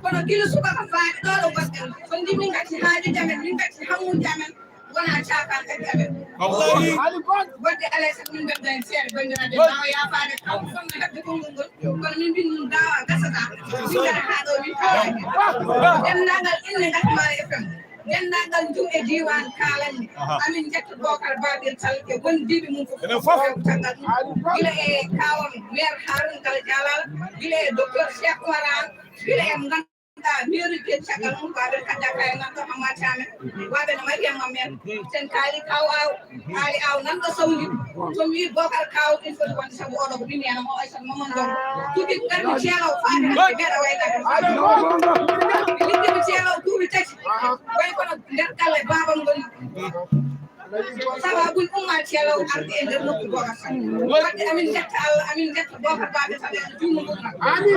kono gila suka ka faade ɗo ɗo gonɗen so ndi min gacci haaji jamen min gacci hammuji amen wona cakan kadi amen wadde alay sago min beddaen seeɗa bandiraɓe mbawa yaafade kam fonno hebde konngol ngol kono min mbin mum dawa gasata min gara haa ɗo min kawani dendagal inne gatmare FM dendagal jum e diwan kalanni amin jetta Bocar Babel Sall e wondiɓe mum fof tagal gila e kawam maire Harouna Kala Dialal gila e docteur Cheikh Oumar Anne gila e ganduɗa mairie caggal mum ko aɓen kadda kay nanɗo Hamad Thiamen waɓe no Mariama men sen kaali kaw aw kaali aw nanɗo sawdi somi wi Bocar kaw ɗin foti wonde saabu oɗo ko ɗum yana mo Aissata Mamadou Ndong tuuɓi garmi ceelaw faade hande mbeɗa waydaɓe ligguimi ceelaw duuɓi tati way kono nder galle babam ngoni sababu ummal ceelaw arde e nder nokku Bocar Sall wadde amin jetta Allah amin jetta Bocar Babel Sall en juutno gurdam kaade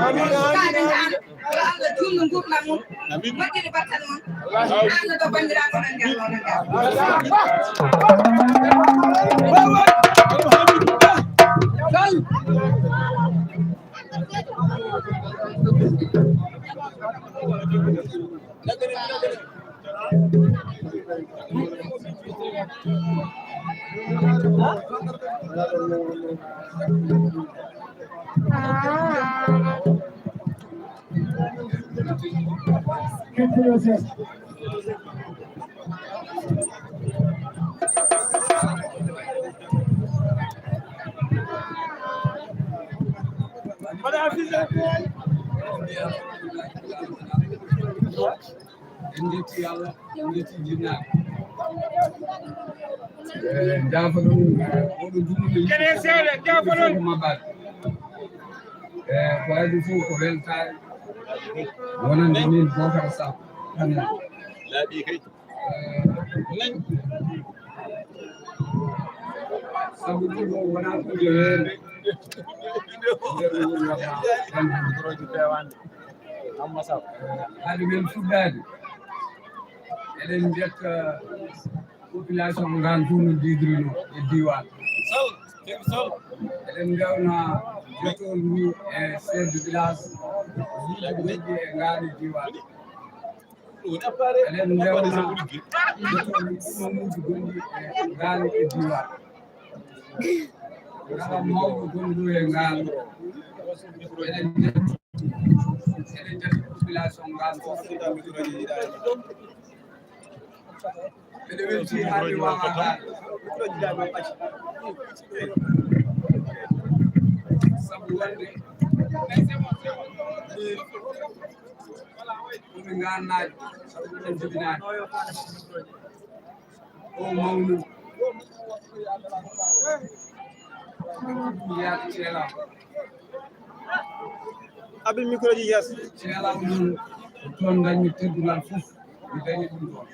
an yo Allah juutno gurdam mum moƴƴiri battan mum anno ɗo bandiraɓe oɗon jallo wonande min Bocar Sall laaɓi kay sabu ɗum wona kuje weerde haade men fuɗɗade eɗen jetta population ngan fof no didrino e diwan eɗen gawna jotol ni e chef de village wiiɗe moƴƴi e ngaari diwan eɗen gawna jotol ɗumanuji gonɗi e ngaari e diwan kala mawɗo gonɗo e ngaari eɗen jetta population ngan fof eɗe welti haalde wawa haade sabu wonde ɗumi gannaade sabu ɗen jibinaade o mawnu yaade ceelaw abin micro ji yes ceelaw noon toon dañmi teddungal fof mi dañi ɗum ɗon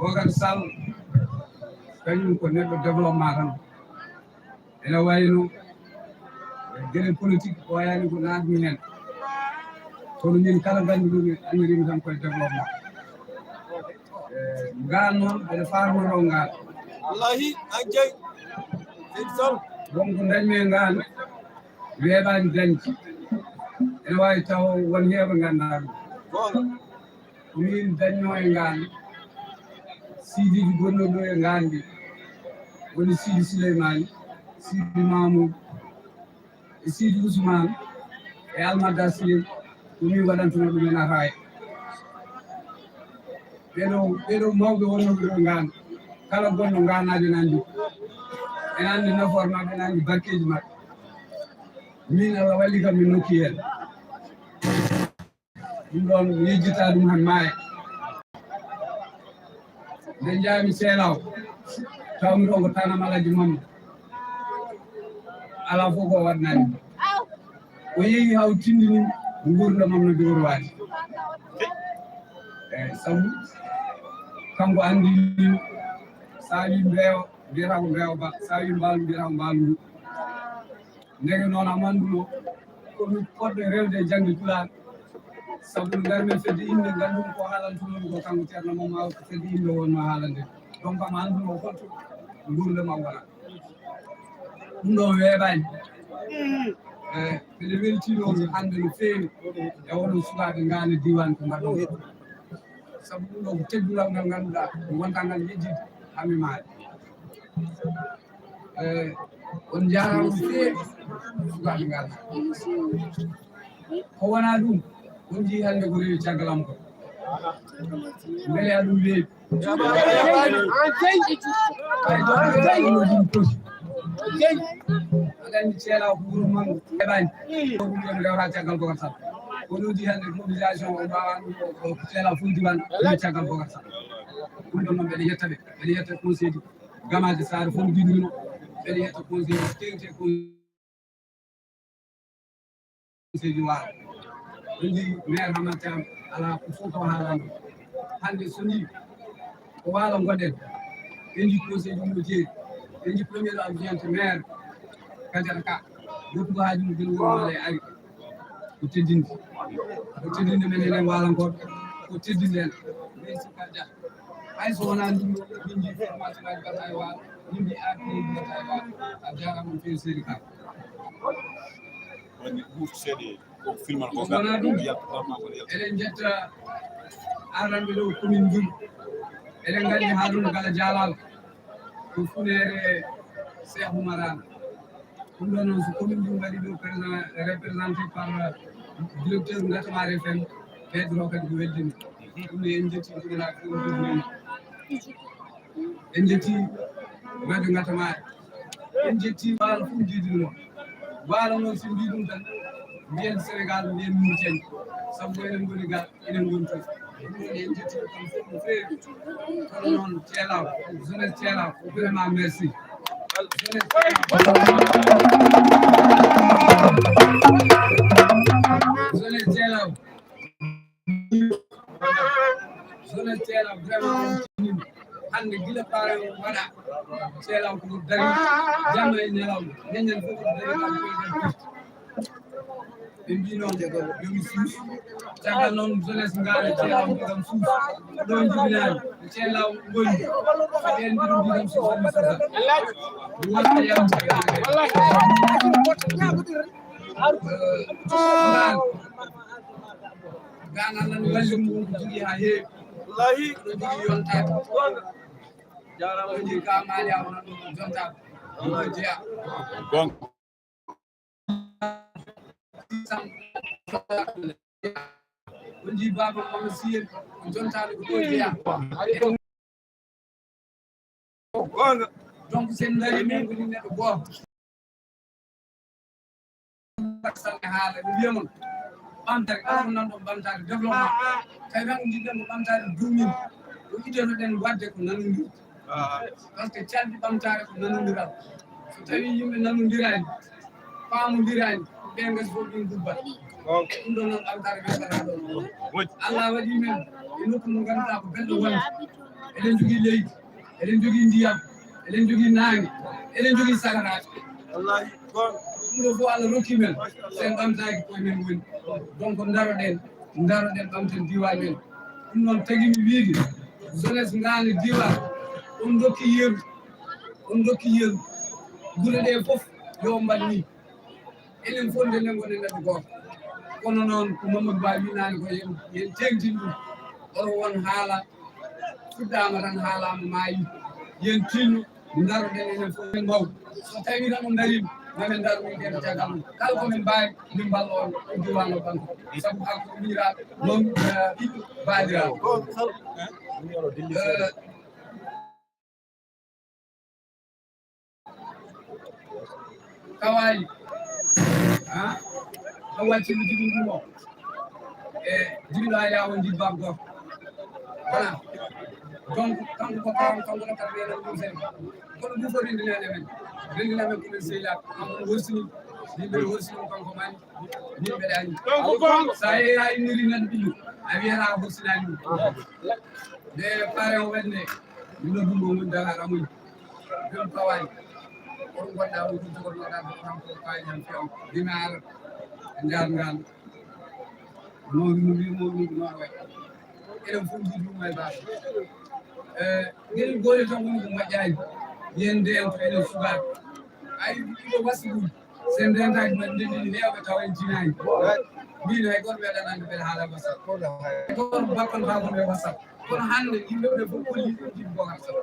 Bocar Sall kañum ko neɗɗo développement tan ene wayno gueɗe politique o wayani ko naatmi hen kono min kala ganduɗumi andirimi tan koye développement ngal noon ɓeɗe farnoɗo ngal wallahi an jeyi wonko dañmi e ngal weeɓani dañde ene wawi taw won heeɓe ganduɗa ɗum min dañno e ngal siidiji gonnoɗo e ngandi woni Sidi Souleymani Sidi Mamoudou e Sidi Ousmane e Almada Sile ko min waɗantuno ɗumen ataye ɓeɗo mawɓe wonnoɓe ɗo ngan kala gonɗo nganajo nanndi en anndi nafoore maɓɓe en anndi barkeji maɓɓe min Allah walli kam mi nokki hen ɗum ɗon mi yejjita ɗum han maaya nde jaami seelaw tawmi ɗo ko tanam alaji mamma ala fof ko waɗnani o yeehi haw tindini gurdam am no jogori waade eyyi sabu kanko andi sa wi mbeewa mbiyata ko mbeewa ba sa wi mbaalu mbiyata ko mbaalu ndu ndege noon amanduno komi poɗɗo rewde e jangde pulaar sabu ngarmen fedde inde ngandumi ko haalantunomi ko kanko ceerno mamma ko fedde inde wonno haalande donc kam anduno holto gurdam am wona ɗum ɗon weeɓani mbiɗa weltinomi hannde no feewi e oɗon sukaaɓe ngaane diwan ko mbaɗon sabu ɗum ɗo ko teddungal ngal ngannduɗaa wonta ngal yejjide hami maaɗe on jaaraama no feewi sukaaɓe ngal ko wonaa ɗum on jii hannde ko rewi caggal am ko mbele a ɗum weeɓi aɗa anndi ceela ko wuro mango heɓani ɗum ɗon rewra caggal Bocar Sall ko ɗoji hannde mobilisation o mbawa ɗum ko ceela fof diwan ɗum caggal Bocar Sall ɗum ɗon noon mbeɗa yetta ɓe mbeɗa yetta conseil ji gamaji saare fof jiɗuno mbeɗa yetta conseil ji tewte conseil ji waalo ɗum ndi maire Hamad Thiam ala ko fof ko haalano hannde so ni ko waalo goɗɗen ɓe ndi conseil ji no jeeri ɓe ndi premier adjoint maire Kadiata Ka dottugo haaji mum gel wuro maale ari ko teddinde men enen waalankoɓe ko teddinde en min sikka dia hay so wonaa ndum min jii formation aji mbaɗa e waalo min mbi ardi mbaɗa e waalo a jarama no feewi séri ka wonaa ɗum eɗen jetta arranɓe ɗo commune Ndioum eɗen nganndi haaɗum gala jaalal ko funere Cheikh Oumar Anne ɗum ɗon noon so commune Ndioum waɗi ɗo représenté par directeur Ngatamar FM Pedro kadi ko weldini ɗum ne en jetti ɗumenaɓe fof jogini en jetti radio Ngatamar en jetti waalo fof jiidino waalo noon so mbi ɗum tan mbiyen Sénégal mbiyen Mauritanie sabu enen ngoni gal enen ngoni toon ɗum ɗon en jetti ɗum fof no feewi kono noon ceelaw jeunesse ceelaw vraiment merci jeunesse ceelaw vraiment hannde gila paare waɗa ceelaw ko dari jamma e ñalawma ñañan fof ko dari kam koyɗen pifti ɓe mbi noon yomi suus caggal noon jeunesse ngaale ceelaw mbiyam suus ɗo jibinaani ceelaw ngoni so ɓen mbiɗo mbiyam suusami suusa mi watta Gana nan walli mum ko jogii haa heewi wallahi ɗo jogii yontaade jarama ji ka maali a wona ɗum jontaade ɗo jeya on jii baba mama siyen ko jontaade ko ɗo jeya donc sen dari min koni neɗɗo gooto sanne haala ɓe mbiyamon ɓamtare kala ko nan ɗon ɓamtare développement tawi tan jiɗɗen ko ɓamtare dumin ko idenoɗen wadde ko nanodiri par ce que calɗi ɓamtare ko nanodiral so tawi yimɓe nanodirani pamodirani ɓe gasi fof ɗin gubbat ɗum ɗo noon ɓamtare weɗata ɗon Allah waɗi men e nokku mo ganduɗa ko belɗo wonde eɗen jogui leydi eɗen jogui ndiyam eɗen jogui nangue eɗen jogui sagaraji wallahi ɗum ɗo fof Allah rokki men sen ɓamtaki koye men woni donc daroɗen ɓamten diwan men ɗum noon tagimi wiide jeunesse ngane diwan on dokki yeru gure ɗe fof yo mbaɗ ni enen fof nde nden gonen neɗɗo goto kono noon ko Mamadou Ba winani ko yen tengtin ɗum oto won haala fuɗɗama tan haalama maayi yen tinno daroɗen enen fof men mawɗo so tawi tan on darima mamen dar min den caggal mum kala komin mbawi min mballa on e diwan o banko sabu hakko miiraɓe noon ɓiɗɗo baadiraɓe kawali kawali ci jibi mo jibi la ya won di baggo voilà donc quand ko la tarbe na dum sen ko du ko rindi na men ko sey la am worsini ni be worsini ko man ni be dani say ay niri nan bi abi ra worsini de pare o wenne ni no dum mo dara amuy dum kawali ko wanda o ko ko na ko kay ñam fi am dinar ngal mo way enen fof jiɗi ɗum e baaɗo ngel goole tan woni ko moƴƴaani yen ndeen to enen subaaɓe ay ɗiɗo wasiɗum sen ndentaaki man ndenndini heewɓe taw en tinaani min hay goto weɗanande mbeɗa haala wasap goto bakkon haa gonɓe wasap kono hannde yimɓe ɓe fof kolli jiɗi Bocar Sall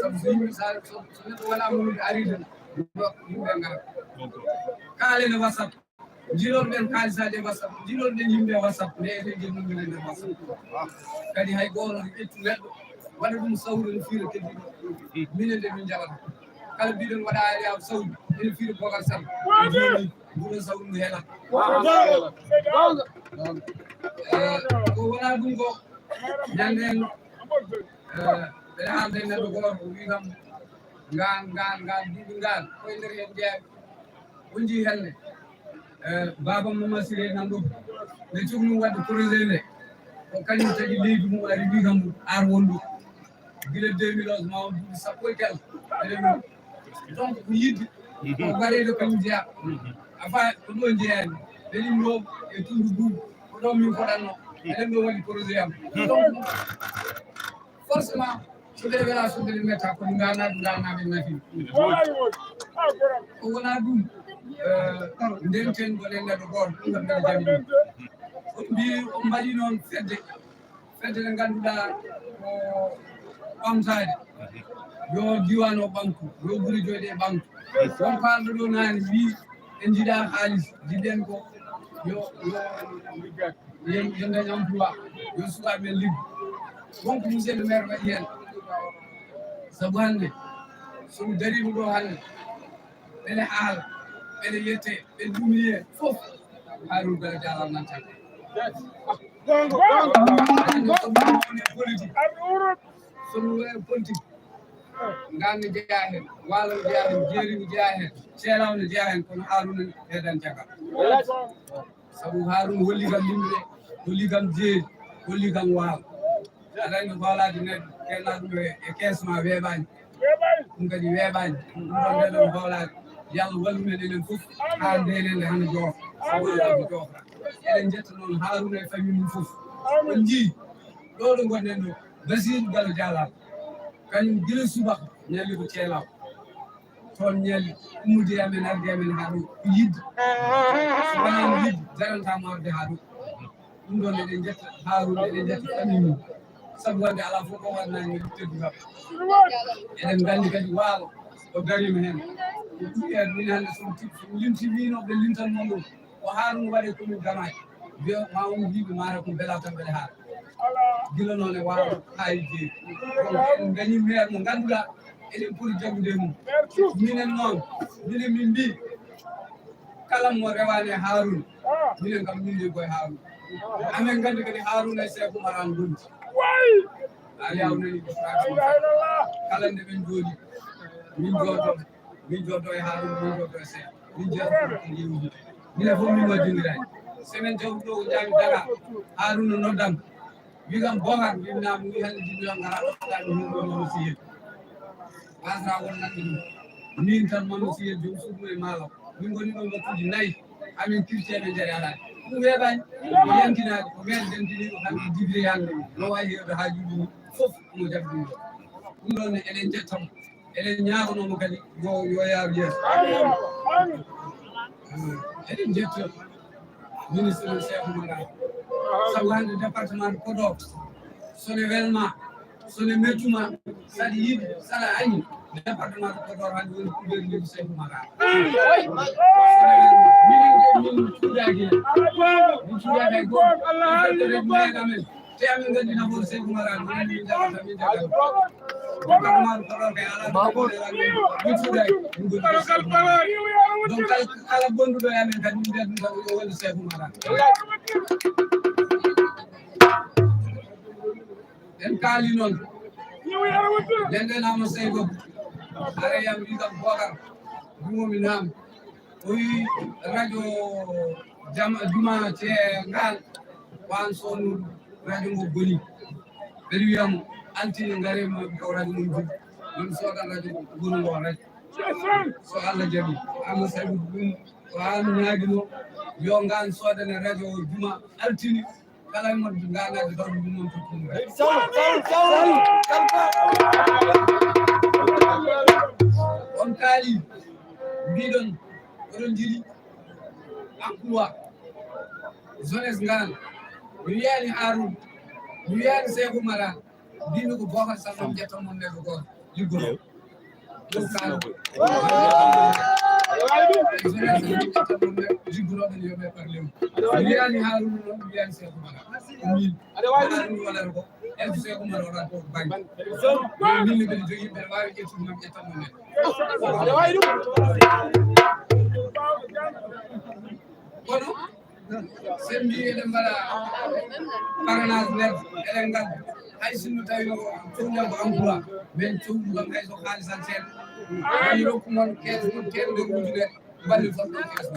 sabu so yimɓe so neɗɗo waɗa munude aride yimɓe ngara kaalene wasap jilol ben kalisaje WhatsApp jilol den yimbe WhatsApp ne e jëm ngi len WhatsApp kadi hay gono ettu neddo wala dum sawru no fiira teddi minen de min jabata kala bidon wada ari am sawru en fiira Bocar Sall bu sawru no hela ko wala dum ko janden be hande neddo goto wi gam ngan dudungal ko nder en jeeɓe wonji helde baba mama sire nan ɗum ɓe cuhnu wadde projet nde ko kañum tagi leydi mum ari wi kam ar wondu gila 2011 ma on duuɓi sappo e kel eɗen donc ko yidde ko waɗede kañum jeeya afa ko ɗo jeeyani eɗin ɗo e tundu buuɓi ko ɗo min foɗatno eɗen ɗo waɗi projet am donc forcément so ɓe wela so ɓeɗe metta kono ganaɓe nafi ko wona ɗum ndenten gonen neɗɗo goto ɗum kam mbeɗa jami ɗum on mbi on mbaɗi noon fedde nde ngannduɗa ko ɓamtade yo diwan o ɓamtu yo ɓuuri joyde e ɓamtu won kalɗo ɗo nani mbi en jiiɗa haalis jiɗɗen ko yo dañ emploi yo sukaɓe men liggo wonko monsieur le maire waɗi hen sabu hannde somi darima ɗo hannde ɓene haala ɓene yette ɓe dumiye fof Harouna Bella Diallo nan tan politique nganne jeeya hen waalo jeeya hen jeerimi jeeya hen ceelawne jeeya hen kono Harouna heedan caggal sabu Harouna holli kam yimɓe holli kam jeeri holli kam waalo aɗa andi hoolade neɗɗo kenna ɗum e kees ma weeɓani ɗum kadi weeɓani ɗum ɗon ndeɗon hoolade yalla wallu men enen fof ha ndenende hande joofa sabuɗo joofa eɗen jetta noon Harouna e famille mum fof on jii ɗo ɗo gonɗen ɗo Basirou Bella Diallo kañum gila subaka ñalli ko ceelaw toon ñalli ummude amen arde amen ha ɗo ko yidde so wonani yidde jarantama arde ha ɗo ɗum ɗon eɗen jetta Harouna eɗen jetta famille mum sabu wonde ala fof ko waɗnani e teddu kam eɗen gandi kadi waalo o darima hen min hannde somi limtiminoɓe limtanno ɗum ko Harouna waɗe commune Gamaji mbiya ma on jiiɓe mara ko bela tan mbeɗa haala gila noon e waalo ha e jeeri en dañi maire mo ngannduɗa eɗen poti jaggude mum minen noon minen min mbi kala mo rewani e Harouna minen kam min de koye Harouna amen gandi kadi Harouna e Cheikh Oumar an gondi a yawnani kala nde ɓen jooɗi min jooɗo e Harouna min jooɗo e Cheikh min jeeto ko yewdi minen fof min waddindirani semaine jawdi ɗo ko jaami Dakar Harouna noddam wi kam Bocar mbimnami wi hannde jibinam ngara ɗoɗaɗi humɗo Mamadou Siyel wasra won nanɗe ɗum min tan Mamadou Siyel joom suudu e maalaw min goni ɗon waktuji 4 amin kirteɓe jaari alani ɗum weeɓani ko yantinade ko men dentiniɗo hannde jibri hannde no wawi hewde haajuji mum fof omo jaɓi ɗum ɗum ɗon eɗen jettamo eɗen ñagonomo kadi yo yaaru yeeso eɗen jetta ministre Cheikh Oumar sabu hannde département de Podor sone welma sone mettuma saɗa yiɗi saɗa añi département de Podor hannde woni kuɓeri leydi Cheikh Oumar min cuuɗaki hen min cuuɗaki hay goto meeɗamen te amin gandi na bol Seydou Maral ni jaga mi jaga Kamar Kamar kay ala babur mi fuday donc kala bondu do amin kan mi den do wal Seydou Maral en kali non den na ma Seydou are yam mi dam Bokar dum mi nam oyi radio juma ce ngal wan sonu radio ngo goni beriyam anti ngare mo ko radio ngo dum so da radio goni ngo rek so Allah jabi am sabu dum wan ngagino yo ngan so da radio juma altini kala mo ngana do dum mo tutum rek on kali bidon oɗon jiɗi emploi jeunesse ngal mi wiyani Haroun mi wiyani Seydou Maral mbimi ko Bocar Sall on ƴetta mon nego goto liggoro ɗum kaalo jeunesse ƴetta mon nego liggoroɓe ne yoɓe par lewru mi wiyani Haroun noon mi wiyani Seydou Maral min Haroun waɗata ko elto Seydou Maral waɗata ko banggue minne ɓeɗe jogui ɓeɗe wawi ƴettude mam ƴetta mon kono sen mbi eɗen mbaɗa parrainage nder eɗen ngadda hay sinno tawi cohluɗen ko emploi min cohlu ɗon hay so haalisan seeɗa ani rokku noon kees ɗum temɗe ujunere mballi fot ɗon kees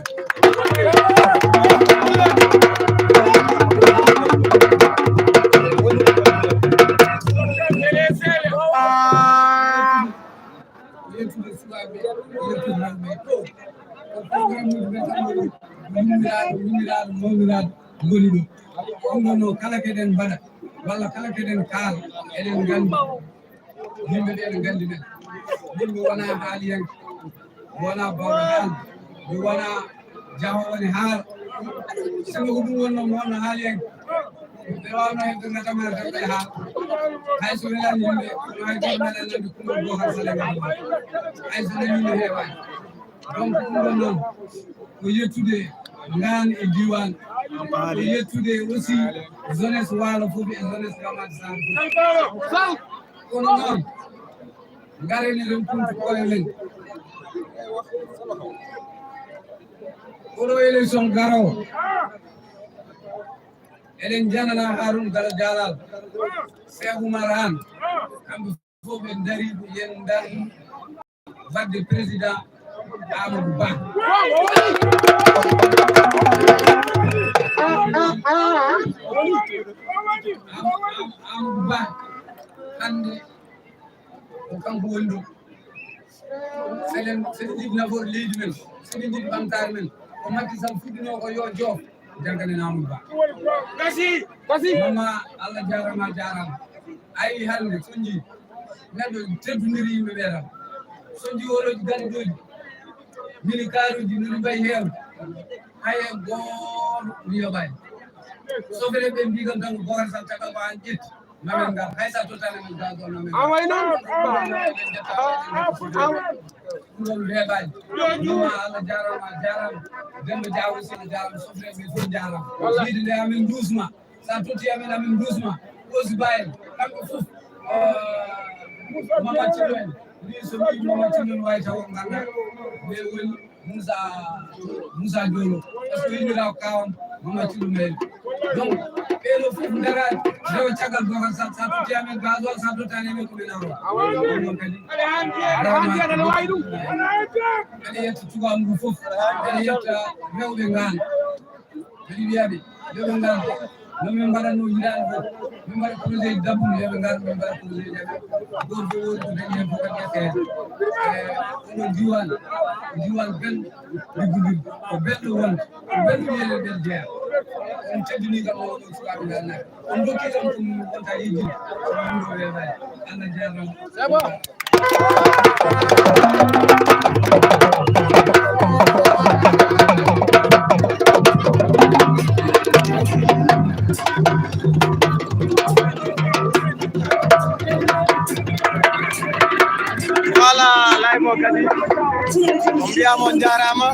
yettude sukaɓe yettude rewɓe ko programme uji ɓe tan yummiraɗo mawmiraɗo goni ɗo ɗum ɗon no kala keɗen mbaɗa walla kala keɗen kaala eɗen gandi yimɓe ɓe eɗen gandi men yimɓe wona haaliyanke wona bawɗo haalde mi wona jaho woni haala sinno ko ɗum wonno mo wonno haaliyanke ɓe wawno hebde ngatamare tan ɓe haala hay so welani yimɓe hay so meɗen nande kumol Bocar Sall hay so nani yimɓe heewani donc ɗum ɗon noon ko yettude ngan e diwan ko yettude aussi jeunesse Waalo fof e jeunesse Gamadi Sall kono noon gareni ren kuntu koye men oɗo élection garowo eɗen janana Haroun Galo Dialal Seydou Maral kamɓe fof ɓe dari ko yen dar badde président Amadou Ba Amadou Ba hande ko kanko woni ɗo seɗen jiɗi nafoore leydi men seɗen jiɗi ɓamtare men ko Macky Sall fuɗɗino ko yo joof jagganen Amadou Ba mama Allah jarama ayi hande so jii neɗɗo teddodiri yimɓe ɓe tan so jii oɗoji ganduɗoji milikaruji nono mbayi heewde hay gooto mi yoɓani sofere ɓe mbi kam tan ko Bocar Sall caggal ko an ƴetti mamen ngar hay sa totale men gago mamen ɗum heeɓani mama Allah jarama Demba Diaw aussi jarama sofere ɓe fof jarama yiide nde amen dusma sa totti amen dusma Ousmane Baye kamɓe fof Mamadou Thilo en ni so wi Mamadou Thilo wawi taw ganda ɓe woni Moussa Diolo par ce que yimɓiraw kawam Mamadou Thilo meɗi donc ɓeɗo fof darani rewa caggal Bocar Sall sa totti amen gasoil sa tottani amen komin awro ɗum kadi aɗa yetta cukamu ngu fof aɗa yetta rewɓe ngan kadi wiyaɓe rewɓe ngan nomin mbaɗatno yiɗani fof min mbaɗa projet ji dabbude yoɓe ngar min mbaɗa projet ji goto fof woni ko dañi hen fof kadi ƴettede oɗo diwan belɗo liggodiri ko belɗo wonde ko belɗo wiyede ɓel jeeya on teddini kam oɗo sukaɓe ngalnaɓe on dokki kam ko wonta yejjide ɗum ɗo weeɓani Allah jarama Voilà, live mo kadi on mbiyama on jarama